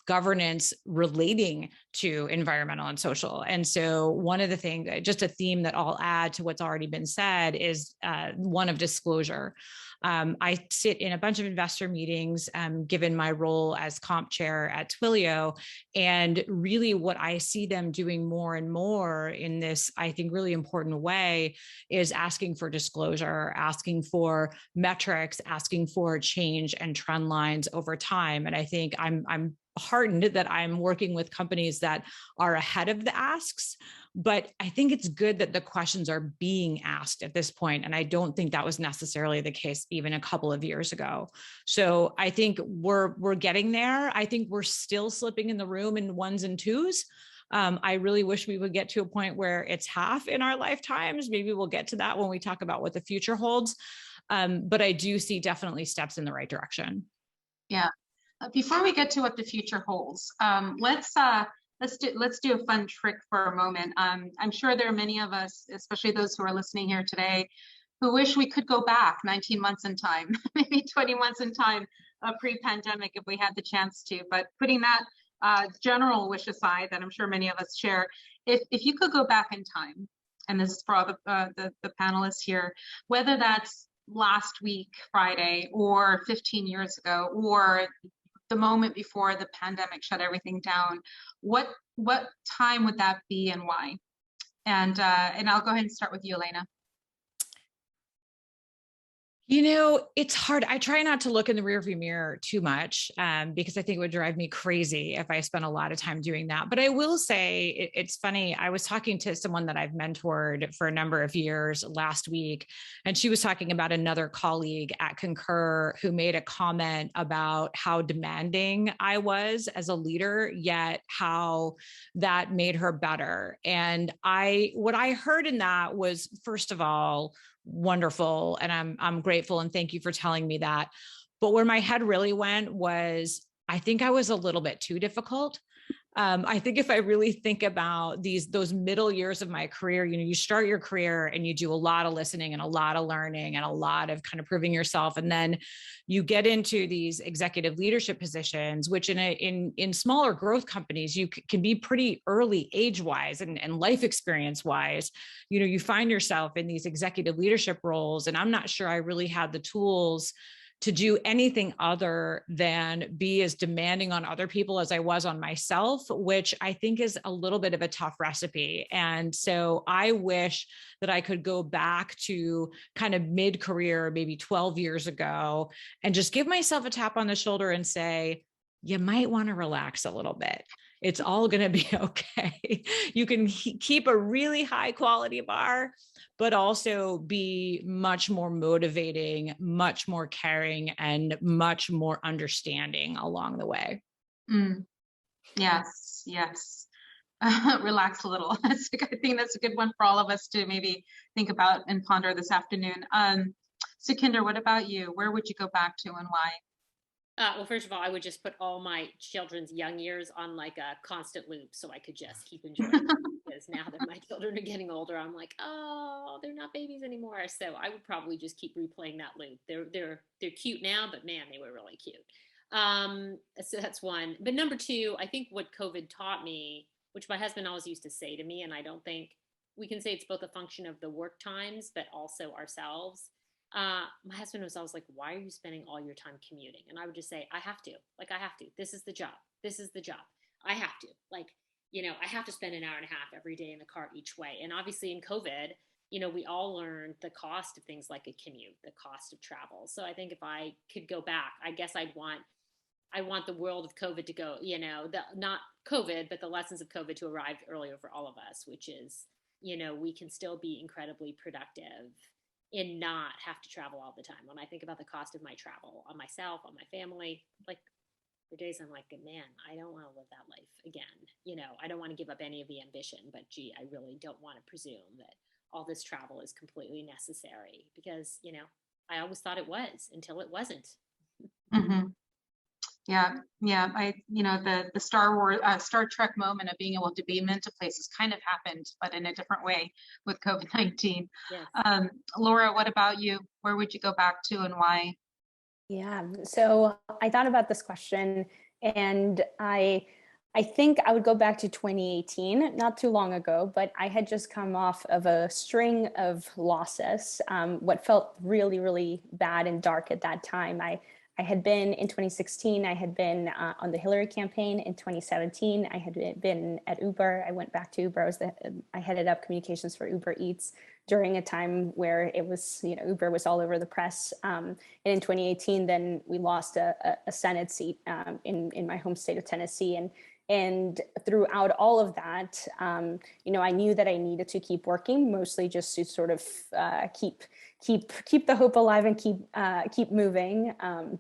[SPEAKER 16] governance relating to environmental and social. And so one of the things, just a theme that I'll add to what's already been said, is one of disclosure. I sit in a bunch of investor meetings, given my role as comp chair at Twilio, and really what I see them doing more and more in this, I think, really important way is asking for disclosure, asking for metrics, asking for change and trend lines over time. And I think I'm heartened that I'm working with companies that are ahead of the asks, but I think it's good that the questions are being asked at this point. And I don't think that was necessarily the case even a couple of years ago. So I think we're getting there. I think we're still slipping in the room in ones and twos. I really wish we would get to a point where it's half in our lifetimes. Maybe we'll get to that when we talk about what the future holds. But I do see definitely steps in the right direction.
[SPEAKER 19] Yeah. Before we get to what the future holds, let's do a fun trick for a moment. I'm sure there are many of us, especially those who are listening here today, who wish we could go back 19 months in time, maybe 20 months in time, pre-pandemic, if we had the chance to. But putting that general wish aside, that I'm sure many of us share, if you could go back in time, and this is for all the panelists here, whether that's last week, Friday, or 15 years ago, or the moment before the pandemic shut everything down, what time would that be and why? And I'll go ahead and start with you, Elena.
[SPEAKER 16] It's hard. I try not to look in the rearview mirror too much because I think it would drive me crazy if I spent a lot of time doing that. But I will say it's funny. I was talking to someone that I've mentored for a number of years last week, and she was talking about another colleague at Concur who made a comment about how demanding I was as a leader, yet how that made her better. And what I heard in that was, first of all, wonderful. And I'm grateful. And thank you for telling me that. But where my head really went was, I think I was a little bit too difficult. I think if I really think about those middle years of my career, you start your career and you do a lot of listening and a lot of learning and a lot of kind of proving yourself. And then you get into these executive leadership positions, which in smaller growth companies, you can be pretty early age-wise and life experience-wise. You find yourself in these executive leadership roles. And I'm not sure I really had the tools to do anything other than be as demanding on other people as I was on myself, which I think is a little bit of a tough recipe. And so I wish that I could go back to kind of mid-career, maybe 12 years ago, and just give myself a tap on the shoulder and say, you might want to relax a little bit. It's all going to be okay. You can keep a really high quality bar, but also be much more motivating, much more caring, and much more understanding along the way.
[SPEAKER 19] Yes, yes. Relax a little. I think that's a good one for all of us to maybe think about and ponder this afternoon. Sukhinder, what about you? Where would you go back to and why?
[SPEAKER 18] Well, first of all, I would just put all my children's young years on like a constant loop so I could just keep enjoying them. Because now that my children are getting older, I'm like, oh, they're not babies anymore. So I would probably just keep replaying that loop. They're cute now, but man, they were really cute. So that's one. But number two, I think what COVID taught me, which my husband always used to say to me, and I don't think we can say it's both a function of the work times, but also ourselves. My husband was always like, why are you spending all your time commuting? And I would just say, I have to. Like, I have to. This is the job. This is the job. I have to. Like, you know, I have to spend an hour and a half every day in the car each way. And obviously in COVID, you know, we all learned the cost of things like a commute, the cost of travel. So I think if I could go back, I guess I want the world of COVID to go, you know, not COVID, but the lessons of COVID to arrive earlier for all of us, which is, you know, we can still be incredibly productive and not have to travel all the time. When I think about the cost of my travel on myself, on my family, like the days I'm like, man, I don't want to live that life again. You know, I don't want to give up any of the ambition, but gee, I really don't want to presume that all this travel is completely necessary because, you know, I always thought it was until it wasn't.
[SPEAKER 19] Yeah. The Star Trek moment of being able to beam into places kind of happened, but in a different way with COVID-19.
[SPEAKER 18] Yes.
[SPEAKER 19] Laura, what about you? Where would you go back to and why?
[SPEAKER 17] Yeah, so I thought about this question, and I think I would go back to 2018, not too long ago, but I had just come off of a string of losses, what felt really, really bad and dark at that time. I had been in 2016, I had been on the Hillary campaign. In 2017, I had been at Uber. I went back to Uber. I headed up communications for Uber Eats during a time where it was, you know, Uber was all over the press. And in 2018, then we lost a Senate seat in my home state of Tennessee. And throughout all of that, you know, I knew that I needed to keep working, mostly just to sort of keep the hope alive and keep moving.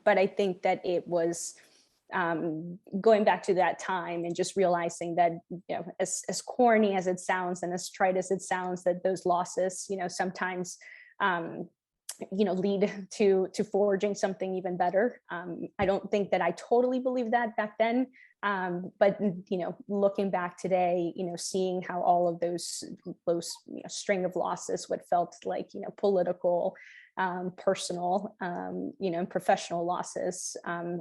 [SPEAKER 17] But I think that it was going back to that time and just realizing that, you know, as corny as it sounds and as trite as it sounds, that those losses, you know, sometimes you know, lead to forging something even better. I don't think that I totally believed that back then. But, you know, looking back today, you know, seeing how all of those you know, string of losses, what felt like, you know, political, personal, you know, and professional losses,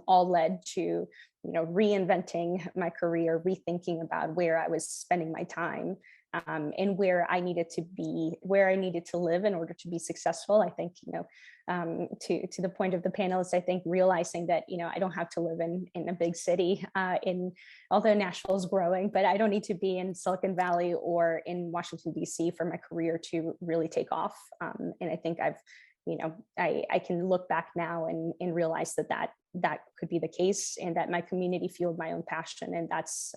[SPEAKER 17] all led to, you know, reinventing my career, rethinking about where I was spending my time. And where I needed to be, where I needed to live in order to be successful. I think, you know, to the point of the panelists, I think realizing that, you know, I don't have to live in a big city, although Nashville is growing, but I don't need to be in Silicon Valley or in Washington, D.C. for my career to really take off. And I think you know, I can look back now and realize that could be the case, and that my community fueled my own passion. And that's,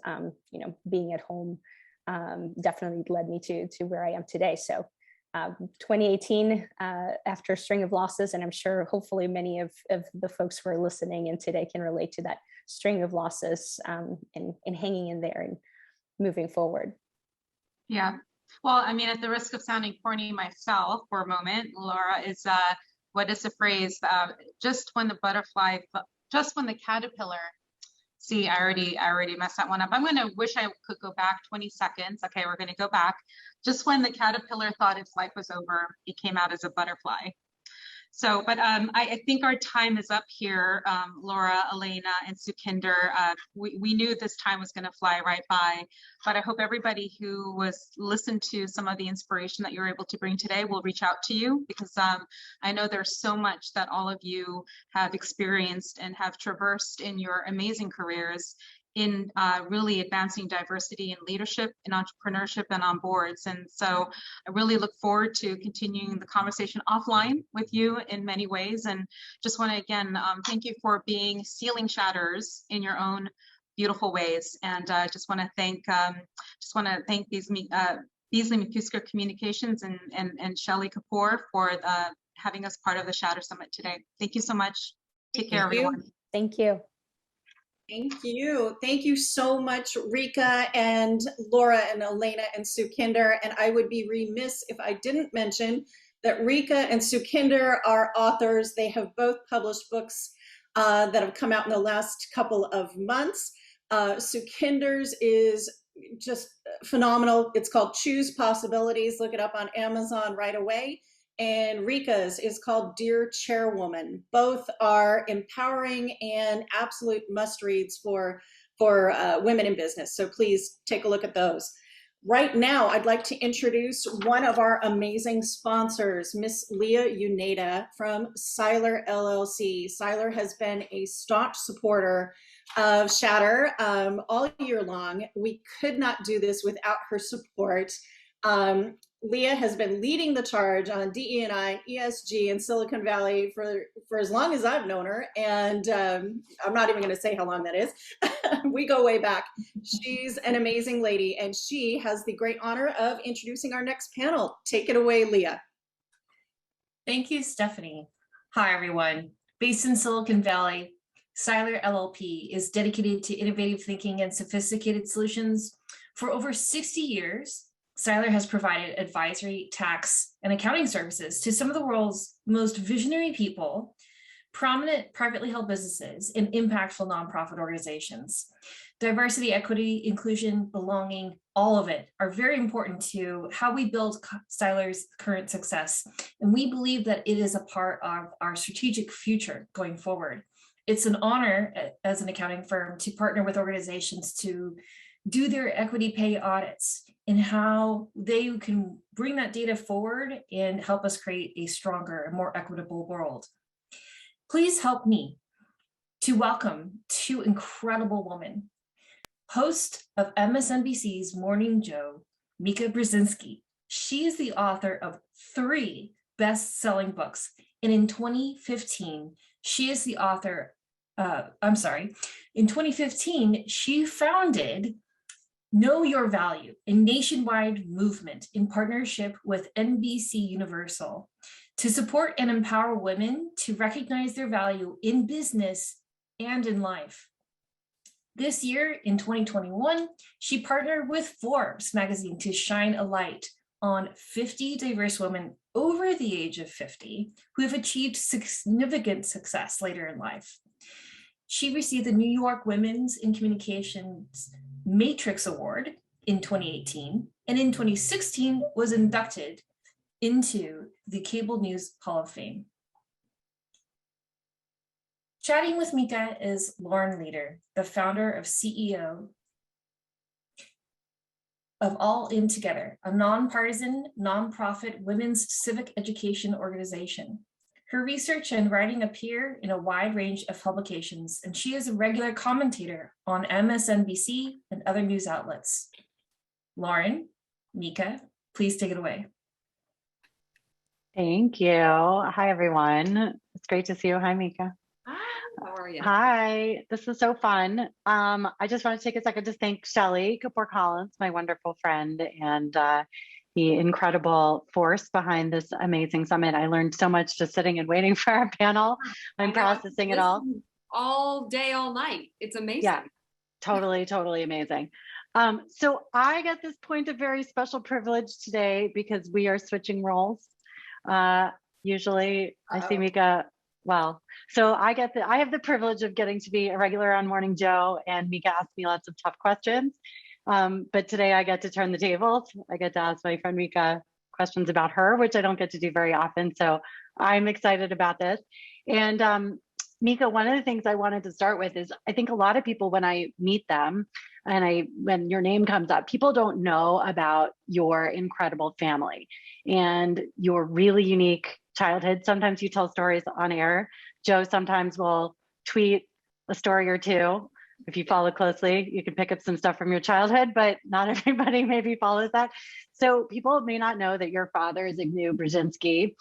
[SPEAKER 17] you know, being at home definitely led me to where I am today. So 2018, after a string of losses, and I'm sure hopefully many of the folks who are listening in today can relate to that string of losses, and hanging in there and moving forward.
[SPEAKER 19] Yeah. Well, I mean, at the risk of sounding corny myself for a moment, Laura, is what is the phrase? Just when the caterpillar. See, I already messed that one up. I'm going to wish I could go back 20 seconds. Okay, we're going to go back. Just when the caterpillar thought its life was over, it came out as a butterfly. So, but I think our time is up here, Laura, Elena, and Sukhinder. We knew this time was going to fly right by, but I hope everybody who listened to some of the inspiration that you're able to bring today will reach out to you, because I know there's so much that all of you have experienced and have traversed in your amazing careers. in really advancing diversity in leadership and entrepreneurship and on boards. And so I really look forward to continuing the conversation offline with you in many ways. And just want to again, thank you for being ceiling shatters in your own beautiful ways. And just want to thank Beasley McCusker Communications and Shelly Kapoor for having us part of the Shatter Summit today. Thank you so much. Take care, everyone.
[SPEAKER 17] Thank you.
[SPEAKER 2] Thank you. Thank you so much, Rika and Laura and Elena and Sukhinder. And I would be remiss if I didn't mention that Rika and Sukhinder are authors. They have both published books that have come out in the last couple of months. Sukhinder's is just phenomenal. It's called Choose Possibilities. Look it up on Amazon right away. And Rika's is called Dear Chairwoman. Both are empowering and absolute must-reads for women in business. So please take a look at those. Right now, I'd like to introduce one of our amazing sponsors, Miss Leah Uneda from Seiler LLC. Seiler has been a staunch supporter of Shatter all year long. We could not do this without her support. Leah has been leading the charge on DE&I, ESG in Silicon Valley for as long as I've known her. And I'm not even going to say how long that is. We go way back. She's an amazing lady, and she has the great honor of introducing our next panel. Take it away, Leah.
[SPEAKER 20] Thank you, Stefanie. Hi, everyone. Based in Silicon Valley, Seiler LLP is dedicated to innovative thinking and sophisticated solutions. For over 60 years, Seiler has provided advisory, tax, and accounting services to some of the world's most visionary people, prominent privately held businesses, and impactful nonprofit organizations. Diversity, equity, inclusion, belonging, all of it are very important to how we build Seiler's current success. And we believe that it is a part of our strategic future going forward. It's an honor as an accounting firm to partner with organizations to do their equity pay audits and how they can bring that data forward and help us create a stronger and more equitable world. Please help me to welcome two incredible women. Host of MSNBC's Morning Joe, Mika Brzezinski. She is the author of 3 best-selling books. And in 2015, she is the author, in 2015, she founded Know Your Value, a nationwide movement in partnership with NBC Universal to support and empower women to recognize their value in business and in life. This year, in 2021, she partnered with Forbes magazine to shine a light on 50 diverse women over the age of 50 who have achieved significant success later in life. She received the New York Women's in Communications Matrix Award in 2018, and in 2016 was inducted into the Cable News Hall of Fame. Chatting with Mika is Lauren Leader, the founder of CEO of All In Together, a nonpartisan, nonprofit women's civic education organization. Her research and writing appear in a wide range of publications, and she is a regular commentator on MSNBC and other news outlets. Lauren, Mika, please take it away.
[SPEAKER 21] Thank you. Hi, everyone. It's great to see you. Hi, Mika.
[SPEAKER 3] How are you?
[SPEAKER 21] Hi, this is so fun. I just want to take a second to thank Shelly Kapoor Collins, my wonderful friend, and the incredible force behind this amazing summit. I learned so much just sitting and waiting for our panel. I'm processing it
[SPEAKER 3] all day, all night. It's amazing.
[SPEAKER 21] Yeah, totally, totally amazing. So I get this point of very special privilege today because we are switching roles. Usually I see Mika, well, so I have the privilege of getting to be a regular on Morning Joe, and Mika asks me lots of tough questions. But today I get to turn the tables. I get to ask my friend Mika questions about her, which I don't get to do very often. So I'm excited about this. And Mika, one of the things I wanted to start with is I think a lot of people, when I meet them and when your name comes up, people don't know about your incredible family and your really unique childhood. Sometimes you tell stories on air. Joe sometimes will tweet a story or two. If you follow closely, you can pick up some stuff from your childhood, but not everybody maybe follows that. So people may not know that your father, Zygmunt Brzezinski,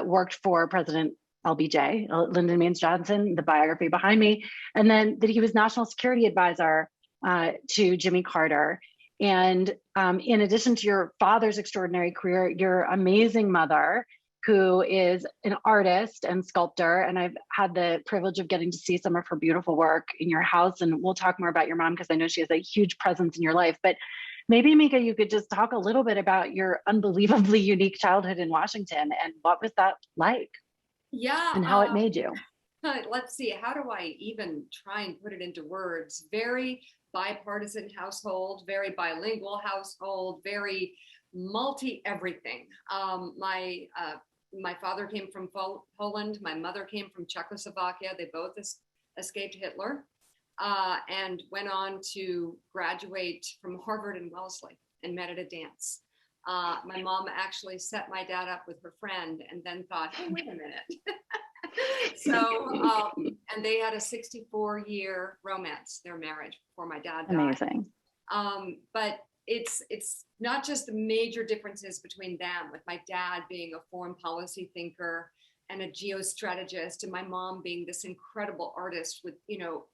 [SPEAKER 21] worked for President LBJ, Lyndon Baines Johnson, the biography behind me, and then that he was National Security Advisor to Jimmy Carter. And in addition to your father's extraordinary career, your amazing mother, who is an artist and sculptor, and I've had the privilege of getting to see some of her beautiful work in your house, and we'll talk more about your mom because I know she has a huge presence in your life. But maybe, Mika, you could just talk a little bit about your unbelievably unique childhood in Washington, and what was that like?
[SPEAKER 3] Yeah.
[SPEAKER 21] And how it made you.
[SPEAKER 3] Let's see, how do I even try and put it into words? Very bipartisan household, very bilingual household, very multi-everything. My father came from Poland. My mother came from Czechoslovakia. They both escaped Hitler and went on to graduate from Harvard and Wellesley and met at a dance. My mom actually set my dad up with her friend and then thought, hey, wait a minute. So, and they had a 64-year romance, their marriage, before my dad died.
[SPEAKER 21] Amazing.
[SPEAKER 3] But it's not just the major differences between them, with my dad being a foreign policy thinker and a geostrategist, and my mom being this incredible artist with,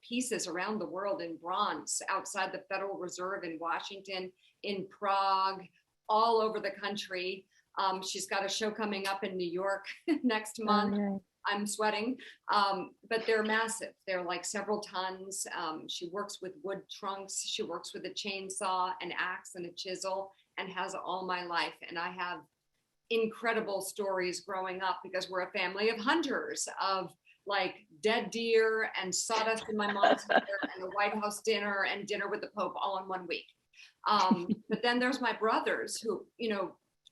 [SPEAKER 3] pieces around the world in bronze outside the Federal Reserve in Washington, in Prague, all over the country. She's got a show coming up in New York next month.
[SPEAKER 21] Oh,
[SPEAKER 3] I'm sweating, but they're massive. They're like several tons. She works with wood trunks. She works with a chainsaw, an axe, and a chisel, and has all my life. And I have incredible stories growing up because we're a family of hunters, of like dead deer and sawdust in my mom's hair and a White House dinner and dinner with the Pope all in 1 week. But then there's my brothers who,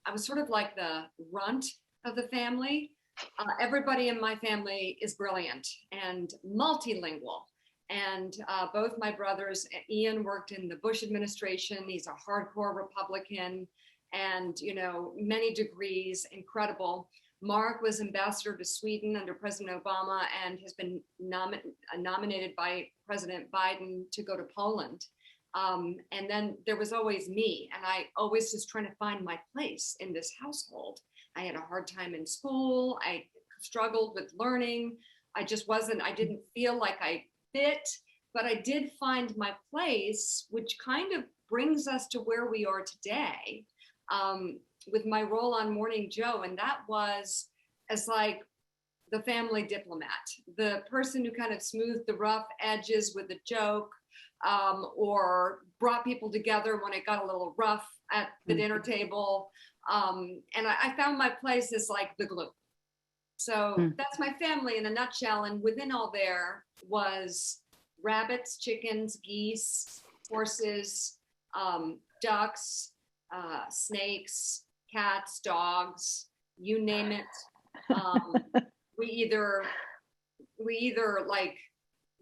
[SPEAKER 3] I was sort of like the runt of the family. Everybody in my family is brilliant and multilingual. And both my brothers, Ian worked in the Bush administration. He's a hardcore Republican and, many degrees, incredible. Mark was ambassador to Sweden under President Obama and has been nominated by President Biden to go to Poland. And then there was always me, and I always was trying to find my place in this household. I had a hard time in school. I struggled with learning. I didn't feel like I fit, but I did find my place, which kind of brings us to where we are today, with my role on Morning Joe. And that was as like the family diplomat, the person who kind of smoothed the rough edges with a joke, or brought people together when it got a little rough at the dinner table. And I found my place as like the glue. So that's my family in a nutshell. And within all there was rabbits, chickens, geese, horses, ducks, snakes, cats, dogs, you name it. We either like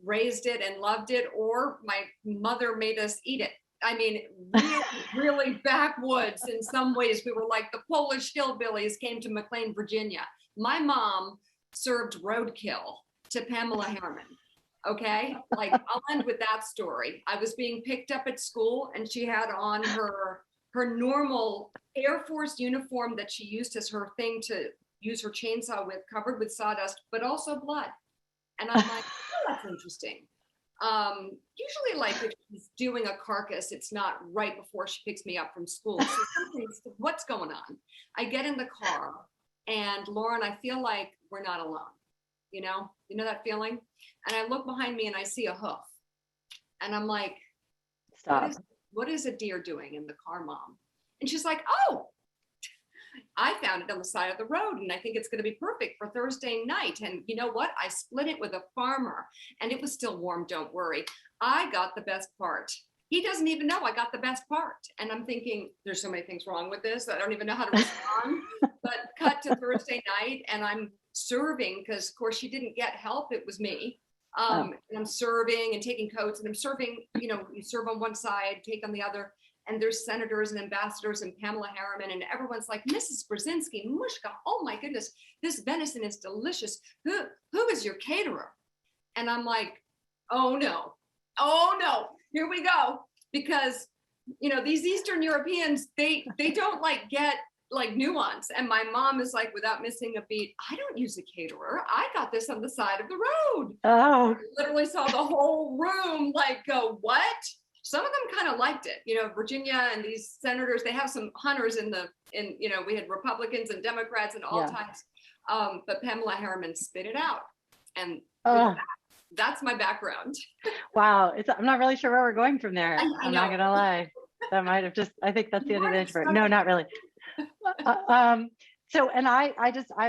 [SPEAKER 3] raised it and loved it, or my mother made us eat it. I mean, really backwoods in some ways. We were like the Polish hillbillies came to McLean, Virginia. My mom served roadkill to Pamela Harriman. Okay, like I'll end with that story. I was being picked up at school, and she had on her normal Air Force uniform that she used as her thing to use her chainsaw with, covered with sawdust, but also blood. And I'm like, oh, that's interesting. Usually like if she's doing a carcass, it's not right before she picks me up from school. So what's going on? I get in the car, and Lauren, I feel like we're not alone. You know that feeling? And I look behind me and I see a hoof, and I'm like,
[SPEAKER 21] stop.
[SPEAKER 3] What is a deer doing in the car, Mom? And she's like, oh, I found it on the side of the road, and I think it's going to be perfect for Thursday night. And you know what? I split it with a farmer, and it was still warm. Don't worry. I got the best part. He doesn't even know I got the best part. And I'm thinking, there's so many things wrong with this. I don't even know how to respond. But cut to Thursday night, and I'm serving because, of course, she didn't get help. It was me. And I'm serving and taking coats, and I'm serving, you serve on one side, take on the other. And there's senators and ambassadors and Pamela Harriman, and everyone's like, Mrs. Brzezinski, mushka, oh my goodness, this venison is delicious. Who is your caterer? And I'm like, oh no,
[SPEAKER 1] oh no, here we go. Because, you know, these Eastern Europeans, they don't like get like nuance. And my mom is like, without missing a beat, I don't use a caterer. I got this on the side of the road.
[SPEAKER 21] Oh.
[SPEAKER 1] I literally saw the whole room like go, what? Some of them kind of liked it. You know, Virginia and these senators, they have some hunters you know, we had Republicans and Democrats and all types. But Pamela Harriman spit it out. And that's my background.
[SPEAKER 21] Wow. I'm not really sure where we're going from there. I'm not going to lie. That might have just, I think that's the end of the intro. No, not really. So, and I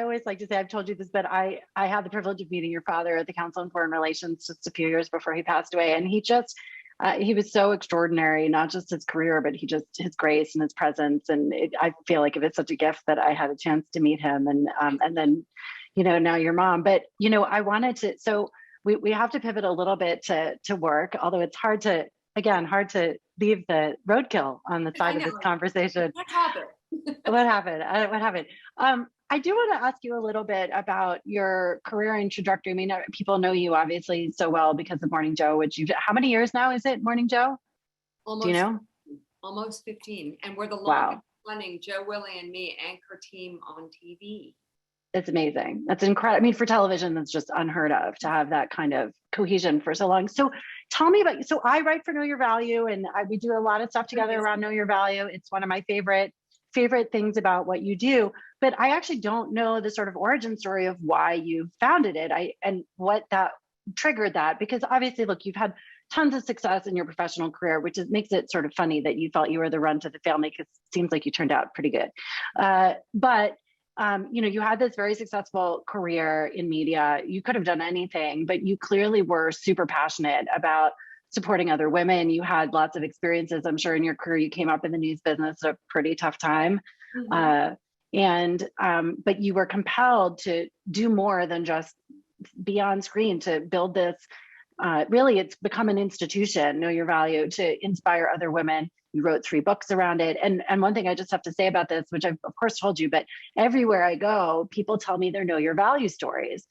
[SPEAKER 21] always like to say, I've told you this, but I had the privilege of meeting your father at the Council on Foreign Relations just a few years before he passed away. And he was so extraordinary, not just his career, but his grace and his presence. And I feel like it's such a gift that I had a chance to meet him. And then, you know, now your mom, but, you know, I wanted to, so we have to pivot a little bit to work, although it's hard to leave the roadkill on the side of this conversation.
[SPEAKER 1] What happened?
[SPEAKER 21] What happened? I do want to ask you a little bit about your career and trajectory. I mean, people know you obviously so well because of Morning Joe, how many years now is it, Morning Joe?
[SPEAKER 1] Almost,
[SPEAKER 21] do you know?
[SPEAKER 1] Almost 15. And we're the longest running Joe, Willie, and me anchor team on TV.
[SPEAKER 21] It's amazing. That's incredible. I mean, for television, that's just unheard of to have that kind of cohesion for so long. So tell me about, so I write for Know Your Value, and we do a lot of stuff together around Know Your Value. It's one of my favorite things about what you do, but I actually don't know the sort of origin story of why you founded it and what that triggered that, because obviously, look, you've had tons of success in your professional career, which makes it sort of funny that you felt you were the runt of the family, because it seems like you turned out pretty good. But you know, you had this very successful career in media. You could have done anything, but you clearly were super passionate about supporting other women. You had lots of experiences. I'm sure in your career, you came up in the news business at a pretty tough time.
[SPEAKER 1] Mm-hmm.
[SPEAKER 21] But you were compelled to do more than just be on screen, to build this. Really, it's become an institution, Know Your Value, to inspire other women. You wrote 3 books around it. And one thing I just have to say about this, which I've of course told you, but everywhere I go, people tell me their Know Your Value stories.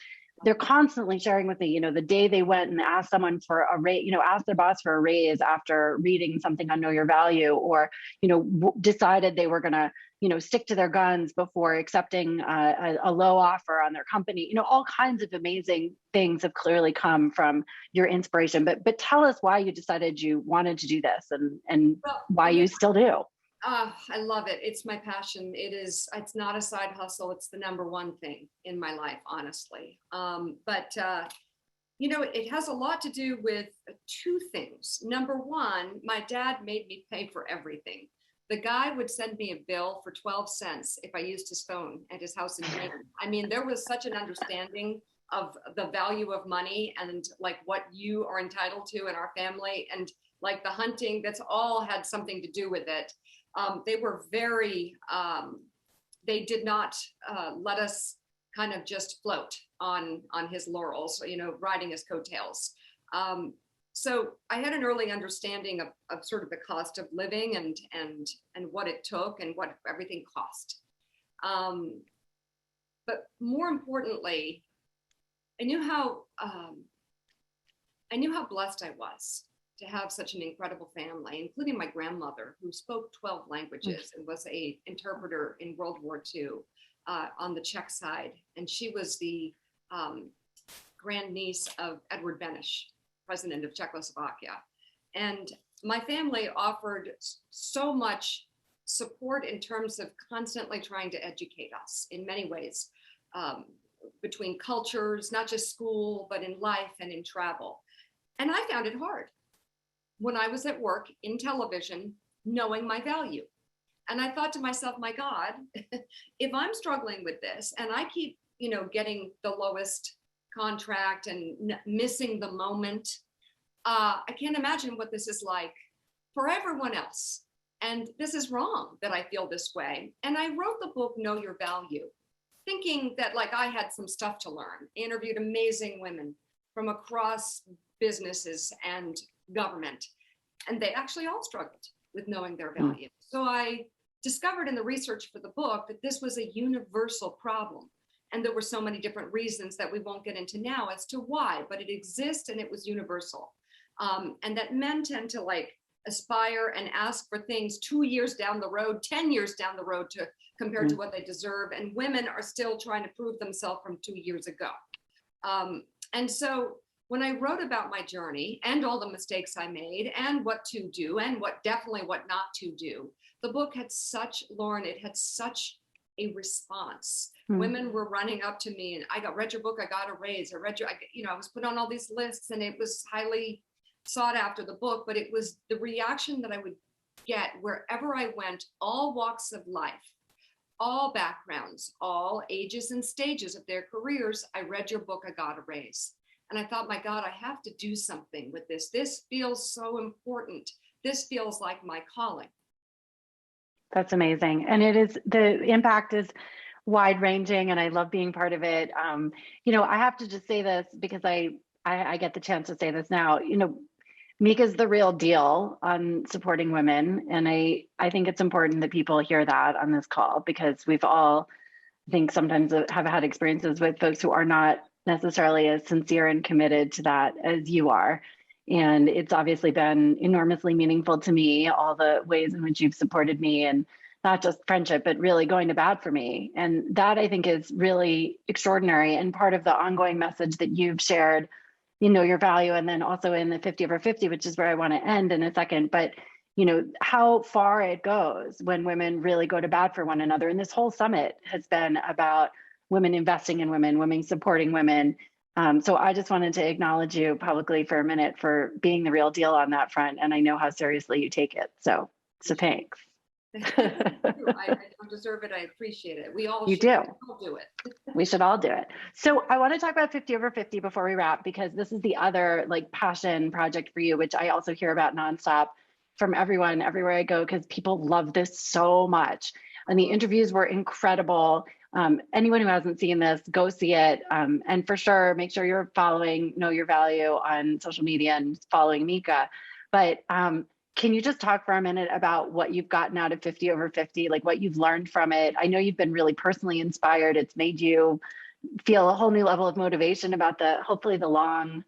[SPEAKER 21] They're constantly sharing with me, you know, the day they went and asked someone for a raise, you know, asked their boss for a raise after reading something on Know Your Value, or, you know, decided they were going to, you know, stick to their guns before accepting a low offer on their company. You know, all kinds of amazing things have clearly come from your inspiration. But tell us why you decided you wanted to do this, and why you still do.
[SPEAKER 1] I love it. It's my passion. It's not a side hustle. It's the number one thing in my life, honestly. You know, it has a lot to do with 2 things. Number one, my dad made me pay for everything. The guy would send me a bill for 12 cents if I used his phone at his house in Maine. I mean, there was such an understanding of the value of money and like what you are entitled to in our family, and like the hunting, that's all had something to do with it. They were very, they did not let us kind of just float on his laurels, you know, riding his coattails. So I had an early understanding of sort of the cost of living and what it took and what everything cost. But more importantly, I knew how blessed I was to have such an incredible family, including my grandmother, who spoke 12 languages and was an interpreter in World War II on the Czech side. And she was the grandniece of Edward Beneš, president of Czechoslovakia. And my family offered so much support in terms of constantly trying to educate us in many ways, between cultures, not just school, but in life and in travel. And I found it hard when I was at work in television, knowing my value. And I thought to myself, my God, if I'm struggling with this and I keep, you know, getting the lowest contract and missing the moment, I can't imagine what this is like for everyone else. And this is wrong that I feel this way. And I wrote the book, Know Your Value, thinking that like I had some stuff to learn. I interviewed amazing women from across businesses and government, and they actually all struggled with knowing their value. So I discovered in the research for the book that this was a universal problem. And there were so many different reasons that we won't get into now as to why, but it exists and it was universal. and that men tend to like aspire and ask for things 2 years down the road, 10 years down the road to compared to what they deserve. And women are still trying to prove themselves from 2 years ago. And so when I wrote about my journey and all the mistakes I made and what to do and what not to do, the book had such, Lauren, it had such a response. Women were running up to me and read your book, I got a raise. I was put on all these lists and it was highly sought after, the book, but it was the reaction that I would get wherever I went, all walks of life, all backgrounds, all ages and stages of their careers. I read your book, I got a raise. And I thought, my God, I have to do something with this. This feels so important. This feels like my calling.
[SPEAKER 21] That's amazing. And the impact is wide ranging and I love being part of it. I have to just say this because I get the chance to say this now, Mika's the real deal on supporting women. And I think it's important that people hear that on this call because we've all, I think sometimes have had experiences with folks who are not necessarily as sincere and committed to that as you are. And it's obviously been enormously meaningful to me, all the ways in which you've supported me and not just friendship, but really going to bat for me. And that I think is really extraordinary and part of the ongoing message that you've shared, your value. And then also in the 50 over 50, which is where I want to end in a second, but how far it goes when women really go to bat for one another. And this whole summit has been about women investing in women, women supporting women. So I just wanted to acknowledge you publicly for a minute for being the real deal on that front. And I know how seriously you take it. So thanks.
[SPEAKER 1] I don't deserve it. I appreciate it. We all
[SPEAKER 21] You
[SPEAKER 1] should.
[SPEAKER 21] do.
[SPEAKER 1] We all do it.
[SPEAKER 21] We should all do it. So I want to talk about 50 over 50 before we wrap, because this is the other passion project for you, which I also hear about nonstop from everyone, everywhere I go, because people love this so much. And the interviews were incredible. Anyone who hasn't seen this, go see it. And for sure, make sure you're following Know Your Value on social media and following Mika. But can you just talk for a minute about what you've gotten out of 50 over 50, what you've learned from it? I know you've been really personally inspired. It's made you feel a whole new level of motivation about hopefully the long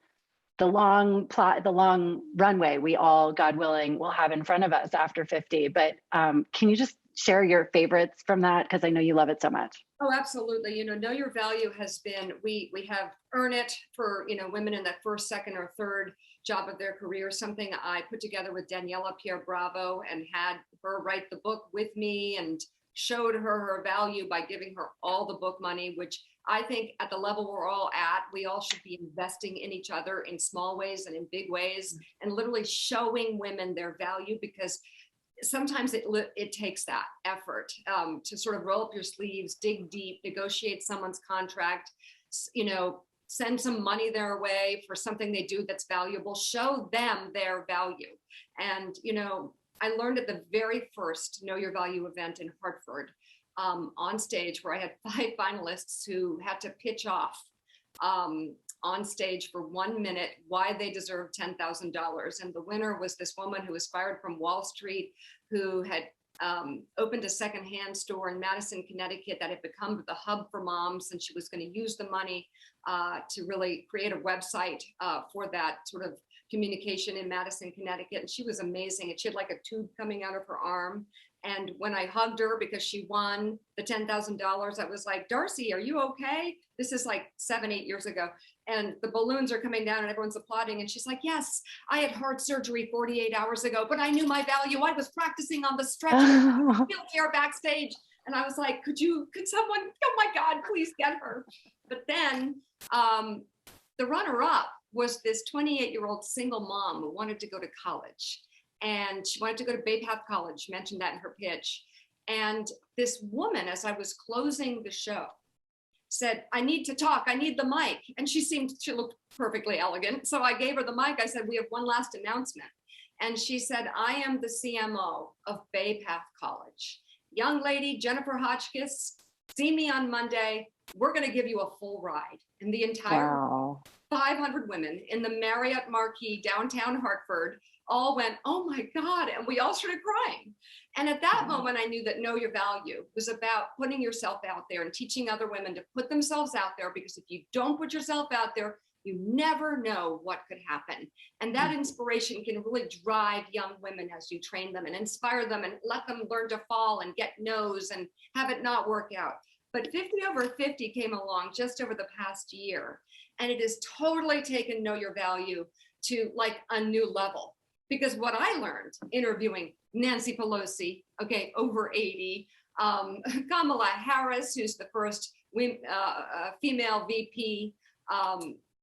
[SPEAKER 21] runway we all, God willing, will have in front of us after 50. But can you just share your favorites from that? Because I know you love it so much.
[SPEAKER 1] Oh, absolutely. Know Your Value has been, we have earned it for, women in that first, second, or third job of their career, something I put together with Daniela Pierre Bravo and had her write the book with me and showed her value by giving her all the book money, which I think at the level we're all at, we all should be investing in each other in small ways and in big ways and literally showing women their value, because sometimes it takes that effort to sort of roll up your sleeves, dig deep, negotiate someone's contract, send some money their way for something they do that's valuable, show them their value. And, I learned at the very first Know Your Value event in Hartford on stage, where I had 5 finalists who had to pitch off on stage for 1 minute why they deserved $10,000. And the winner was this woman who was fired from Wall Street, who had opened a secondhand store in Madison, Connecticut that had become the hub for moms. And she was going to use the money to really create a website for that sort of communication in Madison, Connecticut. And she was amazing. And she had like a tube coming out of her arm. And when I hugged her because she won the $10,000, I was like, Darcy, are you okay? This is like 7-8 years ago. And the balloons are coming down and everyone's applauding. And she's like, yes, I had heart surgery 48 hours ago, but I knew my value. I was practicing on the stretcher, wheelchair backstage. And I was like, could someone, oh my God, please get her. But then the runner-up was this 28-year-old single mom who wanted to go to college. And she wanted to go to Bay Path College, she mentioned that in her pitch. And this woman, as I was closing the show, said, I need to talk, I need the mic. And she looked perfectly elegant. So I gave her the mic. I said, we have one last announcement. And she said, I am the CMO of Bay Path College. Young lady, Jenifer Hotchkiss, see me on Monday. We're gonna give you a full ride. And the entire 500 women in the Marriott Marquis downtown Hartford all went, oh my God, and we all started crying. And at that moment, I knew that Know Your Value was about putting yourself out there and teaching other women to put themselves out there, because if you don't put yourself out there, You never know what could happen. And that inspiration can really drive young women as you train them and inspire them and let them learn to fall and get no's and have it not work out. But 50 over 50 came along just over the past year, and it has totally taken Know Your Value to like a new level. Because what I learned interviewing Nancy Pelosi, okay, over 80, Kamala Harris, who's the first female VP,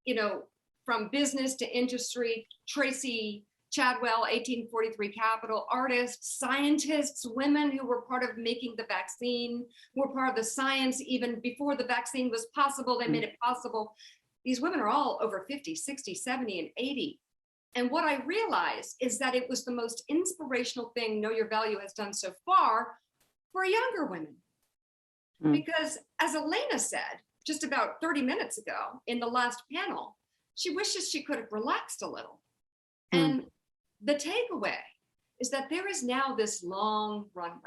[SPEAKER 1] you know, from business to industry, Tracy Chadwell, 1843 Capital, artists, scientists, women who were part of making the vaccine, who were part of the science even before the vaccine was possible, they made it possible. These women are all over 50, 60, 70, and 80. And what I realized is that it was the most inspirational thing Know Your Value has done so far for younger women. Because as Elena said, just about 30 minutes ago in the last panel, she wishes she could have relaxed a little. And the takeaway is that there is now this long runway,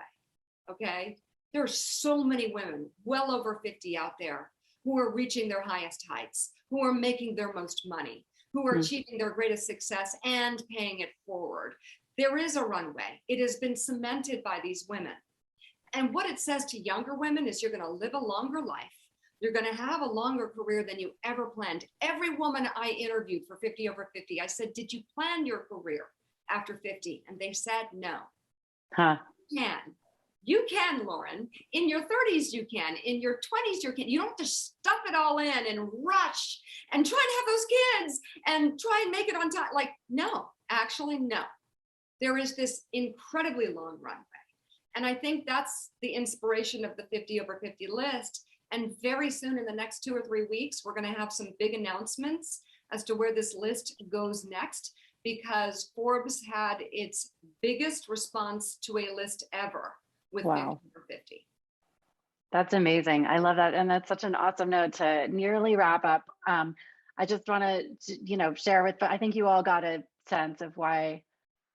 [SPEAKER 1] okay? There are so many women, well over 50 out there, who are reaching their highest heights, who are making their most money, who are achieving their greatest success and paying it forward. There is a runway. It has been cemented by these women. And what it says to younger women is you're going to live a longer life. You're going to have a longer career than you ever planned. Every woman I interviewed for 50 over 50, I said, did you plan your career after 50? And they said no. You can, Lauren. In your 30s, you can. In your 20s, you can. You don't have to stuff it all in and rush and try and have those kids and try and make it on time. Like, no, actually, no. There is this incredibly long runway. And I think that's the inspiration of the 50 over 50 list. And very soon in the next 2 or 3 weeks, we're going to have some big announcements as to where this list goes next, because Forbes had its biggest response to a list ever with 50 over 50.
[SPEAKER 21] That's amazing. I love that. And that's such an awesome note to nearly wrap up. I just want to, share with, I think you all got a sense of why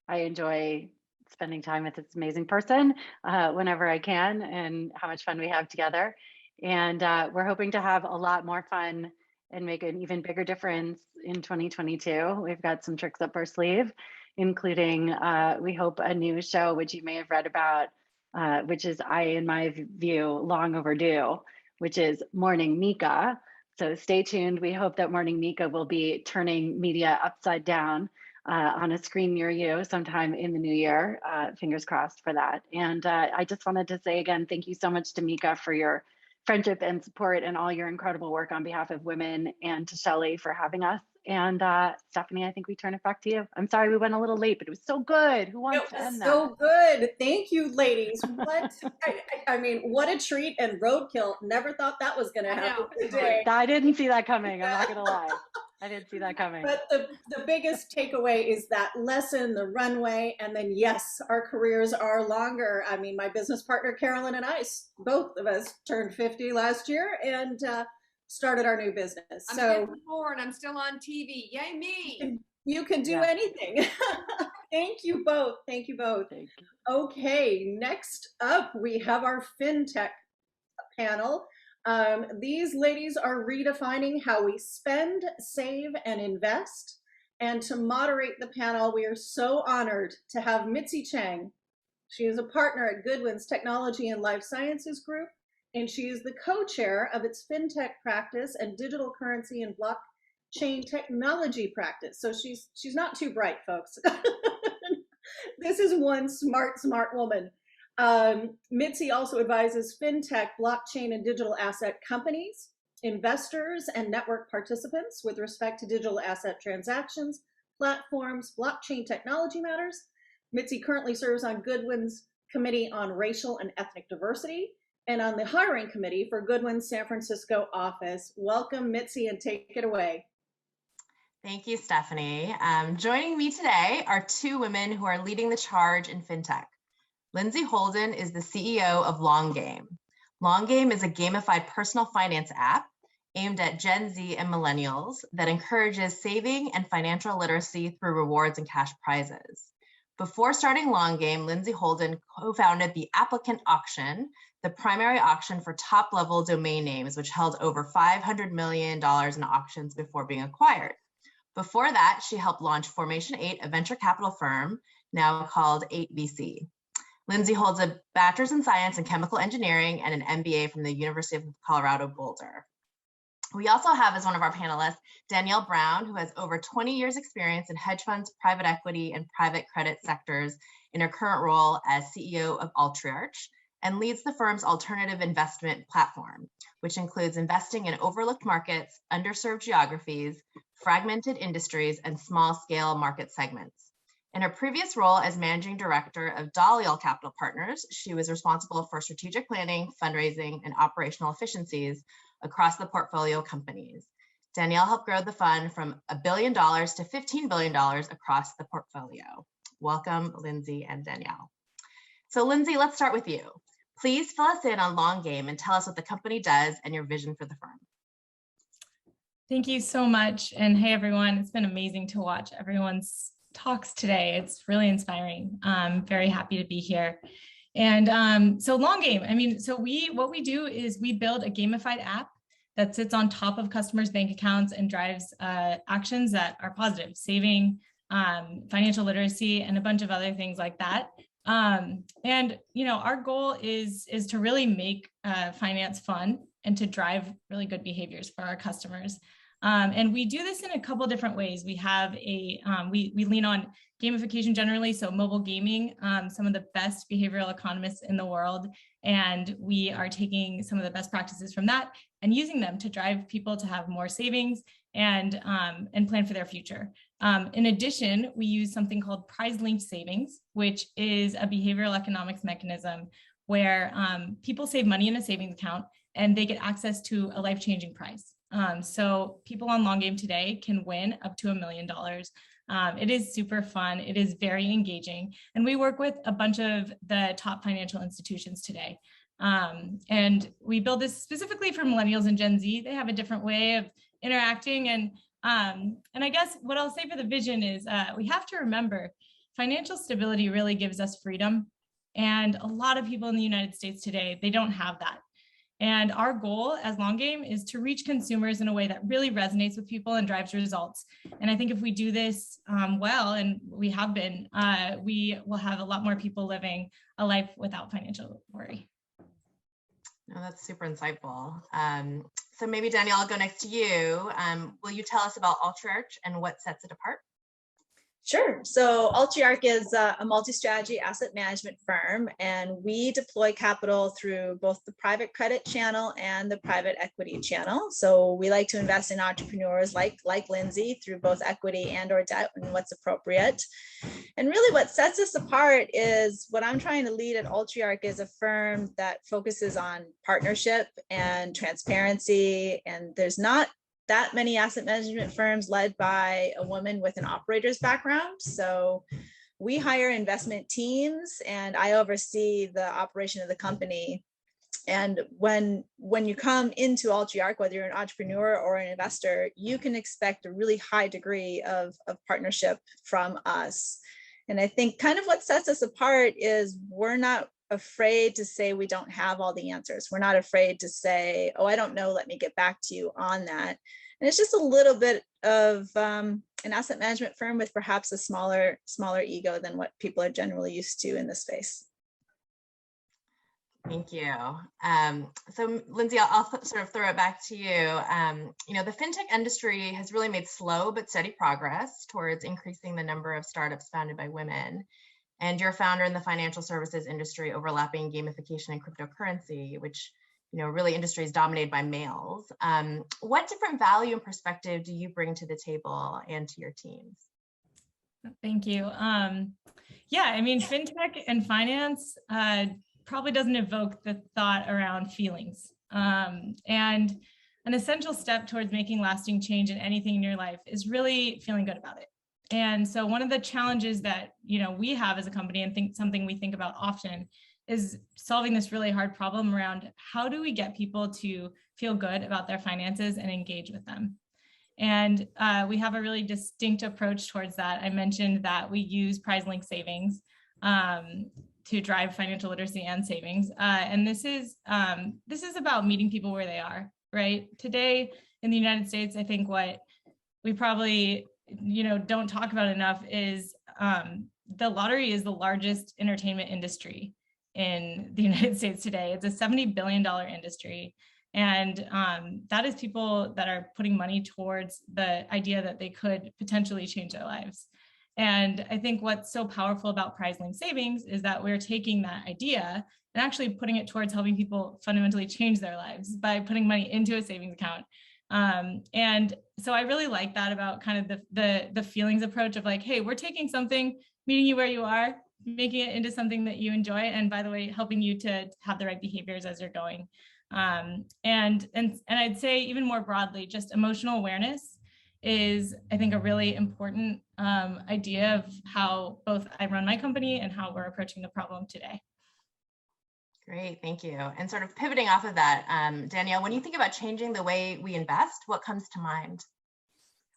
[SPEAKER 21] I enjoy spending time with this amazing person whenever I can, and how much fun we have together. And we're hoping to have a lot more fun and make an even bigger difference in 2022. We've got some tricks up our sleeve, including, we hope, a new show, which you may have read about, which is, in my view, long overdue, which is Morning Mika. So stay tuned. We hope that Morning Mika will be turning media upside down on a screen near you sometime in the new year. Fingers crossed for that. And I just wanted to say again, thank you so much to Mika for your friendship and support and all your incredible work on behalf of women, and to Shelly for having us. And Stefanie, I think we turn it back to you. I'm sorry we went a little late, but it was so good. Who wants to end that?
[SPEAKER 2] So good. Thank you, ladies. What I mean, what a treat and roadkill. Never thought that was going to happen today.
[SPEAKER 21] I didn't see that coming. I'm not going to lie. I didn't see that coming.
[SPEAKER 2] But the biggest takeaway is that lesson, the runway, and then yes, our careers are longer. I mean, my business partner, Carolyn, and I, both of us turned 50 last year and started our new business.
[SPEAKER 1] I'm
[SPEAKER 2] so
[SPEAKER 1] 54 and I'm still on TV. Yay me.
[SPEAKER 2] You can do anything. Thank you both. Thank you both.
[SPEAKER 21] Thank you.
[SPEAKER 2] Okay, next up, we have our FinTech panel. These ladies are redefining how we spend, save, and invest. And to moderate the panel, we are so honored to have Mitzi Chang. She is a partner at Goodwin's Technology and Life Sciences Group, and she is the co-chair of its FinTech practice and digital currency and blockchain technology practice. So she's not too bright, folks. This is one smart woman. Mitzi also advises FinTech, blockchain, and digital asset companies, investors, and network participants with respect to digital asset transactions, platforms, blockchain technology matters. Mitzi currently serves on Goodwin's Committee on Racial and Ethnic Diversity and on the hiring committee for Goodwin's San Francisco office. Welcome, Mitzi, and take it away.
[SPEAKER 5] Thank you, Stefanie. Joining me today are two women who are leading the charge in FinTech. Lindsay Holden is the CEO of Long Game. Long Game is a gamified personal finance app aimed at Gen Z and millennials that encourages saving and financial literacy through rewards and cash prizes. Before starting Long Game, Lindsay Holden co-founded the Applicant Auction, the primary auction for top-level domain names, which held over $500 million in auctions before being acquired. Before that, she helped launch Formation 8, a venture capital firm now called 8VC. Lindsay holds a bachelor's in science and chemical engineering and an MBA from the University of Colorado Boulder. We also have as one of our panelists, Danielle Brown, who has over 20 years experience in hedge funds, private equity, and private credit sectors in her current role as CEO of Altriarch, and leads the firm's alternative investment platform, which includes investing in overlooked markets, underserved geographies, fragmented industries, and small-scale market segments. In her previous role as managing director of Daliel Capital Partners, she was responsible for strategic planning, fundraising, and operational efficiencies across the portfolio companies. Danielle helped grow the fund from $1 billion to $15 billion across the portfolio. Welcome, Lindsay and Danielle. So Lindsay, let's start with you. Please fill us in on Long Game and tell us what the company does and your vision for the firm.
[SPEAKER 7] Thank you so much. And hey, everyone, it's been amazing to watch everyone's talks today. It's really inspiring. I'm very happy to be here. And so Long Game, what we do is we build a gamified app that sits on top of customers' bank accounts and drives actions that are positive, saving, financial literacy, and a bunch of other things like that. Our goal is to really make finance fun and to drive really good behaviors for our customers. And we do this in a couple different ways. We have we lean on gamification generally, so mobile gaming, some of the best behavioral economists in the world, and we are taking some of the best practices from that and using them to drive people to have more savings and plan for their future. In addition, we use something called prize-linked savings, which is a behavioral economics mechanism where people save money in a savings account and they get access to a life-changing prize. So people on Long Game today can win up to $1 million. It is super fun. It is very engaging. And we work with a bunch of the top financial institutions today. And we build this specifically for millennials and Gen Z. They have a different way of interacting. And I guess what I'll say for the vision is we have to remember financial stability really gives us freedom. And a lot of people in the United States today, they don't have that. And our goal as Long Game is to reach consumers in a way that really resonates with people and drives results. And I think if we do this well, and we have been, we will have a lot more people living a life without financial worry.
[SPEAKER 5] No, that's super insightful. So maybe Danielle, I'll go next to you. Will you tell us about Altriarch and what sets it apart?
[SPEAKER 22] Sure. So Altriarch is a multi-strategy asset management firm, and we deploy capital through both the private credit channel and the private equity channel. So we like to invest in entrepreneurs like Lindsay through both equity and or debt when what's appropriate. And really what sets us apart is what I'm trying to lead at Altriarch is a firm that focuses on partnership and transparency, and there's not that many asset management firms led by a woman with an operator's background. So we hire investment teams and I oversee the operation of the company. And when you come into Altriarch, whether you're an entrepreneur or an investor, you can expect a really high degree of partnership from us. And I think kind of what sets us apart is we're not afraid to say we don't have all the answers. We're not afraid to say, oh, I don't know, let me get back to you on that. And it's just a little bit of an asset management firm with perhaps a smaller ego than what people are generally used to in this space.
[SPEAKER 5] Thank you. So Lindsay, I'll sort of throw it back to you. The fintech industry has really made slow but steady progress towards increasing the number of startups founded by women. And you're a founder in the financial services industry overlapping gamification and cryptocurrency, which really industry is dominated by males. What different value and perspective do you bring to the table and to your teams?
[SPEAKER 7] Thank you. Fintech and finance probably doesn't evoke the thought around feelings. And an essential step towards making lasting change in anything in your life is really feeling good about it. And so one of the challenges that we have as a company, and something we think about often, is solving this really hard problem around how do we get people to feel good about their finances and engage with them. And we have a really distinct approach towards that. I mentioned that we use prize link savings to drive financial literacy and savings. And this is about meeting people where they are, right? Today in the United States, I think what we probably don't talk about enough is the lottery is the largest entertainment industry in the United States today. It's a $70 billion industry. And that is people that are putting money towards the idea that they could potentially change their lives. And I think what's so powerful about prize link savings is that we're taking that idea and actually putting it towards helping people fundamentally change their lives by putting money into a savings account. And so I really like that about kind of the feelings approach of like, hey, we're taking something, meeting you where you are, making it into something that you enjoy. And by the way, helping you to have the right behaviors as you're going. And I'd say even more broadly, just emotional awareness is, I think, a really important idea of how both I run my company and how we're approaching the problem today.
[SPEAKER 5] Great, thank you. And sort of pivoting off of that, Danielle, when you think about changing the way we invest, what comes to mind?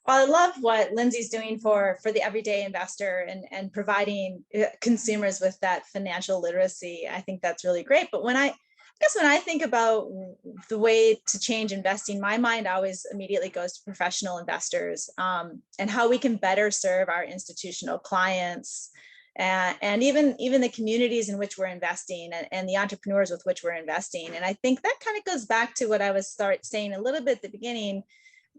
[SPEAKER 22] Well, I love what Lindsay's doing for the everyday investor and providing consumers with that financial literacy. I think that's really great. But when I think about the way to change investing, my mind always immediately goes to professional investors and how we can better serve our institutional clients and even the communities in which we're investing and the entrepreneurs with which we're investing. And I think that kind of goes back to what I was saying a little bit at the beginning.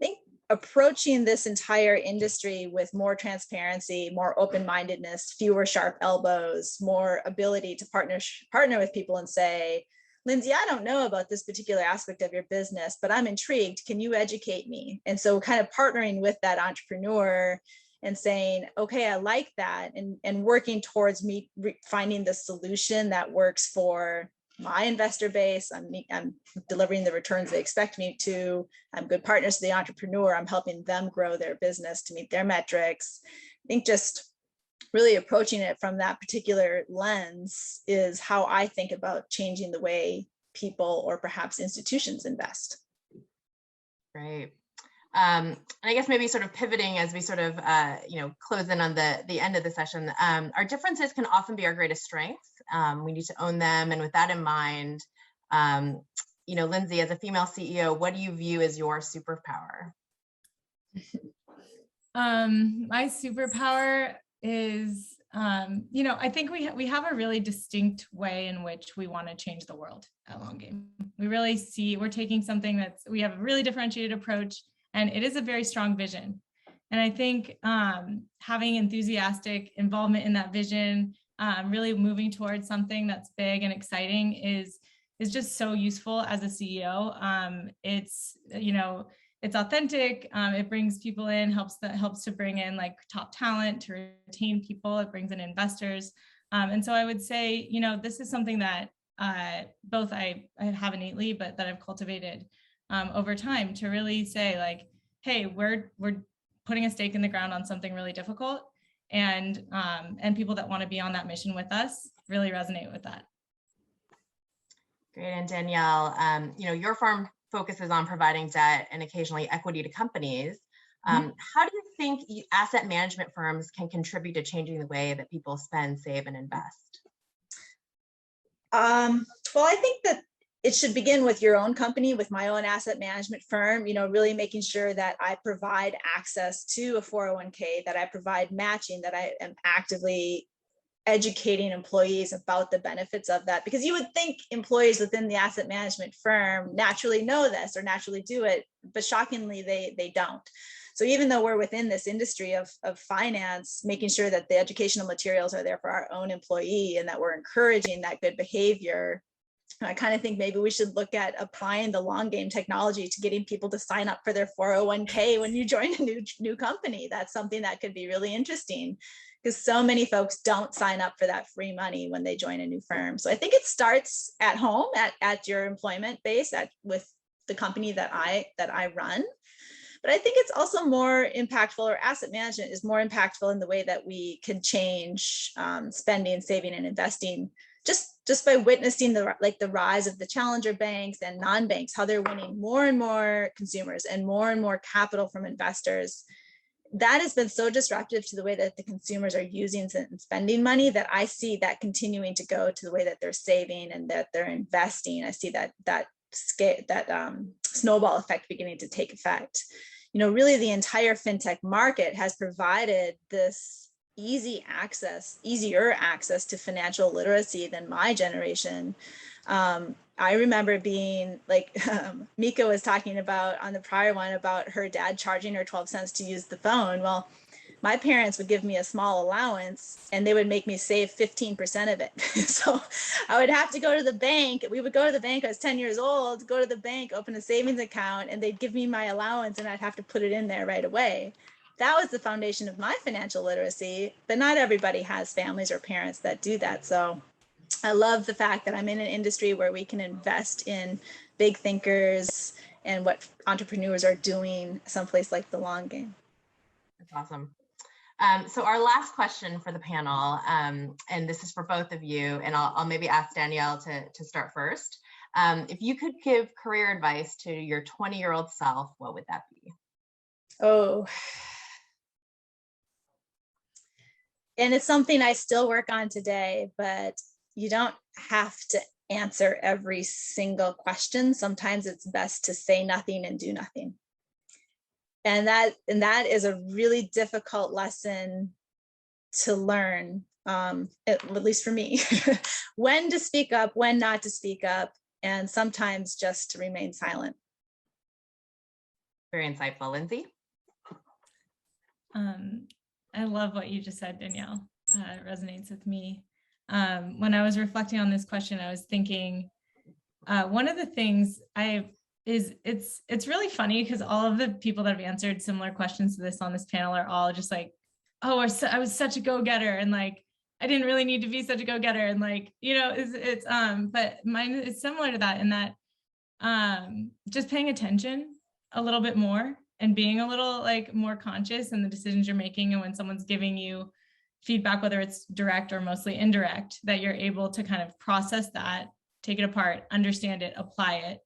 [SPEAKER 22] I think approaching this entire industry with more transparency, more open-mindedness, fewer sharp elbows, more ability to partner with people and say, Lindsay, I don't know about this particular aspect of your business, but I'm intrigued. Can you educate me? And so kind of partnering with that entrepreneur and saying, okay, I like that, and working towards me finding the solution that works for my investor base. I'm delivering the returns they expect me to. I'm good partners to the entrepreneur. I'm helping them grow their business to meet their metrics. I think just really approaching it from that particular lens is how I think about changing the way people or perhaps institutions invest.
[SPEAKER 5] Great. And I guess maybe sort of pivoting as we sort of, close in on the end of the session, our differences can often be our greatest strengths. We need to own them. And with that in mind, Lindsay, as a female CEO, what do you view as your superpower?
[SPEAKER 7] My superpower is, I think we have a really distinct way in which we want to change the world at Long Game. We really see we're taking something we have a really differentiated approach, and it is a very strong vision. And I think having enthusiastic involvement in that vision, really moving towards something that's big and exciting is just so useful as a CEO. It's authentic. It brings people in, helps to bring in like top talent, to retain people. It brings in investors. And so I would say, this is something that both I have innately, but that I've cultivated over time to really say like, hey, we're putting a stake in the ground on something really difficult, and people that want to be on that mission with us really resonate with that.
[SPEAKER 5] Great. And Danielle, your firm focuses on providing debt and occasionally equity to companies. How do you think asset management firms can contribute to changing the way that people spend, save, and invest?
[SPEAKER 22] Well, I think that it should begin with your own company, with my own asset management firm, really making sure that I provide access to a 401k, that I provide matching, that I am actively educating employees about the benefits of that, because you would think employees within the asset management firm naturally know this or naturally do it, but shockingly they don't. So even though we're within this industry of finance, making sure that the educational materials are there for our own employee and that we're encouraging that good behavior, I kind of think maybe we should look at applying the Long Game technology to getting people to sign up for their 401k when you join a new company. That's something that could be really interesting, because so many folks don't sign up for that free money when they join a new firm. So I think it starts at home, at your employment base, with the company that I run. But I think it's also more impactful, or asset management is more impactful in the way that we can change spending, saving, and investing just just by witnessing the rise of the challenger banks and non-banks, how they're winning more and more consumers and more capital from investors, that has been so disruptive to the way that the consumers are using and spending money, that I see that continuing to go to the way that they're saving and that they're investing. I see that snowball effect beginning to take effect. You know, really the entire fintech market has provided this easier access to financial literacy than my generation. I remember being like, Mika was talking about on the prior one about her dad charging her 12 cents to use the phone. Well, my parents would give me a small allowance and they would make me save 15% of it. So I would have to go to the bank. We would go to the bank. I was 10 years old, go to the bank, open a savings account, and they'd give me my allowance and I'd have to put it in there right away. That was the foundation of my financial literacy, but not everybody has families or parents that do that. So I love the fact that I'm in an industry where we can invest in big thinkers and what entrepreneurs are doing someplace like the long game.
[SPEAKER 5] That's awesome. So our last question for the panel, and this is for both of you, and I'll maybe ask Danielle to start first. If you could give career advice to your 20-year-old self, what would that be?
[SPEAKER 22] Oh, and it's something I still work on today, but you don't have to answer every single question. Sometimes it's best to say nothing and do nothing. And that is a really difficult lesson to learn, at least for me, when to speak up, when not to speak up, and sometimes just to remain silent.
[SPEAKER 5] Very insightful. Lindsay?
[SPEAKER 7] I love what you just said, Danielle. It resonates with me. When I was reflecting on this question, I was thinking, one of the things it's really funny because all of the people that have answered similar questions to this on this panel are all just like, oh, I was such a go-getter, and like, I didn't really need to be such a go-getter, and like, you know, but mine is similar to that in that just paying attention a little bit more and being a little like more conscious in the decisions you're making, and when someone's giving you feedback, whether it's direct or mostly indirect, that you're able to kind of process that, take it apart, understand it, apply it.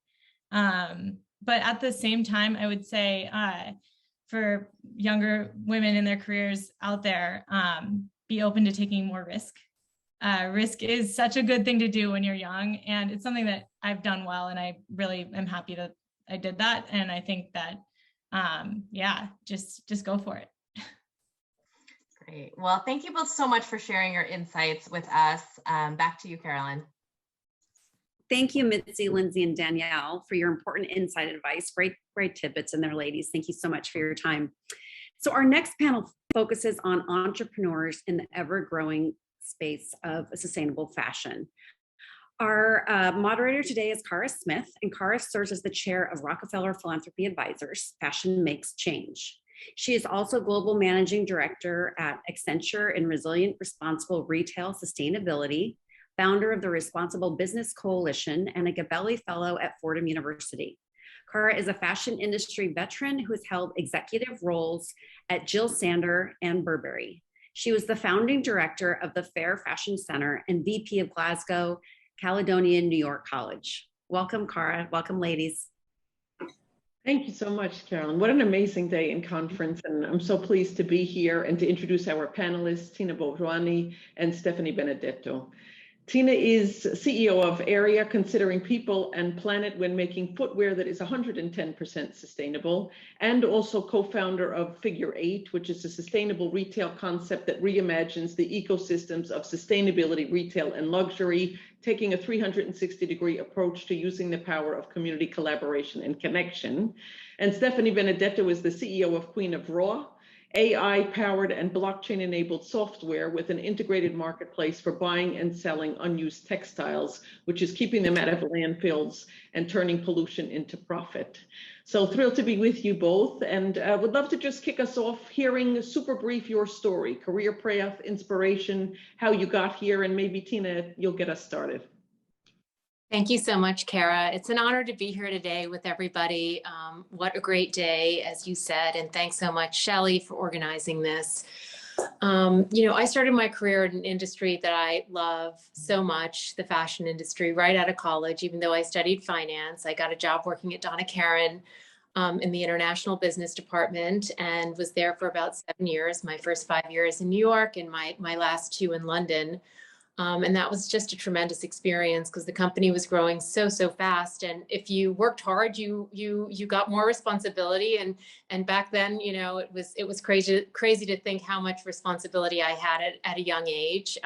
[SPEAKER 7] But at the same time, I would say for younger women in their careers out there, be open to taking more risk. Risk is such a good thing to do when you're young, and it's something that I've done well, and I really am happy that I did that. And I think that, yeah, just go for it.
[SPEAKER 5] Great. Well, thank you both so much for sharing your insights with us. Back to you, Carolyn.
[SPEAKER 3] Thank you, Mitzi, Lindsay, and Danielle, for your important insight advice. Great tidbits in there, ladies. Thank you so much for your time. So our next panel focuses on entrepreneurs in the ever-growing space of sustainable fashion. Our moderator today is Cara Smith, and Cara serves as the chair of Rockefeller Philanthropy Advisors, Fashion Makes Change. She is also Global Managing Director at Accenture in Resilient Responsible Retail Sustainability, founder of the Responsible Business Coalition, and a Gabbi Fellow at Fordham University. Cara is a fashion industry veteran who has held executive roles at Jill Sander and Burberry. She was the founding director of the Fair Fashion Center and VP of Glasgow Caledonian New York College. Welcome, Cara. Welcome, ladies.
[SPEAKER 8] Thank you so much, Carolyn. What an amazing day in conference, and I'm so pleased to be here and to introduce our panelists, Tina Bourjani and Stefanie Benedetto. Tina is CEO of Area, considering people and planet when making footwear that is 110% sustainable, and also co-founder of Figure 8, which is a sustainable retail concept that reimagines the ecosystems of sustainability, retail, and luxury, taking a 360-degree approach to using the power of community collaboration and connection. And Stefanie Benedetto is the CEO of Queen of Raw, AI-powered and blockchain-enabled software with an integrated marketplace for buying and selling unused textiles, which is keeping them out of landfills and turning pollution into profit. So thrilled to be with you both, and would love to just kick us off hearing super brief your story, career path, inspiration, how you got here, and maybe Tina, you'll get us started.
[SPEAKER 9] Thank you so much, Cara. It's an honor to be here today with everybody. What a great day, as you said, and thanks so much, Shelly, for organizing this. I started my career in an industry that I love so much, the fashion industry, right out of college. Even though I studied finance, I got a job working at Donna Karan in the international business department and was there for about 7 years, my first 5 years in New York and my last 2 in London. And that was just a tremendous experience because the company was growing so fast. And if you worked hard, you got more responsibility. And back then, it was crazy to think how much responsibility I had at a young age.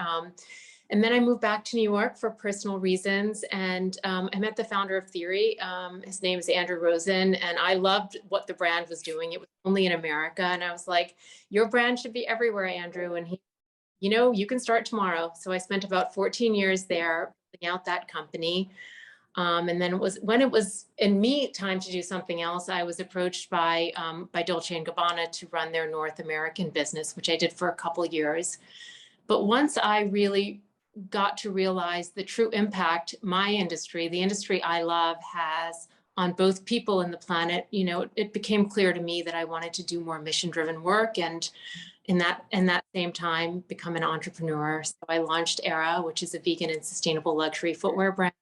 [SPEAKER 9] And then I moved back to New York for personal reasons. And I met the founder of Theory. His name is Andrew Rosen. And I loved what the brand was doing. It was only in America. And I was like, your brand should be everywhere, Andrew. And he, you can start tomorrow. So I spent about 14 years there building out that company. And then when it was in me time to do something else, I was approached by Dolce & Gabbana to run their North American business, which I did for a couple of years. But once I really got to realize the true impact my industry, the industry I love, has on both people and the planet, it became clear to me that I wanted to do more mission-driven work and in that same time become an entrepreneur. So I launched Era, which is a vegan and sustainable luxury footwear brand.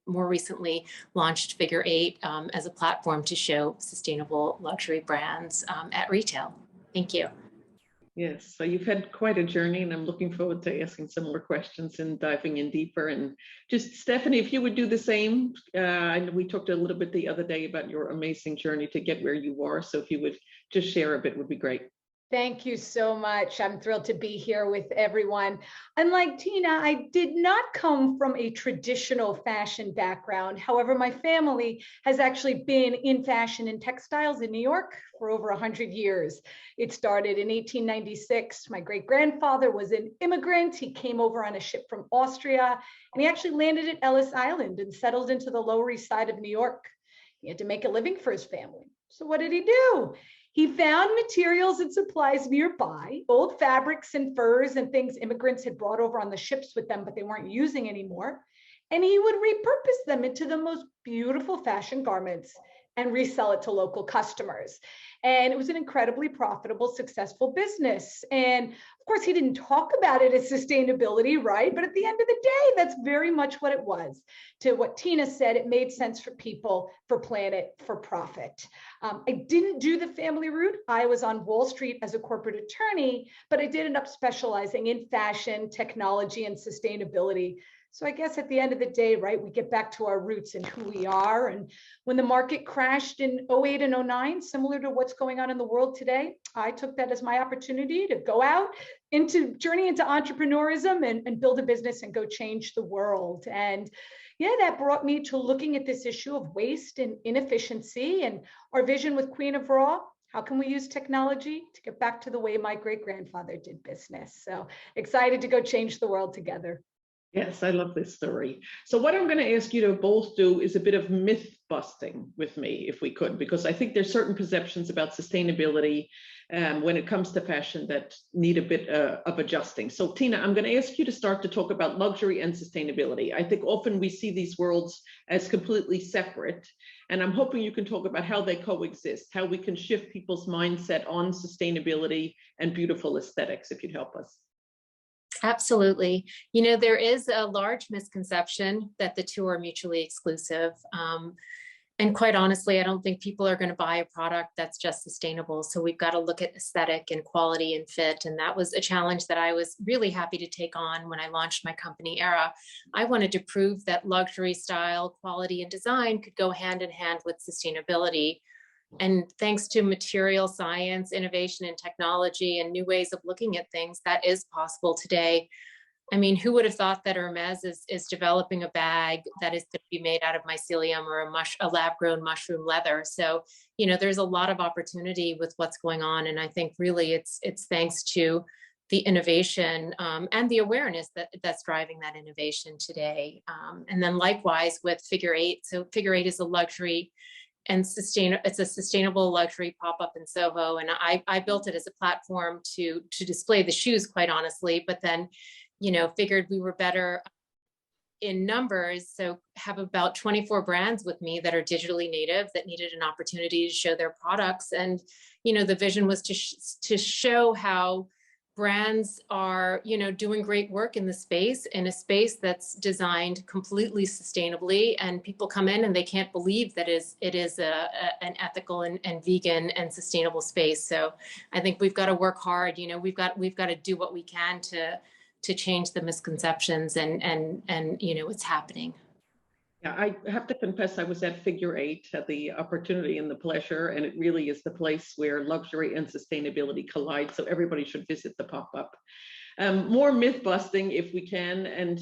[SPEAKER 9] More recently launched Figure 8 as a platform to show sustainable luxury brands at retail. Thank you.
[SPEAKER 8] Yes, so you've had quite a journey, and I'm looking forward to asking some more questions and diving in deeper. And just, Stefanie, if you would do the same. I know we talked a little bit the other day about your amazing journey to get where you are. So if you would just share a bit, would be great.
[SPEAKER 6] Thank you so much. I'm thrilled to be here with everyone. Unlike Tina, I did not come from a traditional fashion background. However, my family has actually been in fashion and textiles in New York for over 100 years. It started in 1896. My great-grandfather was an immigrant. He came over on a ship from Austria, and he actually landed at Ellis Island and settled into the Lower East Side of New York. He had to make a living for his family. So what did he do? He found materials and supplies nearby, old fabrics and furs and things immigrants had brought over on the ships with them, but they weren't using anymore. And he would repurpose them into the most beautiful fashion garments and resell it to local customers. And it was an incredibly profitable, successful business. And of course, he didn't talk about it as sustainability, right? But at the end of the day, that's very much what it was. To what Tina said, it made sense for people, for planet, for profit. I didn't do the family route. I was on Wall Street as a corporate attorney, but I did end up specializing in fashion, technology, and sustainability. So I guess at the end of the day, right, we get back to our roots and who we are. And when the market crashed in 08 and 09, similar to what's going on in the world today, I took that as my opportunity to go out journey into entrepreneurism and build a business and go change the world. And yeah, that brought me to looking at this issue of waste and inefficiency and our vision with Queen of Raw. How can we use technology to get back to the way my great-grandfather did business? So excited to go change the world together.
[SPEAKER 8] Yes, I love this story. So what I'm going to ask you to both do is a bit of myth busting with me, if we could, because I think there's certain perceptions about sustainability when it comes to fashion that need a bit of adjusting. So Tina, I'm going to ask you to start to talk about luxury and sustainability. I think often we see these worlds as completely separate, and I'm hoping you can talk about how they coexist, how we can shift people's mindset on sustainability and beautiful aesthetics, if you'd help us.
[SPEAKER 9] Absolutely. There is a large misconception that the two are mutually exclusive. And quite honestly, I don't think people are going to buy a product that's just sustainable. So we've got to look at aesthetic and quality and fit. And that was a challenge that I was really happy to take on when I launched my company, Era. I wanted to prove that luxury, style, quality, and design could go hand in hand with sustainability. And thanks to material science, innovation and technology and new ways of looking at things, that is possible today. I mean, who would have thought that Hermes is developing a bag that is to be made out of mycelium or a lab-grown mushroom leather? So, there's a lot of opportunity with what's going on. And I think really it's thanks to the innovation and the awareness that's driving that innovation today. And then likewise with Figure 8. So Figure 8 is a luxury and it's a sustainable luxury pop-up in Soho. And I built it as a platform to display the shoes, quite honestly, but then, figured we were better in numbers. So have about 24 brands with me that are digitally native that needed an opportunity to show their products. And, the vision was to show how brands are, doing great work in the space, in a space that's designed completely sustainably, and people come in and they can't believe that it is an ethical and vegan and sustainable space. So I think we've got to work hard. We've got to do what we can to change the misconceptions and what's happening.
[SPEAKER 8] Yeah, I have to confess, I was at Figure 8, had the opportunity and the pleasure, and it really is the place where luxury and sustainability collide. So everybody should visit the pop-up. More myth busting if we can. And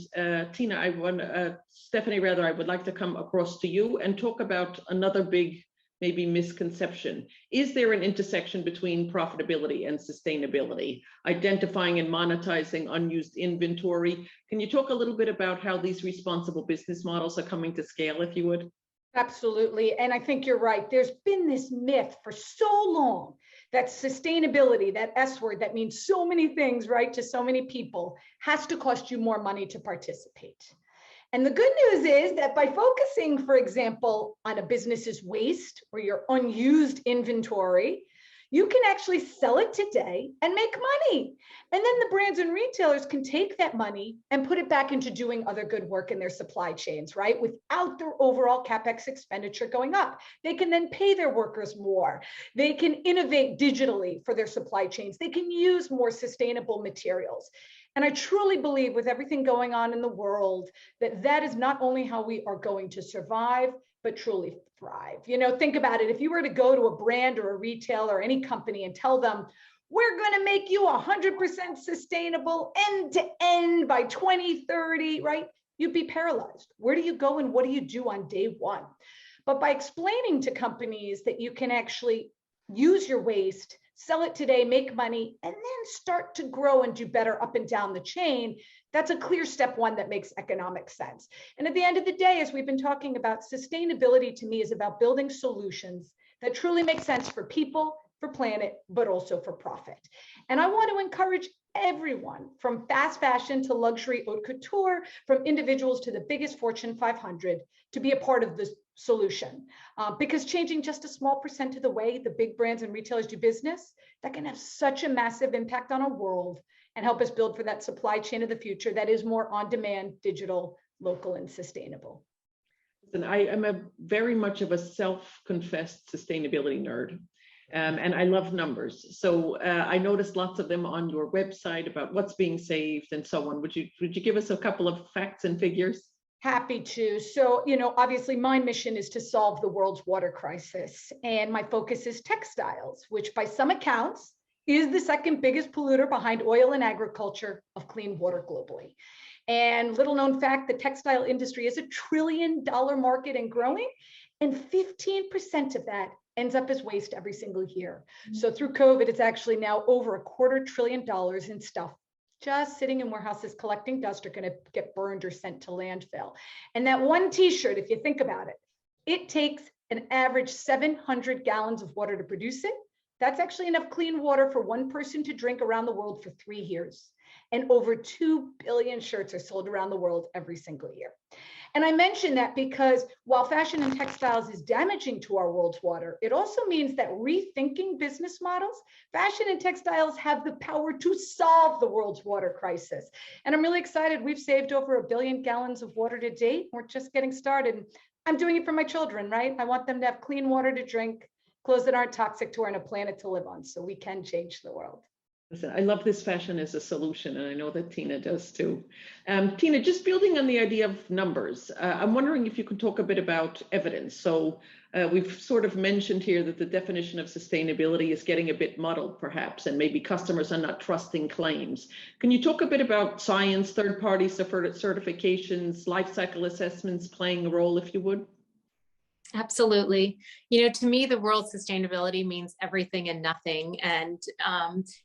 [SPEAKER 8] Tina, Stefanie, rather, I would like to come across to you and talk about another big, maybe misconception. Is there an intersection between profitability and sustainability, identifying and monetizing unused inventory? Can you talk a little bit about how these responsible business models are coming to scale, if you would?
[SPEAKER 6] Absolutely. And I think you're right. There's been this myth for so long that sustainability, that S word that means so many things, right, to so many people, has to cost you more money to participate. And the good news is that by focusing, for example, on a business's waste or your unused inventory, you can actually sell it today and make money. And then the brands and retailers can take that money and put it back into doing other good work in their supply chains, right? Without their overall CapEx expenditure going up. They can then pay their workers more. They can innovate digitally for their supply chains. They can use more sustainable materials. And I truly believe, with everything going on in the world, that is not only how we are going to survive, but truly thrive. Think about it. If you were to go to a brand or a retailer or any company and tell them, we're going to make you 100% sustainable end to end by 2030, right? You'd be paralyzed. Where do you go and what do you do on day one? But by explaining to companies that you can actually use your waste, sell it today, make money, and then start to grow and do better up and down the chain, that's a clear step one that makes economic sense. And at the end of the day, as we've been talking about, sustainability to me is about building solutions that truly make sense for people, for planet, but also for profit. And I want to encourage everyone, from fast fashion to luxury haute couture, from individuals to the biggest Fortune 500, to be a part of this solution, because changing just a small percent of the way the big brands and retailers do business, that can have such a massive impact on our world and help us build for that supply chain of the future that is more on-demand, digital, local, and sustainable.
[SPEAKER 8] And I am very much of a self-confessed sustainability nerd. And I love numbers. So I noticed lots of them on your website about what's being saved and so on. Would you give us a couple of facts and figures?
[SPEAKER 6] Happy to. So, obviously my mission is to solve the world's water crisis. And my focus is textiles, which by some accounts is the second biggest polluter behind oil and agriculture of clean water globally. And little known fact, the textile industry is $1 trillion market and growing, and 15% of that ends up as waste every single year. So through COVID, it's actually now over $250 billion in stuff just sitting in warehouses collecting dust, are going to get burned or sent to landfill. And that one t-shirt, if you think about it, it takes an average 700 gallons of water to produce it. That's actually enough clean water for one person to drink around the world for 3 years. And over 2 billion shirts are sold around the world every single year. And I mention that because while fashion and textiles is damaging to our world's water, it also means that rethinking business models, fashion and textiles have the power to solve the world's water crisis. And I'm really excited. We've saved over 1 billion gallons of water to date. We're just getting started. I'm doing it for my children, right? I want them to have clean water to drink, clothes that aren't toxic to her, and a planet to live on, so we can change the world.
[SPEAKER 8] Listen, I love this fashion as a solution, and I know that Tina does too. Tina, just building on the idea of numbers, I'm wondering if you could talk a bit about evidence. So we've sort of mentioned here that the definition of sustainability is getting a bit muddled, perhaps, and maybe customers are not trusting claims. Can you talk a bit about science, third-party certifications, life cycle assessments playing a role, if you would?
[SPEAKER 9] Absolutely. To me, the word sustainability means everything and nothing. And,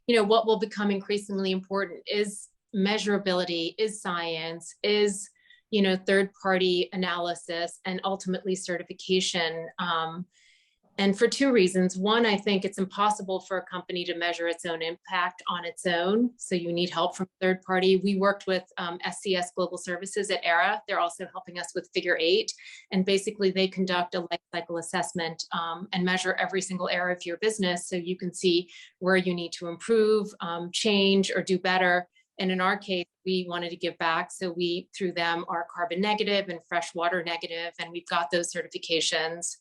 [SPEAKER 9] what will become increasingly important is measurability, is science, is, third-party analysis, and ultimately certification. And for two reasons. One, I think it's impossible for a company to measure its own impact on its own. So you need help from a third party. We worked with SCS Global Services at ERA. They're also helping us with Figure 8. And basically they conduct a life cycle assessment and measure every single area of your business so you can see where you need to improve, change, or do better. And in our case, we wanted to give back. So we, through them, are carbon negative and freshwater negative, and we've got those certifications.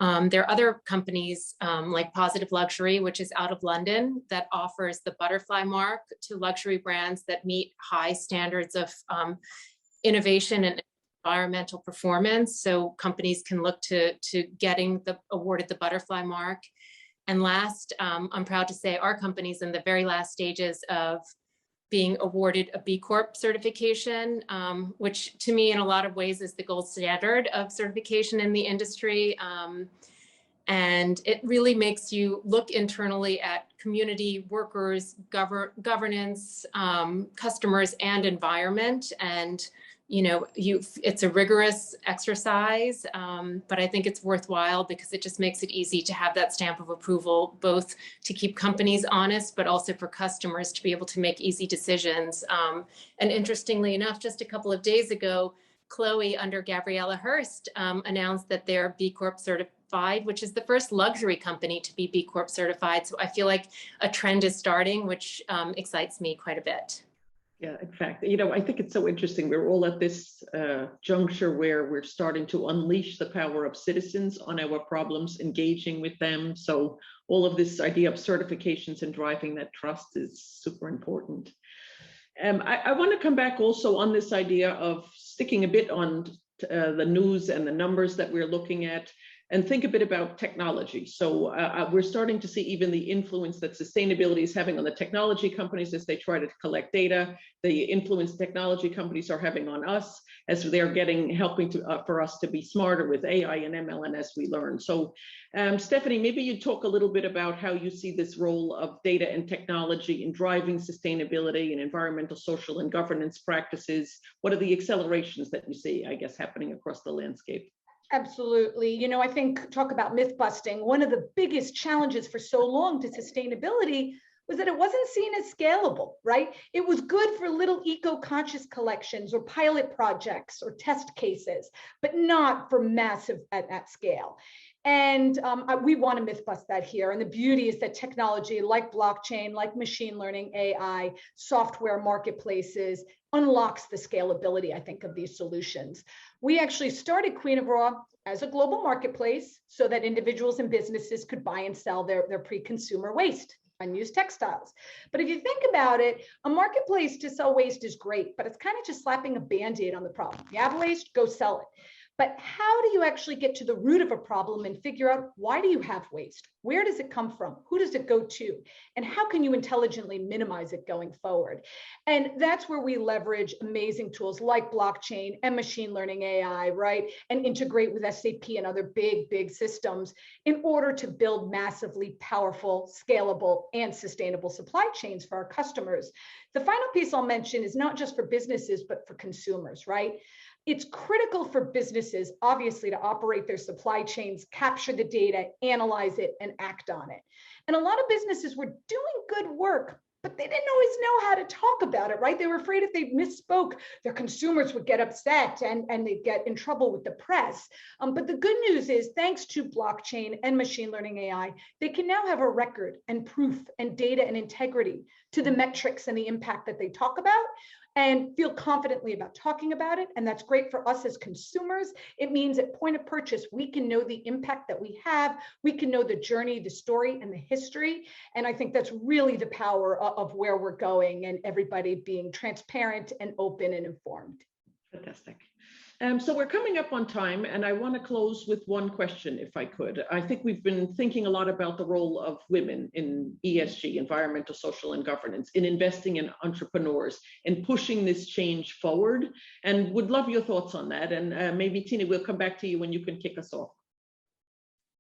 [SPEAKER 9] There are other companies like Positive Luxury, which is out of London, that offers the butterfly mark to luxury brands that meet high standards of innovation and environmental performance. So companies can look to getting awarded the butterfly mark. And last, I'm proud to say our company's in the very last stages of being awarded a B Corp certification, which to me in a lot of ways is the gold standard of certification in the industry. And it really makes you look internally at community, workers, governance, customers, and environment. And it's a rigorous exercise, but I think it's worthwhile because it just makes it easy to have that stamp of approval, both to keep companies honest, but also for customers to be able to make easy decisions. And interestingly enough, just a couple of days ago, Chloe under Gabriella Hearst announced that they're B Corp certified, which is the first luxury company to be B Corp certified. So I feel like a trend is starting, which excites me quite a bit.
[SPEAKER 8] Yeah, in fact, I think it's so interesting. We're all at this juncture where we're starting to unleash the power of citizens on our problems, engaging with them. So all of this idea of certifications and driving that trust is super important. I want to come back also on this idea of sticking a bit on the news and the numbers that we're looking at, and think a bit about technology. So we're starting to see even the influence that sustainability is having on the technology companies as they try to collect data, the influence technology companies are having on us as they're helping for us to be smarter with AI and ML and as we learn. So Stefanie, maybe you talk a little bit about how you see this role of data and technology in driving sustainability and environmental, social, and governance practices. What are the accelerations that you see, I guess, happening across the landscape?
[SPEAKER 6] Absolutely. I think talk about myth busting. One of the biggest challenges for so long to sustainability was that it wasn't seen as scalable, right? It was good for little eco-conscious collections or pilot projects or test cases, but not for massive at scale. And we want to myth bust that here. And the beauty is that technology like blockchain, like machine learning, AI, software marketplaces unlocks the scalability, I think, of these solutions. We actually started Queen of Raw as a global marketplace so that individuals and businesses could buy and sell their pre-consumer waste, unused textiles. But if you think about it, a marketplace to sell waste is great, but it's kind of just slapping a Band-Aid on the problem. You have waste, go sell it. But how do you actually get to the root of a problem and figure out why do you have waste? Where does it come from? Who does it go to? And how can you intelligently minimize it going forward? And that's where we leverage amazing tools like blockchain and machine learning AI, right? And integrate with SAP and other big systems in order to build massively powerful, scalable, and sustainable supply chains for our customers. The final piece I'll mention is not just for businesses, but for consumers, right? It's critical for businesses, obviously, to operate their supply chains, capture the data, analyze it, and act on it. And a lot of businesses were doing good work, but they didn't always know how to talk about it, right? They were afraid if they misspoke, their consumers would get upset and they'd get in trouble with the press. But the good news is, thanks to blockchain and machine learning AI, they can now have a record and proof and data and integrity to the metrics and the impact that they talk about, and feel confidently about talking about it. And that's great for us as consumers. It means at point of purchase, we can know the impact that we have. We can know the journey, the story, and the history. And I think that's really the power of where we're going and everybody being transparent and open and informed.
[SPEAKER 8] Fantastic. So we're coming up on time, and I want to close with one question, if I could. I think we've been thinking a lot about the role of women in ESG, environmental, social, and governance, in investing in entrepreneurs and pushing this change forward, and would love your thoughts on that. And maybe, Tina, we'll come back to you when you can kick us off.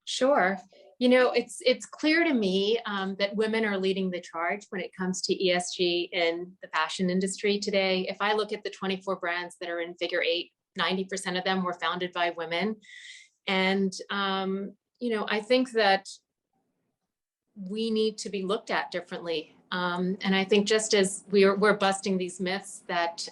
[SPEAKER 9] Sure. It's clear to me that women are leading the charge when it comes to ESG in the fashion industry today. If I look at the 24 brands that are in Figure 8, 90% of them were founded by women. And I think that we need to be looked at differently. And I think just as we're busting these myths that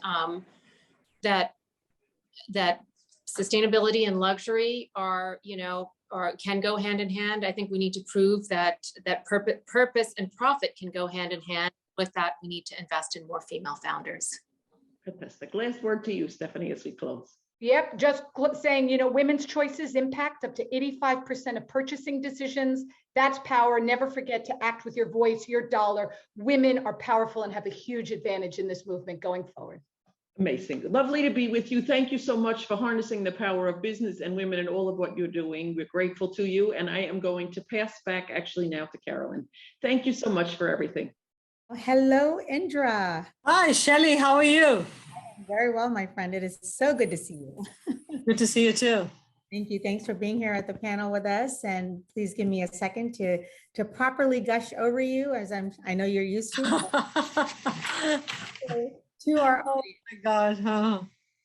[SPEAKER 9] that sustainability and luxury can go hand in hand. I think we need to prove that purpose and profit can go hand in hand. With that, we need to invest in more female founders.
[SPEAKER 8] Fantastic. Last word to you, Stefanie, as we close.
[SPEAKER 6] Yep, just saying, women's choices impact up to 85% of purchasing decisions. That's power. Never forget to act with your voice, your dollar. Women are powerful and have a huge advantage in this movement going forward.
[SPEAKER 8] Amazing. Lovely to be with you. Thank you so much for harnessing the power of business and women and all of what you're doing. We're grateful to you. And I am going to pass back actually now to Carolyn. Thank you so much for everything.
[SPEAKER 4] Hello, Indra.
[SPEAKER 10] Hi, Shelly. How are you?
[SPEAKER 4] Very well, my friend. It is so good to see you.
[SPEAKER 10] Good to see you too.
[SPEAKER 4] Thank you. Thanks for being here at the panel with us. And please give me a second to properly gush over you, as I know you're used to. To our
[SPEAKER 10] oh my God. Huh?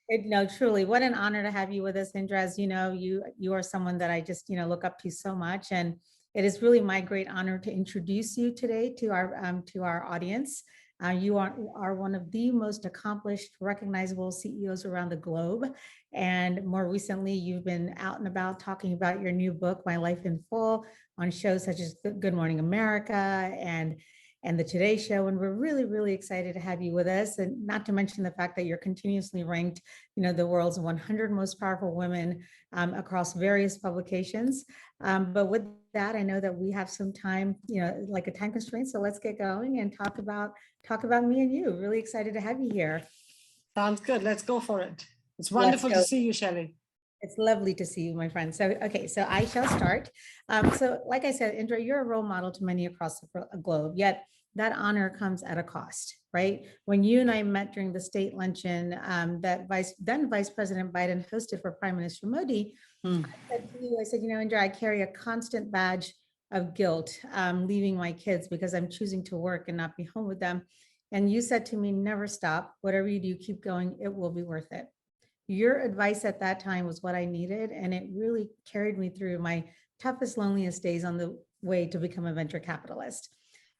[SPEAKER 4] No, truly, what an honor to have you with us, Indra. As you know, you are someone that I just look up to so much, and it is really my great honor to introduce you today to our audience. You are one of the most accomplished, recognizable CEOs around the globe. And more recently, you've been out and about talking about your new book, My Life in Full, on shows such as Good Morning America and the Today Show. And we're really, really excited to have you with us. And not to mention the fact that you're continuously ranked, the world's 100 most powerful women across various publications. But with that, I know that we have some time, like a time constraint. So let's get going and talk about me and you. Really excited to have you here.
[SPEAKER 10] Sounds good. Let's go for it. It's wonderful to see you, Shelly.
[SPEAKER 4] It's lovely to see you, my friend. So, okay, so I shall start. So like I said, Indra, you're a role model to many across the globe, yet that honor comes at a cost, right? When you and I met during the state luncheon that then Vice President Biden hosted for Prime Minister Modi, I said, Indra, I carry a constant badge of guilt leaving my kids because I'm choosing to work and not be home with them. And you said to me, never stop. Whatever you do, keep going. It will be worth it. Your advice at that time was what I needed, and it really carried me through my toughest, loneliest days on the way to become a venture capitalist.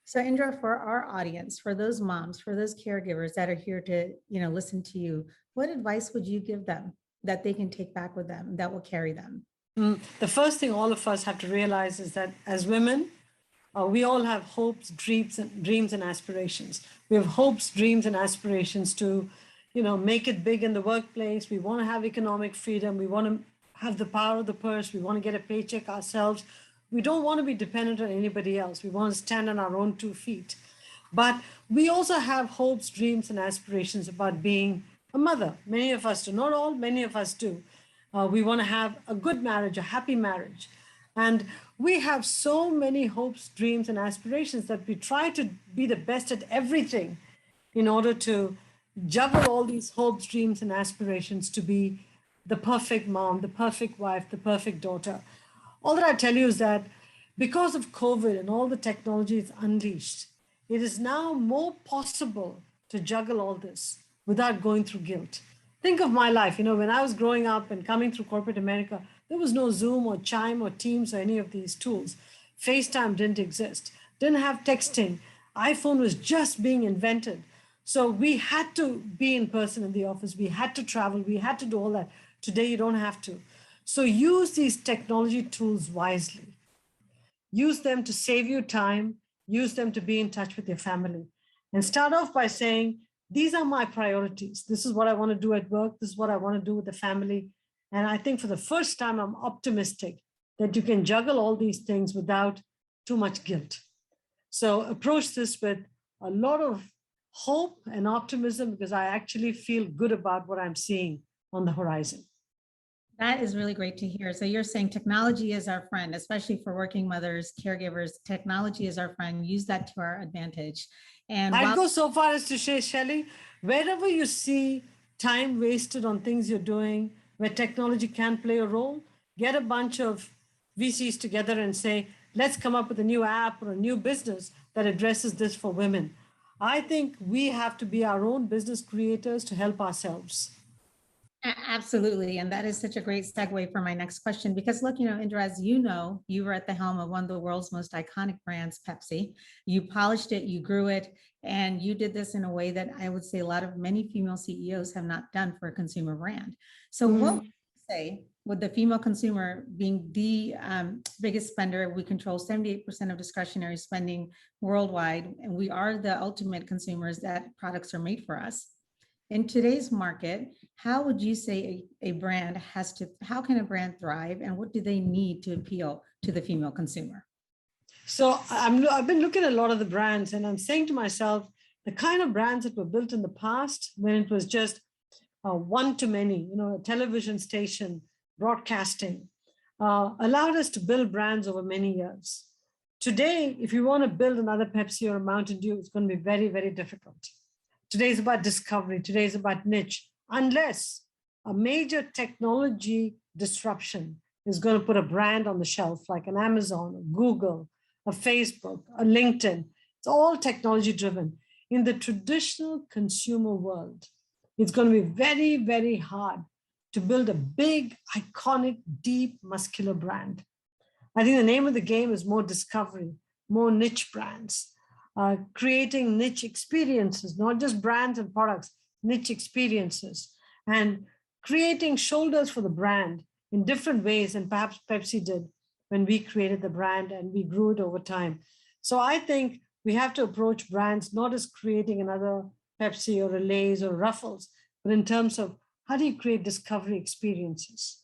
[SPEAKER 4] So Indra, for our audience, for those moms, for those caregivers that are here to, listen to you, what advice would you give them that they can take back with them that will carry them?
[SPEAKER 10] The first thing all of us have to realize is that as women, we all have hopes, dreams, and aspirations. We have hopes, dreams, and aspirations to, make it big in the workplace. We want to have economic freedom. We want to have the power of the purse. We want to get a paycheck ourselves. We don't want to be dependent on anybody else. We want to stand on our own 2 feet. But we also have hopes, dreams, and aspirations about being a mother. Many of us do, not all, many of us do. We want to have a good marriage, a happy marriage. And we have so many hopes, dreams, and aspirations that we try to be the best at everything in order to juggle all these hopes, dreams, and aspirations to be the perfect mom, the perfect wife, the perfect daughter. All that I tell you is that because of COVID and all the technology it's unleashed, it is now more possible to juggle all this without going through guilt. Think of my life. When I was growing up and coming through corporate America, there was no Zoom or Chime or Teams or any of these tools. FaceTime didn't exist, didn't have texting. iPhone was just being invented. So we had to be in person in the office. We had to travel. We had to do all that. Today, you don't have to. So use these technology tools wisely. Use them to save you time. Use them to be in touch with your family. And start off by saying, these are my priorities. This is what I want to do at work. This is what I want to do with the family. And I think for the first time, I'm optimistic that you can juggle all these things without too much guilt. So approach this with a lot of hope and optimism because I actually feel good about what I'm seeing on the horizon.
[SPEAKER 4] That is really great to hear. So you're saying technology is our friend, especially for working mothers, caregivers. Technology is our friend. Use that to our advantage. And
[SPEAKER 10] I'd go so far as to say, Shelly, wherever you see time wasted on things you're doing, where technology can play a role, get a bunch of VCs together and say, let's come up with a new app or a new business that addresses this for women. I think we have to be our own business creators to help ourselves.
[SPEAKER 4] Absolutely. And that is such a great segue for my next question, because look, Indra, as you know, you were at the helm of one of the world's most iconic brands, Pepsi. You polished it, you grew it, and you did this in a way that I would say many female CEOs have not done for a consumer brand. So what would you say, with the female consumer being the biggest spender, we control 78% of discretionary spending worldwide, and we are the ultimate consumers that products are made for us. In today's market, how would you say how can a brand thrive, and what do they need to appeal to the female consumer?
[SPEAKER 10] So I've been looking at a lot of the brands, and I'm saying to myself, the kind of brands that were built in the past, when it was just one to many, a television station, broadcasting, allowed us to build brands over many years. Today, if you want to build another Pepsi or a Mountain Dew, it's going to be very, very difficult. Today is about discovery. Today is about niche. Unless a major technology disruption is going to put a brand on the shelf, like an Amazon, a Google, a Facebook, a LinkedIn. It's all technology driven. In the traditional consumer world, it's going to be very, very hard to build a big, iconic, deep, muscular brand. I think the name of the game is more discovery, more niche brands. Creating niche experiences, not just brands and products, niche experiences, and creating shoulders for the brand in different ways than perhaps Pepsi did when we created the brand and we grew it over time. So I think we have to approach brands not as creating another Pepsi or a Lay's or Ruffles, but in terms of how do you create discovery experiences?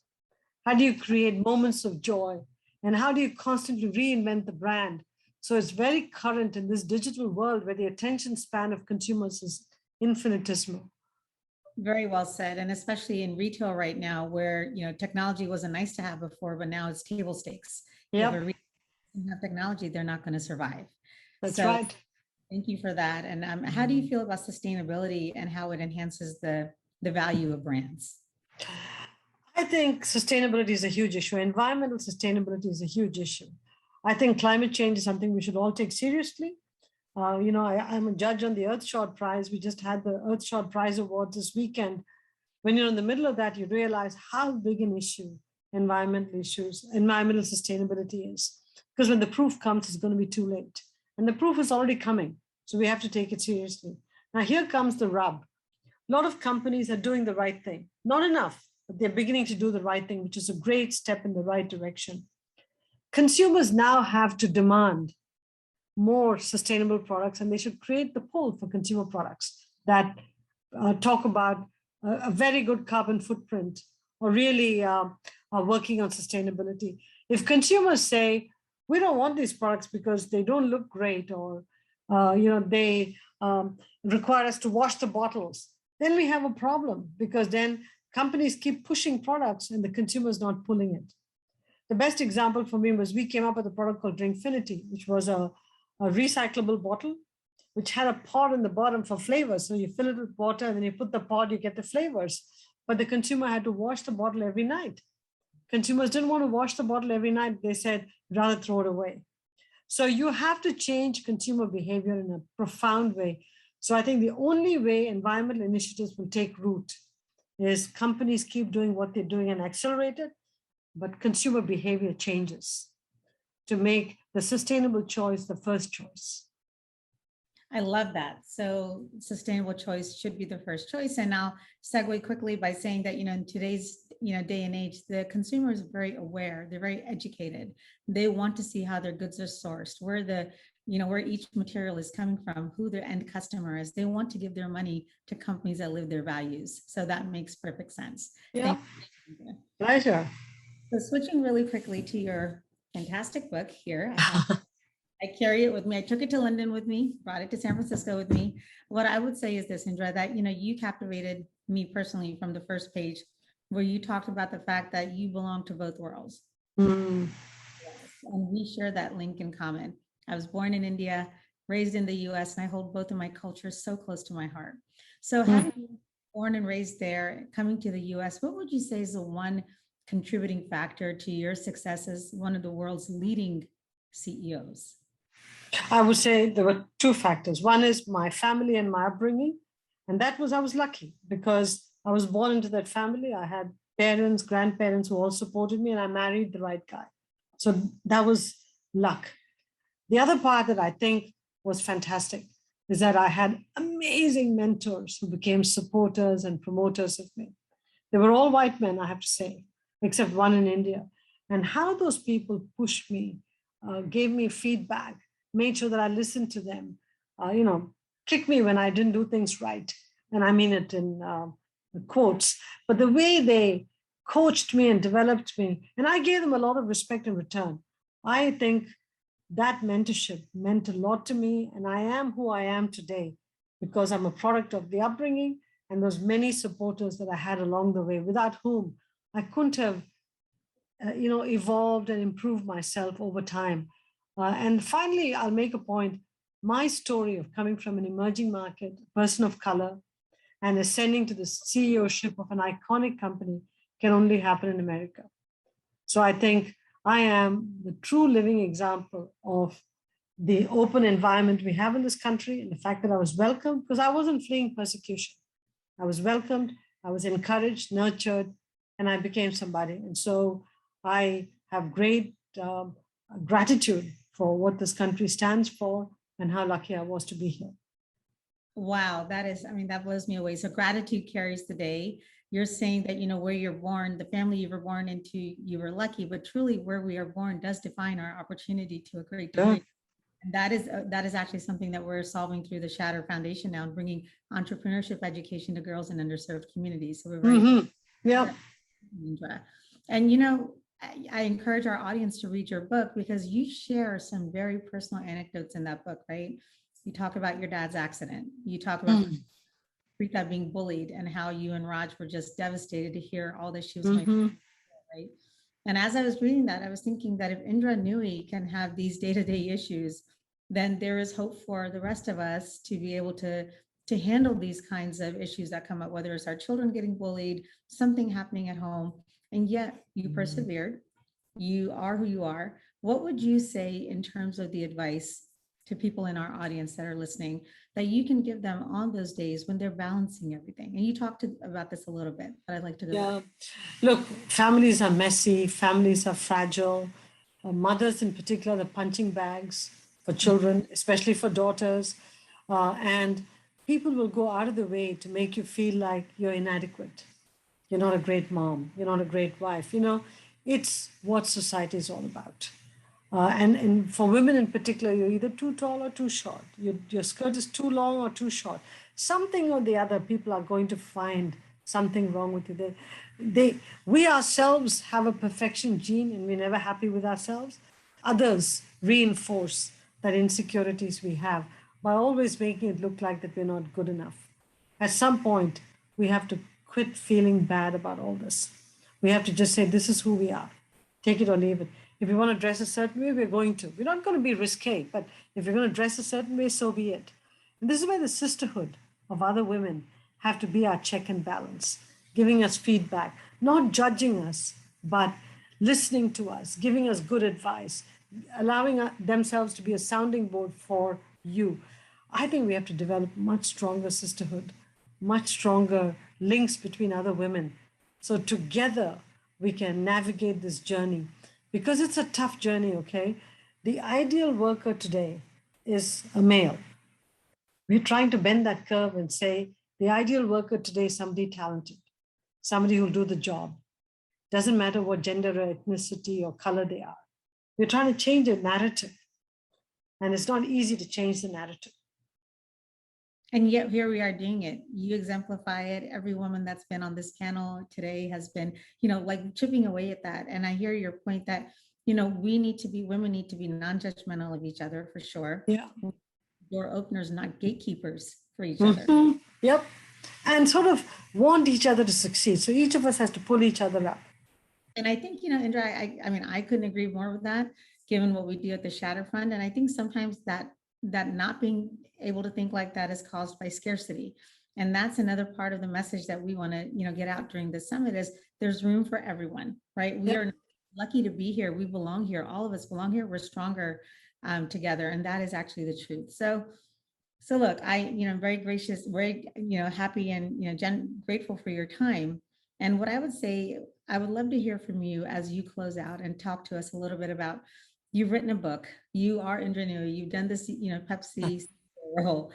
[SPEAKER 10] How do you create moments of joy? And how do you constantly reinvent the brand? So it's very current in this digital world where the attention span of consumers is infinitesimal.
[SPEAKER 4] Very well said. And especially in retail right now, where technology was a nice to have before, but now it's table stakes.
[SPEAKER 10] Yep.
[SPEAKER 4] If a retailer doesn't have technology, they're not going to survive.
[SPEAKER 10] That's right.
[SPEAKER 4] Thank you for that. And how do you feel about sustainability and how it enhances the value of brands?
[SPEAKER 10] I think sustainability is a huge issue. Environmental sustainability is a huge issue. I think climate change is something we should all take seriously. I'm a judge on the Earthshot Prize. We just had the Earthshot Prize Awards this weekend. When you're in the middle of that, you realize how big an issue environmental sustainability is. Because when the proof comes, it's going to be too late. And the proof is already coming. So we have to take it seriously. Now, here comes the rub. A lot of companies are doing the right thing. Not enough, but they're beginning to do the right thing, which is a great step in the right direction. Consumers now have to demand more sustainable products, and they should create the pull for consumer products that talk about a very good carbon footprint or really are working on sustainability. If consumers say, we don't want these products because they don't look great or they require us to wash the bottles, then we have a problem, because then companies keep pushing products and the consumer is not pulling it. The best example for me was we came up with a product called Drinkfinity, which was a recyclable bottle, which had a pod in the bottom for flavors. So you fill it with water and then you put the pod, you get the flavors. But the consumer had to wash the bottle every night. Consumers didn't want to wash the bottle every night. They said, rather throw it away. So you have to change consumer behavior in a profound way. So I think the only way environmental initiatives will take root is companies keep doing what they're doing and accelerate it, but consumer behavior changes to make the sustainable choice the first choice.
[SPEAKER 4] I love that. So sustainable choice should be the first choice. And I'll segue quickly by saying that, in today's, day and age, the consumer is very aware, they're very educated. They want to see how their goods are sourced, where where each material is coming from, who their end customer is. They want to give their money to companies that live their values. So that makes perfect sense.
[SPEAKER 10] Yeah. Pleasure.
[SPEAKER 4] So switching really quickly to your fantastic book here. I carry it with me. I took it to London with me, brought it to San Francisco with me. What I would say is this, Indra, that, you captivated me personally from the first page, where you talked about the fact that you belong to both worlds.
[SPEAKER 10] Mm.
[SPEAKER 4] And we share that link in common. I was born in India, raised in the US, and I hold both of my cultures so close to my heart. So having been born and raised there, coming to the US, what would you say is the one contributing factor to your success as one of the world's leading CEOs?
[SPEAKER 10] I would say there were two factors. One is my family and my upbringing. And that was, I was lucky because I was born into that family. I had parents, grandparents who all supported me, and I married the right guy. So that was luck. The other part that I think was fantastic is that I had amazing mentors who became supporters and promoters of me. They were all white men, I have to say, except one in India. And how those people pushed me, gave me feedback, made sure that I listened to them, kicked me when I didn't do things right. And I mean it in quotes, but the way they coached me and developed me, and I gave them a lot of respect in return. I think that mentorship meant a lot to me, and I am who I am today because I'm a product of the upbringing and those many supporters that I had along the way, without whom I couldn't have, evolved and improved myself over time. And finally, I'll make a point. My story of coming from an emerging market, person of color, and ascending to the CEOship of an iconic company can only happen in America. So I think I am the true living example of the open environment we have in this country, and the fact that I was welcomed because I wasn't fleeing persecution. I was welcomed, I was encouraged, nurtured, and I became somebody. And so I have great gratitude for what this country stands for and how lucky I was to be here.
[SPEAKER 4] Wow, that blows me away. So gratitude carries the day. You're saying that, where you're born, the family you were born into, you were lucky, but truly where we are born does define our opportunity to a great degree. Yeah. And that is actually something that we're solving through the Shatter Foundation now and bringing entrepreneurship education to girls in underserved communities. So we're very And I encourage our audience to read your book because you share some very personal anecdotes in that book, right? You talk about your dad's accident. You talk about Rita being bullied and how you and Raj were just devastated to hear all that she was going through, right? And as I was reading that, I was thinking that if Indra Nooyi can have these day-to-day issues, then there is hope for the rest of us to be able to handle these kinds of issues that come up, whether it's our children getting bullied, something happening at home, and yet you persevered, you are who you are. What would you say in terms of the advice to people in our audience that are listening that you can give them on those days when they're balancing everything? And you talked about this a little bit, but I'd like to go back.
[SPEAKER 10] Look, families are messy, families are fragile. Mothers in particular, the punching bags for children, especially for daughters. And people will go out of the way to make you feel like you're inadequate. You're not a great mom. You're not a great wife. It's what society is all about. And for women in particular, you're either too tall or too short. Your skirt is too long or too short. Something or the other, people are going to find something wrong with you. We ourselves have a perfection gene and we're never happy with ourselves. Others reinforce that insecurities we have by always making it look like that we're not good enough. At some point, we have to quit feeling bad about all this. We have to just say, this is who we are. Take it or leave it. If we want to dress a certain way, we're going to. We're not going to be risque, but if we're going to dress a certain way, so be it. And this is where the sisterhood of other women have to be our check and balance, giving us feedback, not judging us, but listening to us, giving us good advice, allowing themselves to be a sounding board for you. I think we have to develop much stronger sisterhood, much stronger links between other women. So together we can navigate this journey. Because it's a tough journey, okay? The ideal worker today is a male. We're trying to bend that curve and say, the ideal worker today is somebody talented, somebody who'll do the job. Doesn't matter what gender or ethnicity or color they are. We're trying to change the narrative. And it's not easy to change the narrative.
[SPEAKER 4] And yet here we are doing it. You exemplify it. Every woman that's been on this panel today has been, like chipping away at that. And I hear your point that, women need to be non-judgmental of each other for sure.
[SPEAKER 10] Yeah.
[SPEAKER 4] Door openers, not gatekeepers for each other.
[SPEAKER 10] Yep. And sort of want each other to succeed. So each of us has to pull each other up.
[SPEAKER 4] And I think, Indra, I couldn't agree more with that, given what we do at the Shatter Fund. And I think sometimes that not being able to think like that is caused by scarcity. And that's another part of the message that we want to, get out during the summit is there's room for everyone, right? We are lucky to be here. We belong here. All of us belong here. We're stronger together. And that is actually the truth. So So look, I'm very gracious, very, happy and, grateful for your time. And what I would say, I would love to hear from you as you close out and talk to us a little bit about, you've written a book, you are Ingenuity, you've done this, Pepsi role.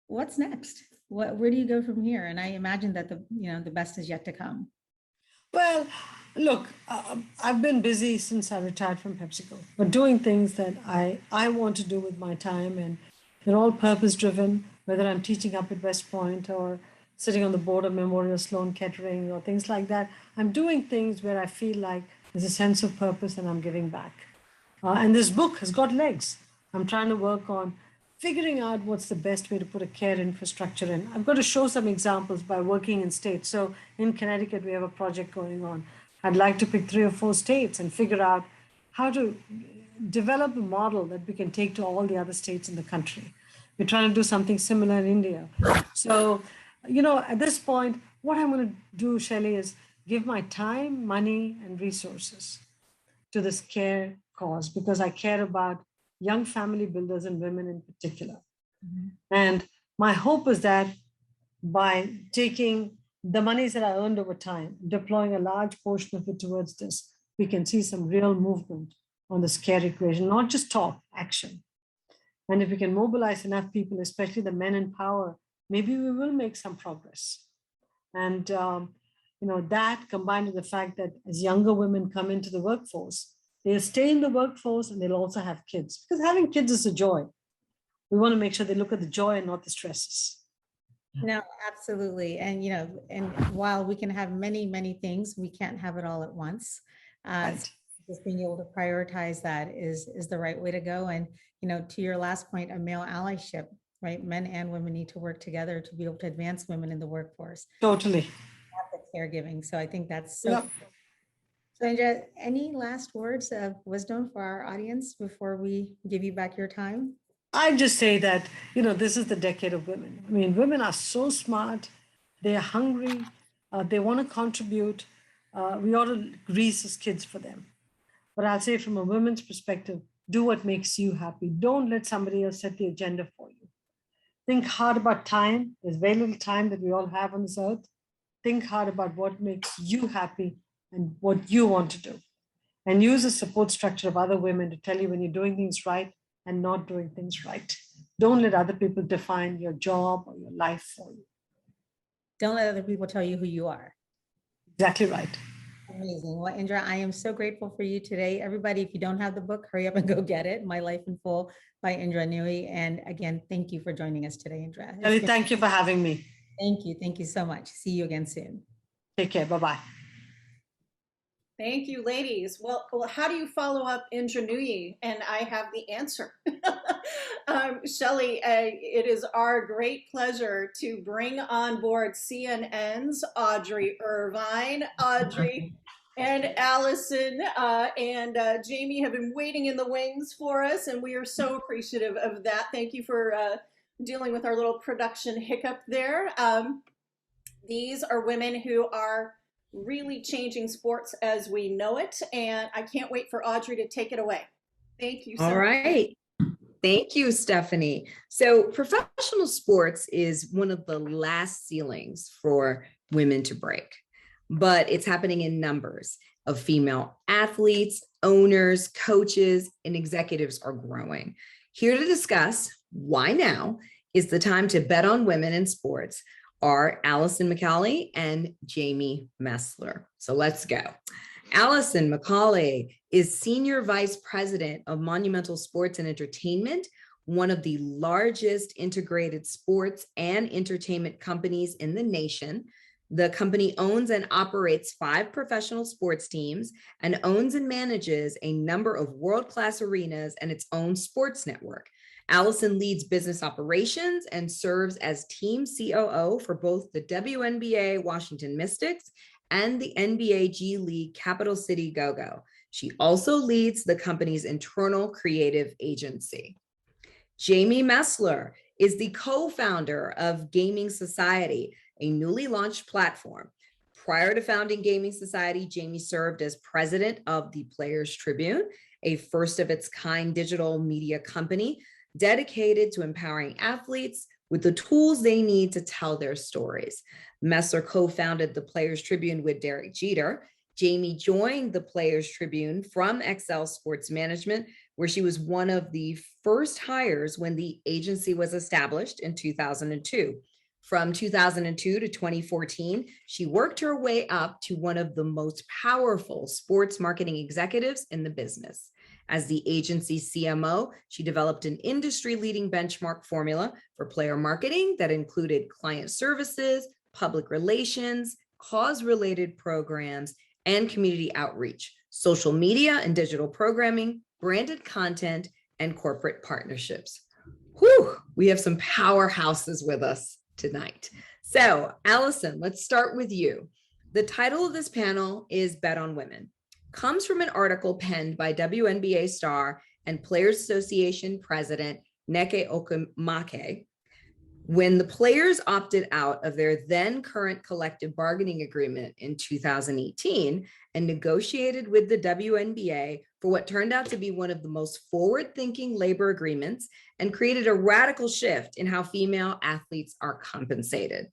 [SPEAKER 4] What's next? Where do you go from here? And I imagine that the best is yet to come.
[SPEAKER 10] Well, look, I've been busy since I retired from PepsiCo, but doing things that I want to do with my time, and they're all purpose driven, whether I'm teaching up at West Point or sitting on the board of Memorial Sloan Kettering or things like that. I'm doing things where I feel like there's a sense of purpose and I'm giving back. And this book has got legs. I'm trying to work on figuring out what's the best way to put a care infrastructure in. I've got to show some examples by working in states. So in Connecticut, we have a project going on. I'd like to pick 3 or 4 states and figure out how to develop a model that we can take to all the other states in the country. We're trying to do something similar in India. So, at this point, what I'm going to do, Shelly, is give my time, money, and resources to this care cause because I care about young family builders and women in particular. Mm-hmm. And my hope is that by taking the monies that I earned over time, deploying a large portion of it towards this, we can see some real movement on this care equation, not just talk, action. And if we can mobilize enough people, especially the men in power, maybe we will make some progress. And that combined with the fact that as younger women come into the workforce, they'll stay in the workforce and they'll also have kids because having kids is a joy. We want to make sure they look at the joy and not the stresses.
[SPEAKER 4] No, absolutely. And, and while we can have many, many things, we can't have it all at once. Right. So just being able to prioritize that is the right way to go. And, to your last point, a male allyship, right? Men and women need to work together to be able to advance women in the workforce.
[SPEAKER 10] Totally.
[SPEAKER 4] Caregiving. So I think that's so. Yep. So Andrea, any last words of wisdom for our audience before we give you back your time?
[SPEAKER 10] I just say that, this is the decade of women. I mean, women are so smart. They're hungry. They want to contribute. We ought to grease as kids for them. But I'll say from a women's perspective, do what makes you happy. Don't let somebody else set the agenda for you. Think hard about time. There's very little time that we all have on this earth. Think hard about what makes you happy and what you want to do. And use the support structure of other women to tell you when you're doing things right and not doing things right. Don't let other people define your job or your life for you.
[SPEAKER 4] Don't let other people tell you who you are.
[SPEAKER 10] Exactly right.
[SPEAKER 4] Amazing. Well, Indra, I am so grateful for you today. Everybody, if you don't have the book, hurry up and go get it. My Life in Full by Indra Nooyi. And again, thank you for joining us today, Indra.
[SPEAKER 10] Shelly, thank you for having me.
[SPEAKER 4] Thank you. Thank you so much. See you again soon.
[SPEAKER 10] Take care. Bye-bye.
[SPEAKER 2] Thank you, ladies. Well, how do you follow up Indra Nooyi? And I have the answer. Shelly, it is our great pleasure to bring on board CNN's Audrey Irvine. Audrey and Allison and Jamie have been waiting in the wings for us, and we are so appreciative of that. Thank you for dealing with our little production hiccup there. These are women who are really changing sports as we know it, and I can't wait for Audrey to take it away. Thank you so much.
[SPEAKER 11] All right. Thank you, Stefanie. So professional sports is one of the last ceilings for women to break, but it's happening in numbers of female athletes, owners, coaches, and executives are growing. Here to discuss why now is the time to bet on women in sports are Allison McCauley and Jamie Messler. So let's go. Allison McCauley is Senior Vice President of Monumental Sports and Entertainment, one of the largest integrated sports and entertainment companies in the nation. The company owns and operates 5 professional sports teams and owns and manages a number of world-class arenas and its own sports network. Allison leads business operations and serves as team COO for both the WNBA Washington Mystics and the NBA G League Capital City Go-Go. She also leads the company's internal creative agency. Jamie Messler is the co-founder of Gaming Society, a newly launched platform. Prior to founding Gaming Society, Jamie served as president of the Players Tribune, a first of its kind digital media company dedicated to empowering athletes with the tools they need to tell their stories. Messer co-founded the Players Tribune with Derek Jeter. Jamie joined the Players Tribune from Excel Sports Management, where she was one of the first hires when the agency was established in 2002. From 2002 to 2014, she worked her way up to one of the most powerful sports marketing executives in the business. As the agency's CMO, she developed an industry-leading benchmark formula for player marketing that included client services, public relations, cause-related programs, and community outreach, social media and digital programming, branded content, and corporate partnerships. Whew, we have some powerhouses with us tonight. So, Allison, let's start with you. The title of this panel is Bet on Women. Comes from an article penned by WNBA star and Players Association President Nneka Okomake. When the players opted out of their then current collective bargaining agreement in 2018 and negotiated with the WNBA for what turned out to be one of the most forward-thinking labor agreements and created a radical shift in how female athletes are compensated.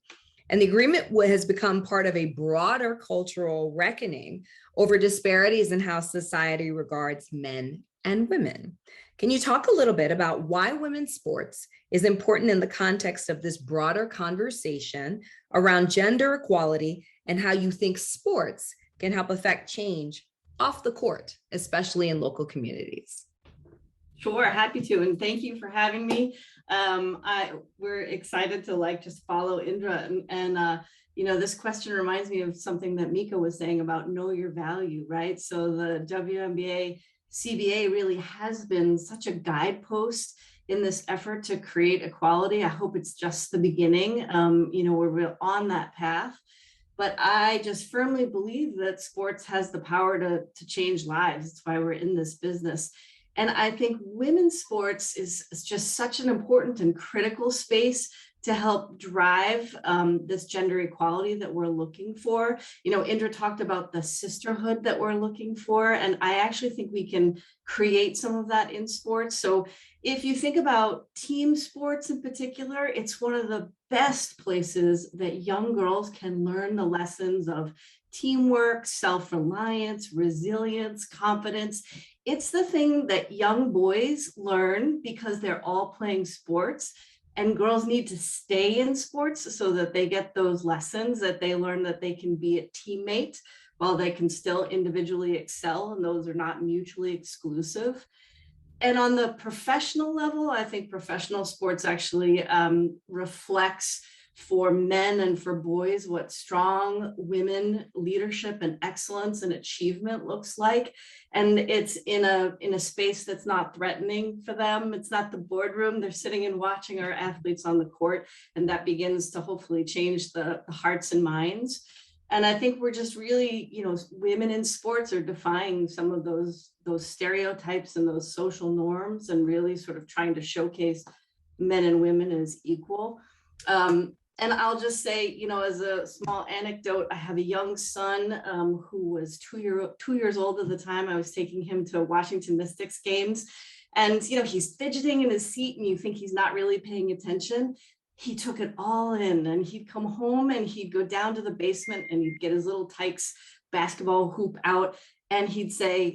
[SPEAKER 11] And the agreement has become part of a broader cultural reckoning over disparities in how society regards men and women. Can you talk a little bit about why women's sports is important in the context of this broader conversation around gender equality and how you think sports can help affect change off the court, especially in local communities?
[SPEAKER 12] Sure, happy to, and thank you for having me. We're excited to just follow Indra, and this question reminds me of something that Mika was saying about know your value, right? So the WNBA CBA really has been such a guidepost in this effort to create equality. I hope it's just the beginning. We're on that path. But I just firmly believe that sports has the power to change lives. That's why we're in this business. And I think women's sports is just such an important and critical space to help drive this gender equality that we're looking for. Indra talked about the sisterhood that we're looking for, and I actually think we can create some of that in sports. So if you think about team sports in particular, it's one of the best places that young girls can learn the lessons of teamwork, self-reliance, resilience, confidence. It's the thing that young boys learn because they're all playing sports. And girls need to stay in sports so that they get those lessons, that they learn that they can be a teammate while they can still individually excel, and those are not mutually exclusive. And on the professional level, I think professional sports actually reflects for men and for boys what strong women leadership and excellence and achievement looks like. And it's in a space that's not threatening for them. It's not the boardroom. They're sitting and watching our athletes on the court, and that begins to hopefully change the hearts and minds. And I think we're just really, women in sports are defying some of those stereotypes and those social norms, and really sort of trying to showcase men and women as equal. And I'll just say, as a small anecdote, I have a young son who was 2 years old at the time. I was taking him to Washington Mystics games, and he's fidgeting in his seat, and you think he's not really paying attention. He took it all in, and he'd come home and he'd go down to the basement and he'd get his little Tykes basketball hoop out, and he'd say,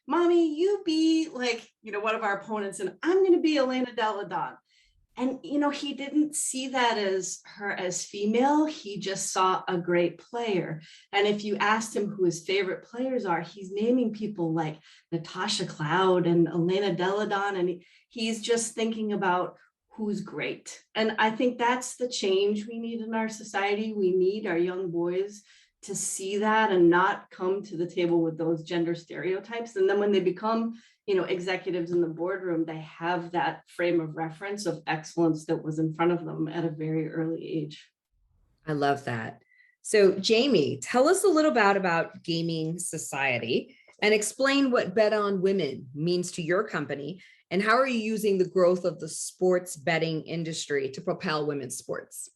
[SPEAKER 12] "Mommy, you be one of our opponents, and I'm going to be Elena Delle Donne." And, he didn't see that as her as female. He just saw a great player. And if you asked him who his favorite players are, he's naming people like Natasha Cloud and Elena Delle Donne. And he's just thinking about who's great. And I think that's the change we need in our society. We need our young boys to see that and not come to the table with those gender stereotypes. And then when they become executives in the boardroom, they have that frame of reference of excellence that was in front of them at a very early age.
[SPEAKER 11] I love that. So Jamie, tell us a little bit about gaming society and explain what Bet on Women means to your company, and how are you using the growth of the sports betting industry to propel women's sports?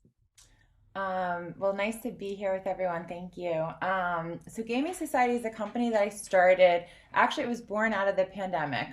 [SPEAKER 14] Well, nice to be here with everyone. Thank you. So Gaming Society is a company that I started. Actually, it was born out of the pandemic.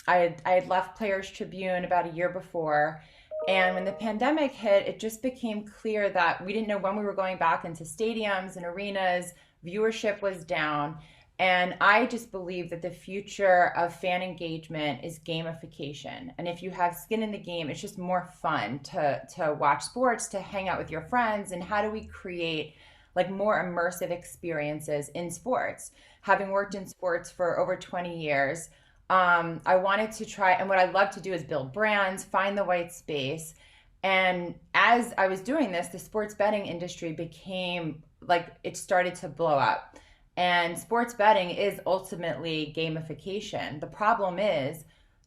[SPEAKER 14] I had left Players Tribune about a year before. And when the pandemic hit, it just became clear that we didn't know when we were going back into stadiums and arenas. Viewership was down. And I just believe that the future of fan engagement is gamification. And if you have skin in the game, it's just more fun to watch sports, to hang out with your friends. And how do we create like more immersive experiences in sports? Having worked in sports for over 20 years, I wanted to try, and what I love to do is build brands, find the white space. And as I was doing this, the sports betting industry became like, it started to blow up. And sports betting is ultimately gamification. The problem is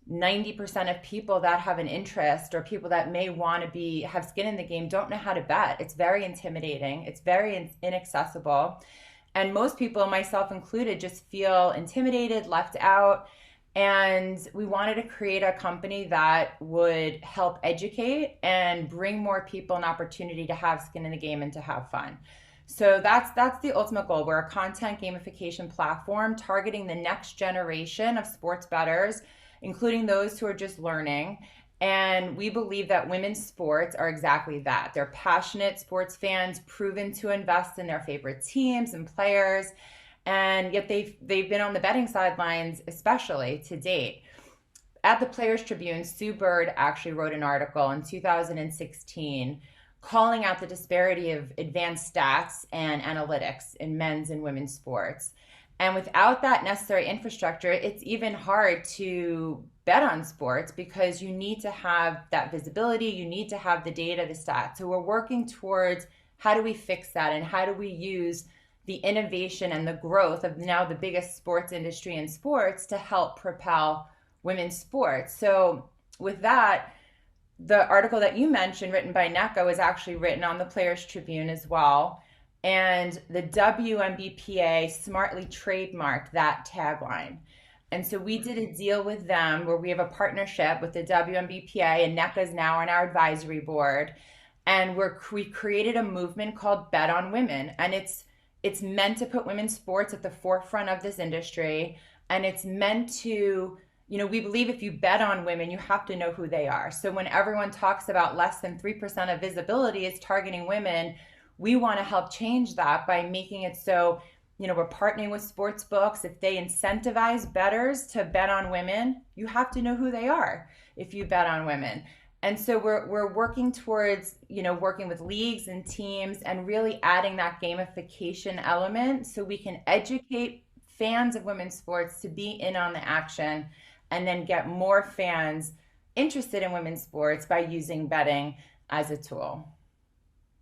[SPEAKER 14] 90% of people that have an interest or people that may want to have skin in the game don't know how to bet. It's very intimidating. It's very inaccessible. And most people, myself included, just feel intimidated, left out. And we wanted to create a company that would help educate and bring more people an opportunity to have skin in the game and to have fun. So that's the ultimate goal. We're a content gamification platform targeting the next generation of sports bettors, including those who are just learning. And we believe that women's sports are exactly that. They're passionate sports fans, proven to invest in their favorite teams and players. And yet they've been on the betting sidelines, especially to date. At the Players Tribune, Sue Bird actually wrote an article in 2016 calling out the disparity of advanced stats and analytics in men's and women's sports. And without that necessary infrastructure, it's even hard to bet on sports because you need to have that visibility, you need to have the data, the stats. So we're working towards how do we fix that and how do we use the innovation and the growth of now the biggest sports industry in sports to help propel women's sports. So with that, the article that you mentioned written by NECA was actually written on the Players Tribune as well. And the WNBPA smartly trademarked that tagline. And so we did a deal with them where we have a partnership with the WNBPA, and NECA is now on our advisory board. And we created a movement called Bet on Women. And it's meant to put women's sports at the forefront of this industry. And it's meant to, we believe if you bet on women, you have to know who they are. So when everyone talks about less than 3% of visibility is targeting women, we want to help change that by making it so, we're partnering with sports books. If they incentivize bettors to bet on women, you have to know who they are if you bet on women. And so we're working towards, working with leagues and teams and really adding that gamification element so we can educate fans of women's sports to be in on the action and then get more fans interested in women's sports by using betting as a tool.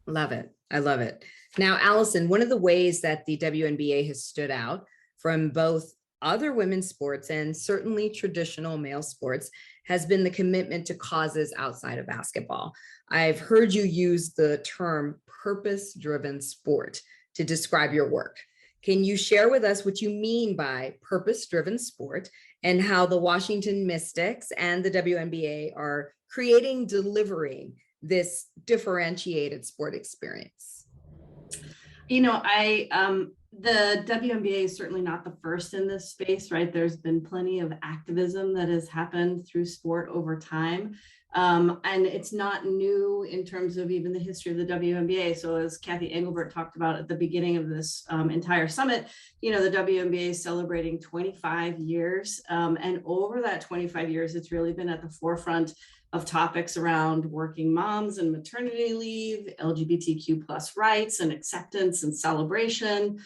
[SPEAKER 11] Love it. I love it. Now, Allison, one of the ways that the WNBA has stood out from both other women's sports and certainly traditional male sports has been the commitment to causes outside of basketball. I've heard you use the term purpose-driven sport to describe your work. Can you share with us what you mean by purpose-driven sport and how the Washington Mystics and the WNBA are delivering this differentiated sport experience?
[SPEAKER 12] The WNBA is certainly not the first in this space, right? There's been plenty of activism that has happened through sport over time. And it's not new in terms of even the history of the WNBA. So as Cathy Engelbert talked about at the beginning of this entire summit, the WNBA is celebrating 25 years. And over that 25 years, it's really been at the forefront of topics around working moms and maternity leave, LGBTQ plus rights and acceptance and celebration.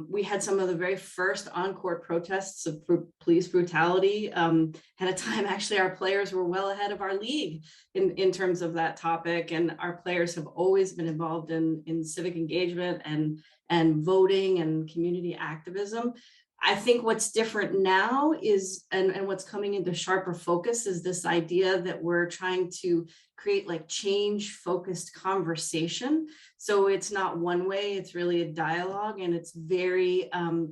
[SPEAKER 12] We had some of the very first on-court protests of police brutality at a time, actually, our players were well ahead of our league in terms of that topic. And our players have always been involved in civic engagement and voting and community activism. I think what's different now is, and what's coming into sharper focus is this idea that we're trying to create like change focused conversation. So it's not one way, it's really a dialogue, and it's very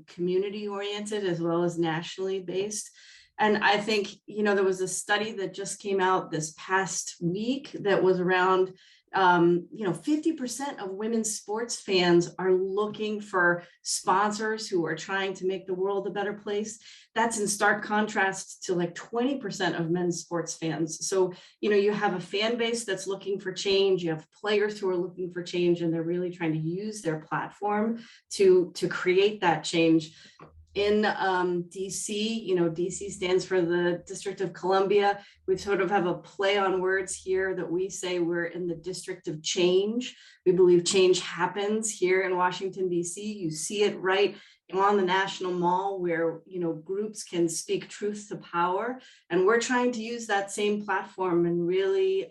[SPEAKER 12] community oriented as well as nationally based. And I think, there was a study that just came out this past week that was around 50% of women's sports fans are looking for sponsors who are trying to make the world a better place. That's in stark contrast to like 20% of men's sports fans. So, you have a fan base that's looking for change. You have players who are looking for change, and they're really trying to use their platform to create that change. In DC, DC stands for the District of Columbia. We sort of have a play on words here that we say we're in the District of Change. We believe change happens here in Washington, DC. You see it right on the National Mall where, groups can speak truth to power. And we're trying to use that same platform and really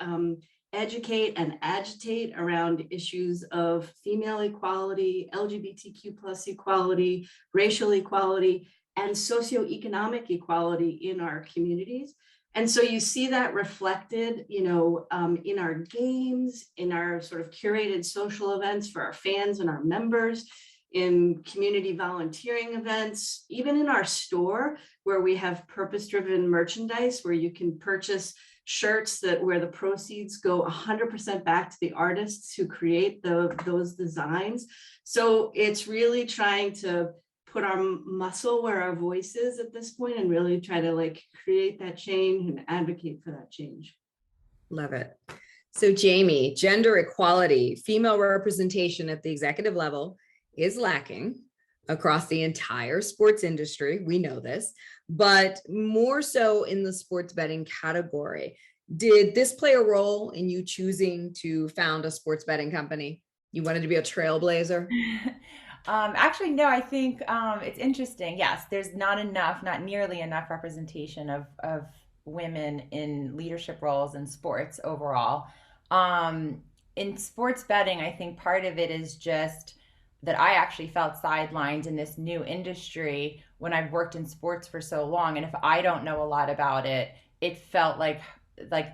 [SPEAKER 12] educate and agitate around issues of female equality, LGBTQ plus equality, racial equality, and socioeconomic equality in our communities. And so you see that reflected, in our games, in our sort of curated social events for our fans and our members, in community volunteering events, even in our store where we have purpose-driven merchandise where you can purchase shirts where the proceeds go 100% back to the artists who create those designs. So it's really trying to put our muscle where our voice is at this point and really try to create that change and advocate for that change.
[SPEAKER 11] Love it. So Jamie, gender equality, female representation at the executive level is lacking across the entire sports industry. We know this, but more so in the sports betting category. Did this play a role in you choosing to found a sports betting company? You wanted to be a trailblazer?
[SPEAKER 14] Actually, no, I think it's interesting. Yes, there's not nearly enough representation of women in leadership roles in sports overall. In sports betting, I think part of it is just that I actually felt sidelined in this new industry when I've worked in sports for so long. And if I don't know a lot about it, it felt like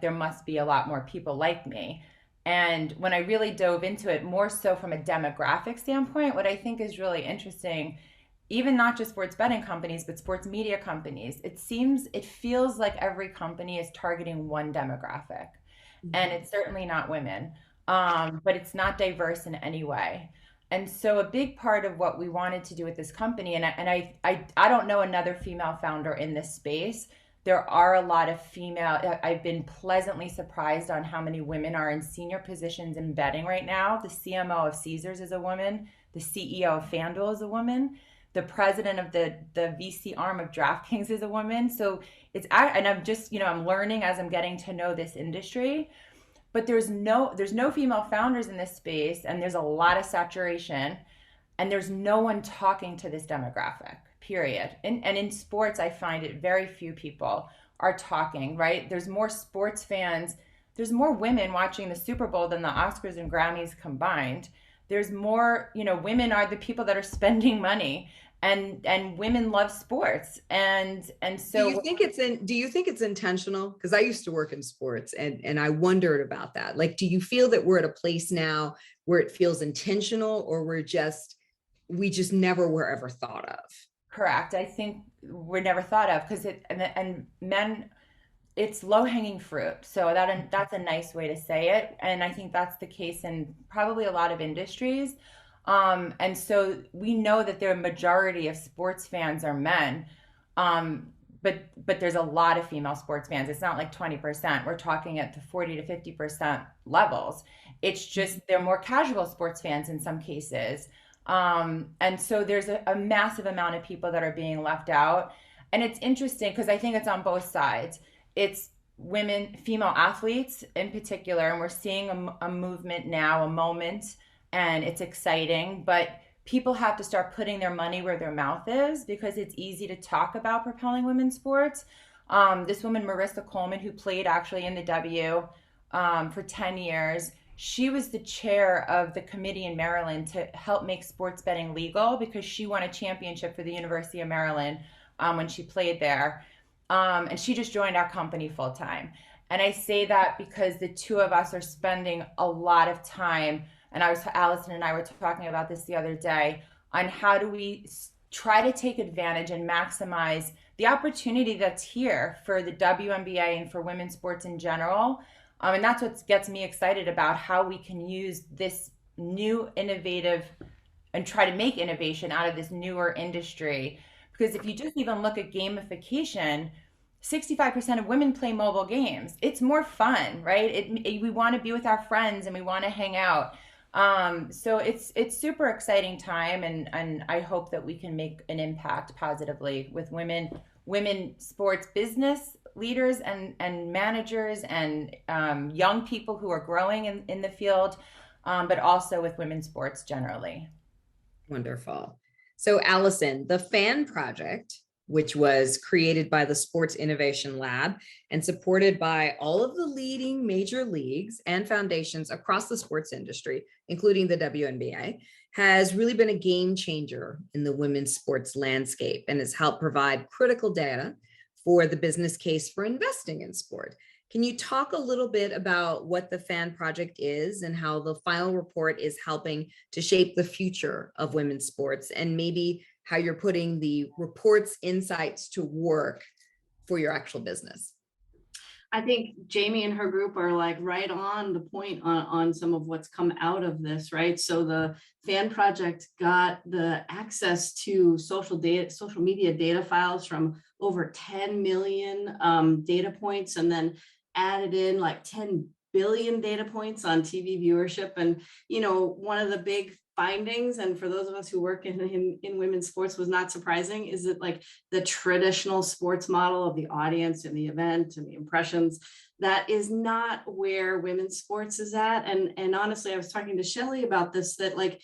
[SPEAKER 14] there must be a lot more people like me. And when I really dove into it, more so from a demographic standpoint, what I think is really interesting, even not just sports betting companies, but sports media companies, it feels like every company is targeting one demographic. And it's certainly not women, but it's not diverse in any way. And so a big part of what we wanted to do with this company, and I don't know another female founder in this space. There are a lot of female, I've been pleasantly surprised on how many women are in senior positions in betting right now. The CMO of Caesars is a woman. The CEO of FanDuel is a woman. The president of the VC arm of DraftKings is a woman. So and I'm just, I'm learning as I'm getting to know this industry. But there's no female founders in this space, and there's a lot of saturation, and there's no one talking to this demographic, period. And in sports, I find it very few people are talking, right? There's more sports fans. There's more women watching the Super Bowl than the Oscars and Grammys combined. There's more, women are the people that are spending money. And women love sports, and so
[SPEAKER 11] do you think it's intentional? Because I used to work in sports, and I wondered about that. Do you feel that we're at a place now where it feels intentional, or we just never were ever thought of?
[SPEAKER 14] Correct. I think we're never thought of because and men, it's low hanging fruit. So that's a nice way to say it, and I think that's the case in probably a lot of industries. And so we know that the majority of sports fans are men, but there's a lot of female sports fans. It's not like 20%. We're talking at the 40 to 50% levels. It's just they're more casual sports fans in some cases. And so there's a massive amount of people that are being left out. And it's interesting because I think it's on both sides. It's women, female athletes in particular, and we're seeing a movement now, a moment. And it's exciting, but people have to start putting their money where their mouth is because it's easy to talk about propelling women's sports. This woman, Marissa Coleman, who played actually in the W for 10 years, she was the chair of the committee in Maryland to help make sports betting legal because she won a championship for the University of Maryland when she played there. And she just joined our company full time. And I say that because the two of us are spending a lot of time. And Allison and I were talking about this the other day on how do we try to take advantage and maximize the opportunity that's here for the WNBA and for women's sports in general. And that's what gets me excited about how we can use this new innovative and try to make innovation out of this newer industry. Because if you just even look at gamification, 65% of women play mobile games. It's more fun, right? We want to be with our friends and we want to hang out. So it's super exciting time, and I hope that we can make an impact positively with women sports business leaders and managers and young people who are growing in the field, but also with women's sports generally.
[SPEAKER 11] Wonderful. So Allison, the FAN project, which was created by the Sports Innovation Lab and supported by all of the leading major leagues and foundations across the sports industry, including the WNBA, has really been a game changer in the women's sports landscape and has helped provide critical data for the business case for investing in sport. Can you talk a little bit about what the FAN project is and how the final report is helping to shape the future of women's sports, and maybe how you're putting the report's insights to work for your actual business?
[SPEAKER 12] I think Jamie and her group are like right on the point on some of what's come out of this, right? So the FAN project got the access to social media data files from over 10 million data points, and then added in like 10 billion data points on TV viewership. And, you know, one of the big findings, and for those of us who work in women's sports, was not surprising, is that like the traditional sports model of the audience and the event and the impressions, that is not where women's sports is at. And honestly, I was talking to Shelly about this, that like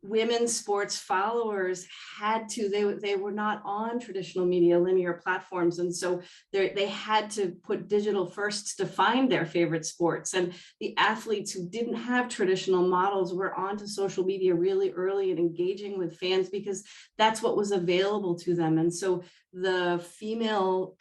[SPEAKER 12] women's sports followers had to, they were not on traditional media linear platforms, and so they had to put digital first to find their favorite sports. And the athletes who didn't have traditional models were onto social media really early and engaging with fans because that's what was available to them. And so the female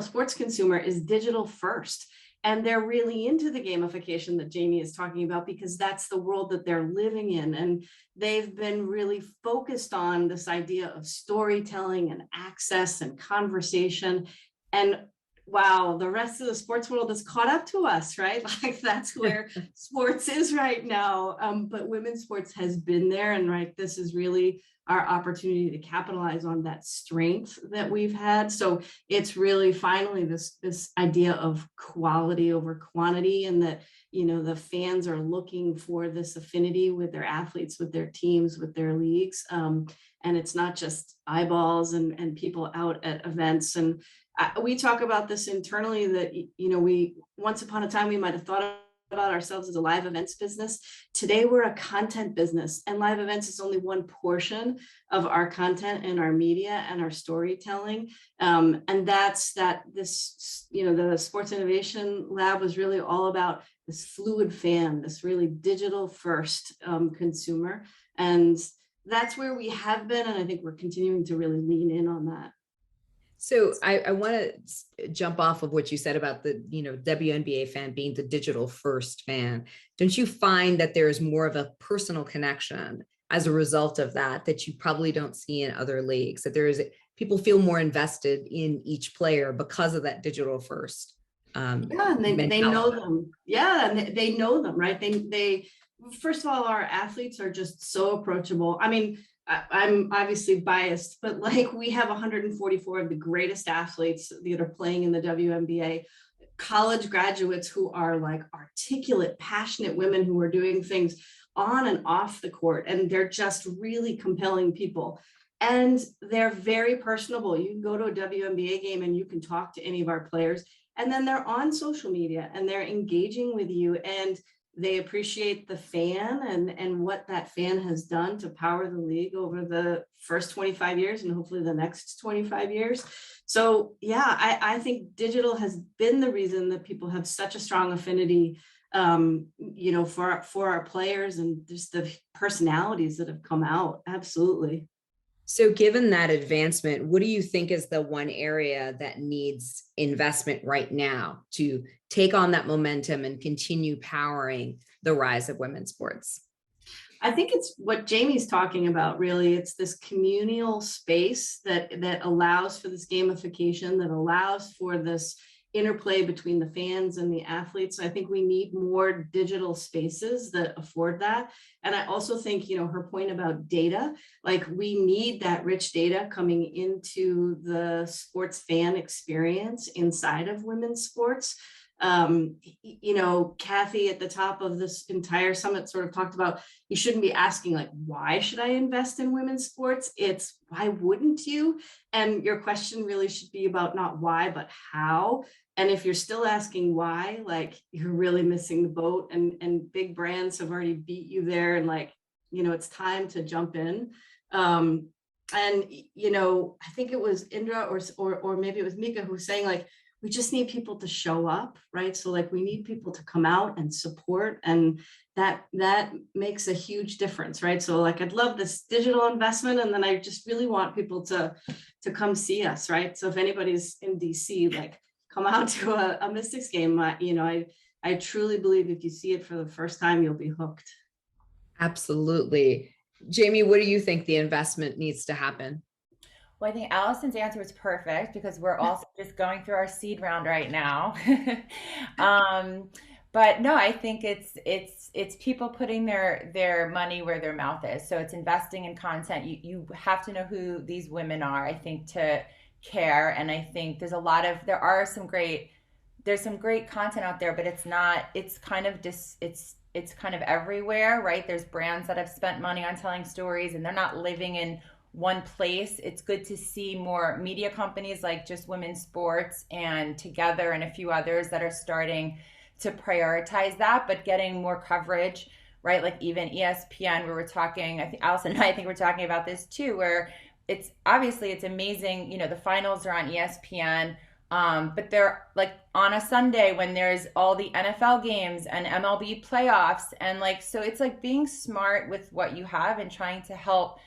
[SPEAKER 12] sports consumer is digital first. And they're really into the gamification that Jamie is talking about because that's the world that they're living in. And they've been really focused on this idea of storytelling and access and conversation. And wow, the rest of the sports world has caught up to us, right? Like that's where sports is right now. But women's sports has been there. And right, this is really our opportunity to capitalize on that strength that we've had. So it's really finally this idea of quality over quantity, and that, you know, the fans are looking for this affinity with their athletes, with their teams, with their leagues. And it's not just eyeballs and people out at events. And we talk about this internally that, you know, once upon a time, we might've thought about ourselves as a live events business. Today, we're a content business, and live events is only one portion of our content and our media and our storytelling. And that's this, you know, the Sports Innovation Lab was really all about this fluid fan, this really digital first consumer. And that's where we have been. And I think we're continuing to really lean in on that.
[SPEAKER 11] So I want to jump off of what you said about the, you know, WNBA fan being the digital first fan. Don't you find that there is more of a personal connection as a result of that you probably don't see in other leagues? That people feel more invested in each player because of that digital first.
[SPEAKER 12] Yeah, and they know them. Yeah, and they know them, right? They first of all, our athletes are just so approachable. I mean, I'm obviously biased, but like we have 144 of the greatest athletes that are playing in the WNBA, college graduates who are like articulate, passionate women who are doing things on and off the court. And they're just really compelling people. And they're very personable. You can go to a WNBA game and you can talk to any of our players. And then they're on social media and they're engaging with you. And they appreciate the fan and what that fan has done to power the league over the first 25 years and hopefully the next 25 years. So yeah, I think digital has been the reason that people have such a strong affinity, you know, for our players and just the personalities that have come out. Absolutely.
[SPEAKER 11] So given that advancement, what do you think is the one area that needs investment right now to take on that momentum and continue powering the rise of women's sports?
[SPEAKER 12] I think it's what Jamie's talking about, really. It's this communal space that allows for this gamification, that allows for this interplay between the fans and the athletes. I think we need more digital spaces that afford that. And I also think, her point about data, like we need that rich data coming into the sports fan experience inside of women's sports. Cathy at the top of this entire summit sort of talked about, you shouldn't be asking like, why should I invest in women's sports? It's why wouldn't you? And your question really should be about not why, but how. And if you're still asking why, like you're really missing the boat, and big brands have already beat you there. And like, it's time to jump in. I think it was Indra or maybe it was Mika who was saying like, we just need people to show up, right? So like we need people to come out and support, and that makes a huge difference, right? So like I'd love this digital investment, and then I just really want people to come see us, right? So if anybody's in DC, like come out to a Mystics game. I truly believe if you see it for the first time, you'll be hooked.
[SPEAKER 11] Absolutely. Jamie, what do you think the investment needs to happen?
[SPEAKER 14] Well, I think Allison's answer was perfect because we're also just going through our seed round right now. But no, I think it's people putting their money where their mouth is. So it's investing in content. You have to know who these women are, I think, to care. And I think there's some great content out there, but it's kind of everywhere, right? There's brands that have spent money on telling stories and they're not living in one place. It's good to see more media companies like Just Women's Sports and Together and a few others that are starting to prioritize that, but getting more coverage, right? Like even ESPN, where we're talking, I think Allison and I think we're talking about this too, where it's amazing, the finals are on ESPN, but they're like on a Sunday when there's all the NFL games and MLB playoffs. And like, so it's like being smart with what you have and trying to help.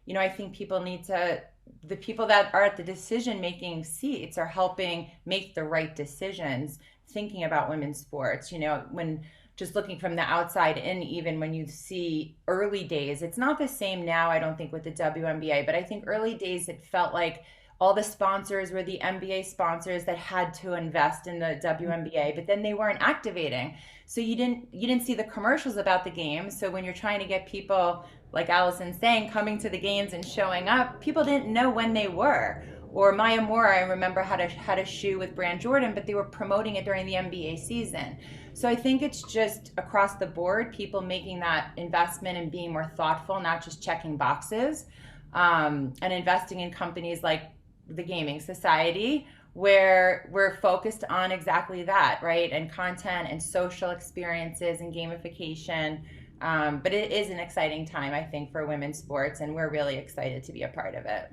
[SPEAKER 14] I think the people that are at the decision-making seats are helping make the right decisions, thinking about women's sports, when just looking from the outside in, even when you see early days, it's not the same now, I don't think, with the WNBA, but I think early days, it felt like all the sponsors were the NBA sponsors that had to invest in the WNBA, but then they weren't activating. So you didn't see the commercials about the game. So when you're trying to get people, like Allison's saying, coming to the games and showing up, people didn't know when they were. Or Maya Moore, I remember had a shoe with Brand Jordan, but they were promoting it during the NBA season. So I think it's just across the board, people making that investment and being more thoughtful, not just checking boxes, and investing in companies like the Gaming Society, where we're focused on exactly that, right? And content and social experiences and gamification. But it is an exciting time, I think, for women's sports, and we're really excited to be a part of it.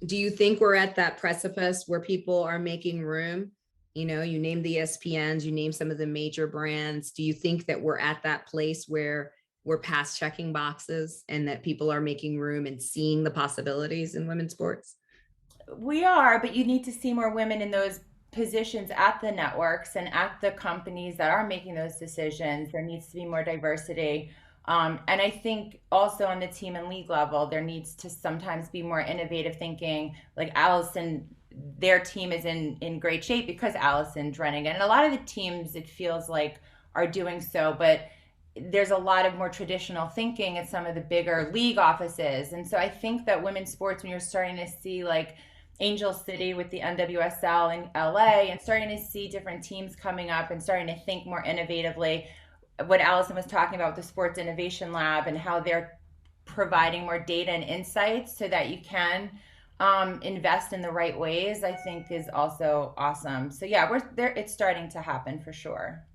[SPEAKER 11] Do you think we're at that precipice where people are making room? You name the ESPNs, you name some of the major brands. Do you think that we're at that place where we're past checking boxes and that people are making room and seeing the possibilities in women's sports?
[SPEAKER 14] We are, but you need to see more women in those positions at the networks and at the companies that are making those decisions. There needs to be more diversity. And I think also on the team and league level, there needs to sometimes be more innovative thinking. Like Allison, their team is in great shape because Allison's running it. And a lot of the teams, it feels like, are doing so, but there's a lot of more traditional thinking at some of the bigger league offices. And so I think that women's sports, when you're starting to see like Angel City with the NWSL in LA and starting to see different teams coming up and starting to think more innovatively, what Allison was talking about with the Sports Innovation Lab and how they're providing more data and insights so that you can invest in the right ways, I think is also awesome. So yeah, we're there. It's starting to happen for sure.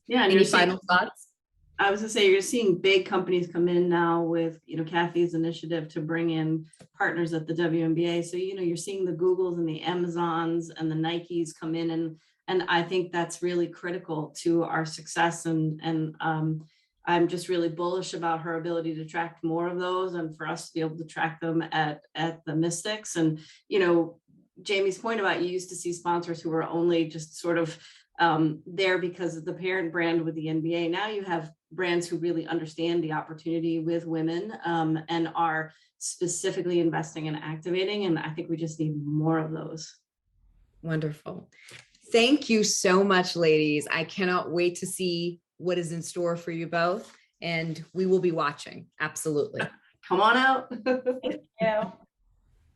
[SPEAKER 12] Yeah. And
[SPEAKER 11] any final thoughts?
[SPEAKER 12] I was gonna say, you're seeing big companies come in now with, Cathy's initiative to bring in partners at the WNBA. So, you're seeing the Googles and the Amazons and the Nikes come in, and I think that's really critical to our success. And I'm just really bullish about her ability to attract more of those and for us to be able to track them at the Mystics. And, Jamie's point about you used to see sponsors who were only just sort of there because of the parent brand with the NBA. Now you have brands who really understand the opportunity with women and are specifically investing and activating. And I think we just need more of those.
[SPEAKER 11] Wonderful. thank you so much, ladies. I cannot wait to see what is in store for you both. And we will be watching. Absolutely.
[SPEAKER 12] Come on out.
[SPEAKER 14] Yeah.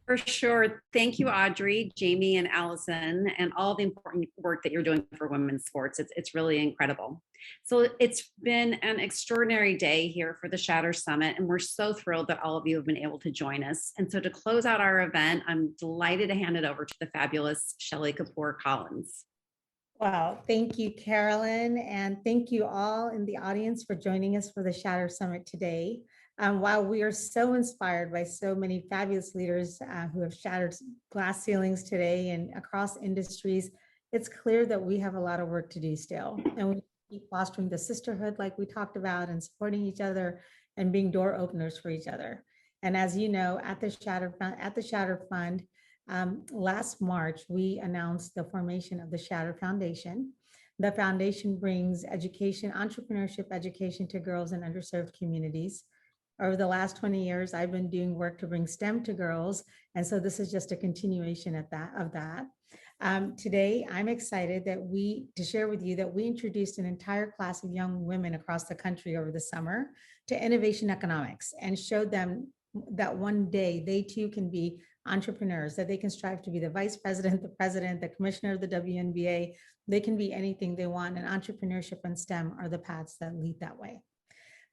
[SPEAKER 3] For sure. Thank you, Audrey, Jamie, and Allison, and all the important work that you're doing for women's sports. It's really incredible. So it's been an extraordinary day here for the Shatter Summit, and we're so thrilled that all of you have been able to join us. And so to close out our event, I'm delighted to hand it over to the fabulous Shelly Kapoor Collins.
[SPEAKER 4] Wow, thank you, Carolyn, and thank you all in the audience for joining us for the Shatter Summit today. While we are so inspired by so many fabulous leaders who have shattered glass ceilings today and across industries, it's clear that we have a lot of work to do still. And we keep fostering the sisterhood like we talked about and supporting each other and being door openers for each other. And as you know, at the Shatter Fund, last March, we announced the formation of the Shatter Foundation. The foundation brings education, entrepreneurship education to girls in underserved communities. Over the last 20 years, I've been doing work to bring STEM to girls. And so this is just a continuation of that. Today, I'm excited to share with you that we introduced an entire class of young women across the country over the summer to innovation economics and showed them that one day they too can be entrepreneurs, that they can strive to be the vice president, the president, the commissioner of the WNBA. They can be anything they want, and entrepreneurship and STEM are the paths that lead that way.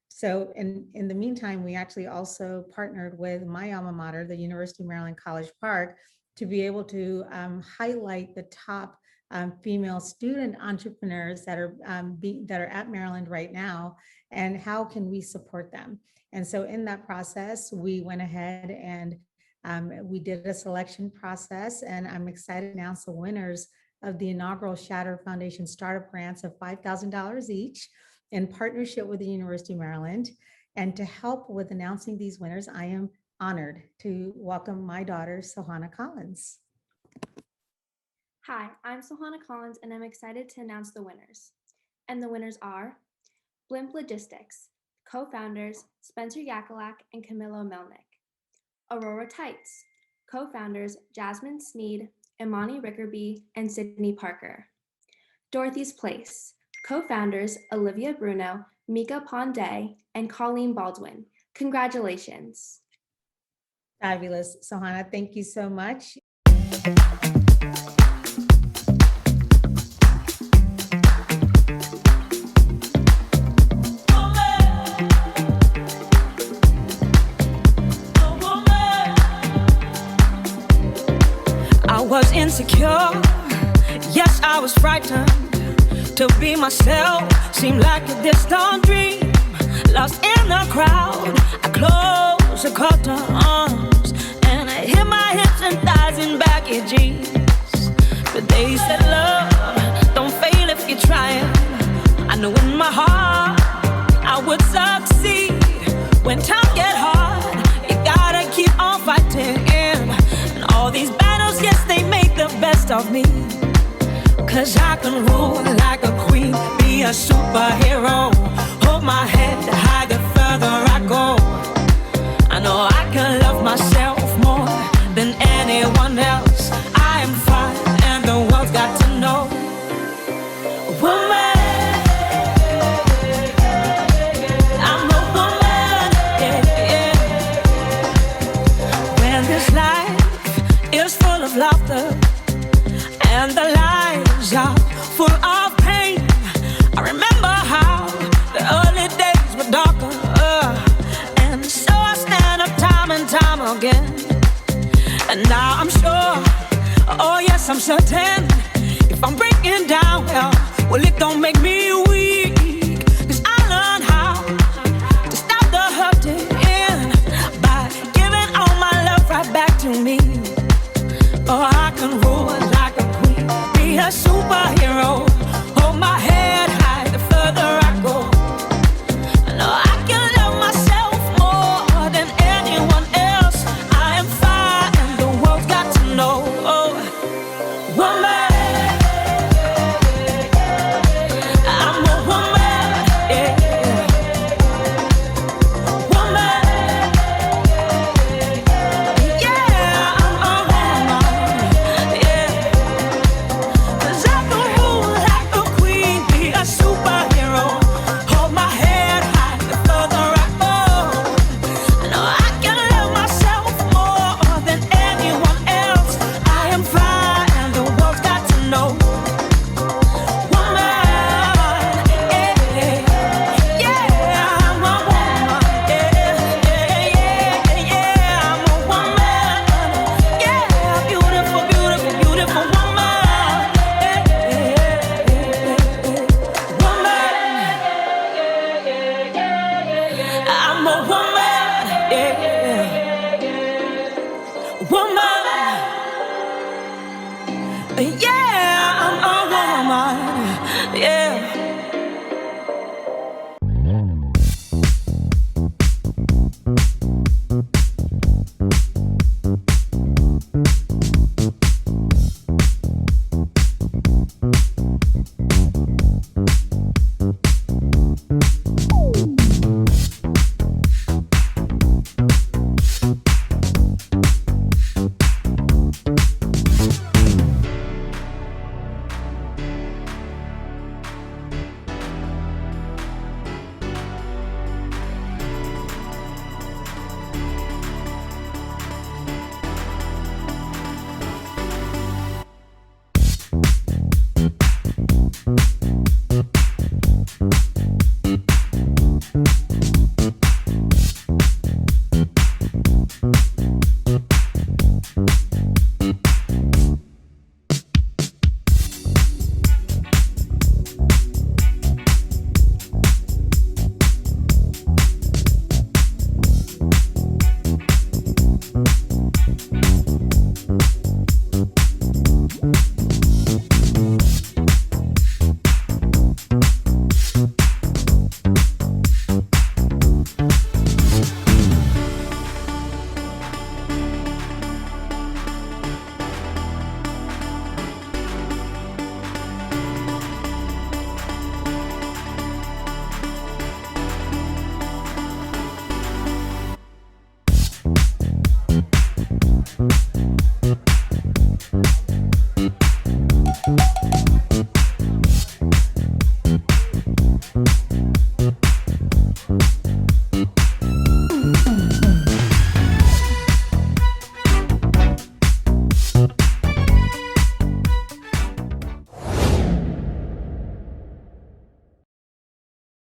[SPEAKER 4] So in the meantime, we actually also partnered with my alma mater, the University of Maryland College Park, to be able to highlight the top female student entrepreneurs that are at Maryland right now, and how can we support them. And so in that process, we went ahead and we did a selection process, and I'm excited to announce the winners of the inaugural Shatter Foundation Startup Grants of $5,000 each in partnership with the University of Maryland. And to help with announcing these winners, I am honored to welcome my daughter, Sohana Collins.
[SPEAKER 13] Hi, I'm Sohana Collins, and I'm excited to announce the winners. And the winners are Blimp Logistics, co-founders Spencer Yakulak and Camilo Melnick. Aurora Tights, co-founders Jasmine Sneed, Imani Rickerby, and Sydney Parker. Dorothy's Place, co-founders Olivia Bruno, Mika Ponde, and Colleen Baldwin. Congratulations.
[SPEAKER 4] Fabulous, Sohana, thank you so much.
[SPEAKER 15] I was insecure, yes, I was frightened to be myself, seemed like a distant dream. Lost in the crowd, I closed the curtains and I hit my hips and thighs in baggy jeans. But they said, love, don't fail if you try it. I know in my heart I would succeed. When times get hard, you gotta keep on fighting. And all these battles, yes, they make the best of me. Cause I can rule like a queen, be a superhero. Hold my head high the further I go. I know I can love myself more than anyone else. I am fine and the world's got to know. Woman, I'm a woman, yeah. When this life is full of laughter and the lives are full of pain, I remember how the early days were darker, and so I stand up time and time again. And now I'm sure, oh yes, I'm certain, if I'm breaking down, well, it don't make me weak. Cause I learned how to stop the hurting by giving all my love right back to me. Oh, I can rule like a queen, be a superhero. Hold my head high the further I go. I know I can love myself more than anyone else. I am fine and the world's got to know. Oh, woman, I'm a woman, yeah. Woman, yeah, I'm woman. Yeah.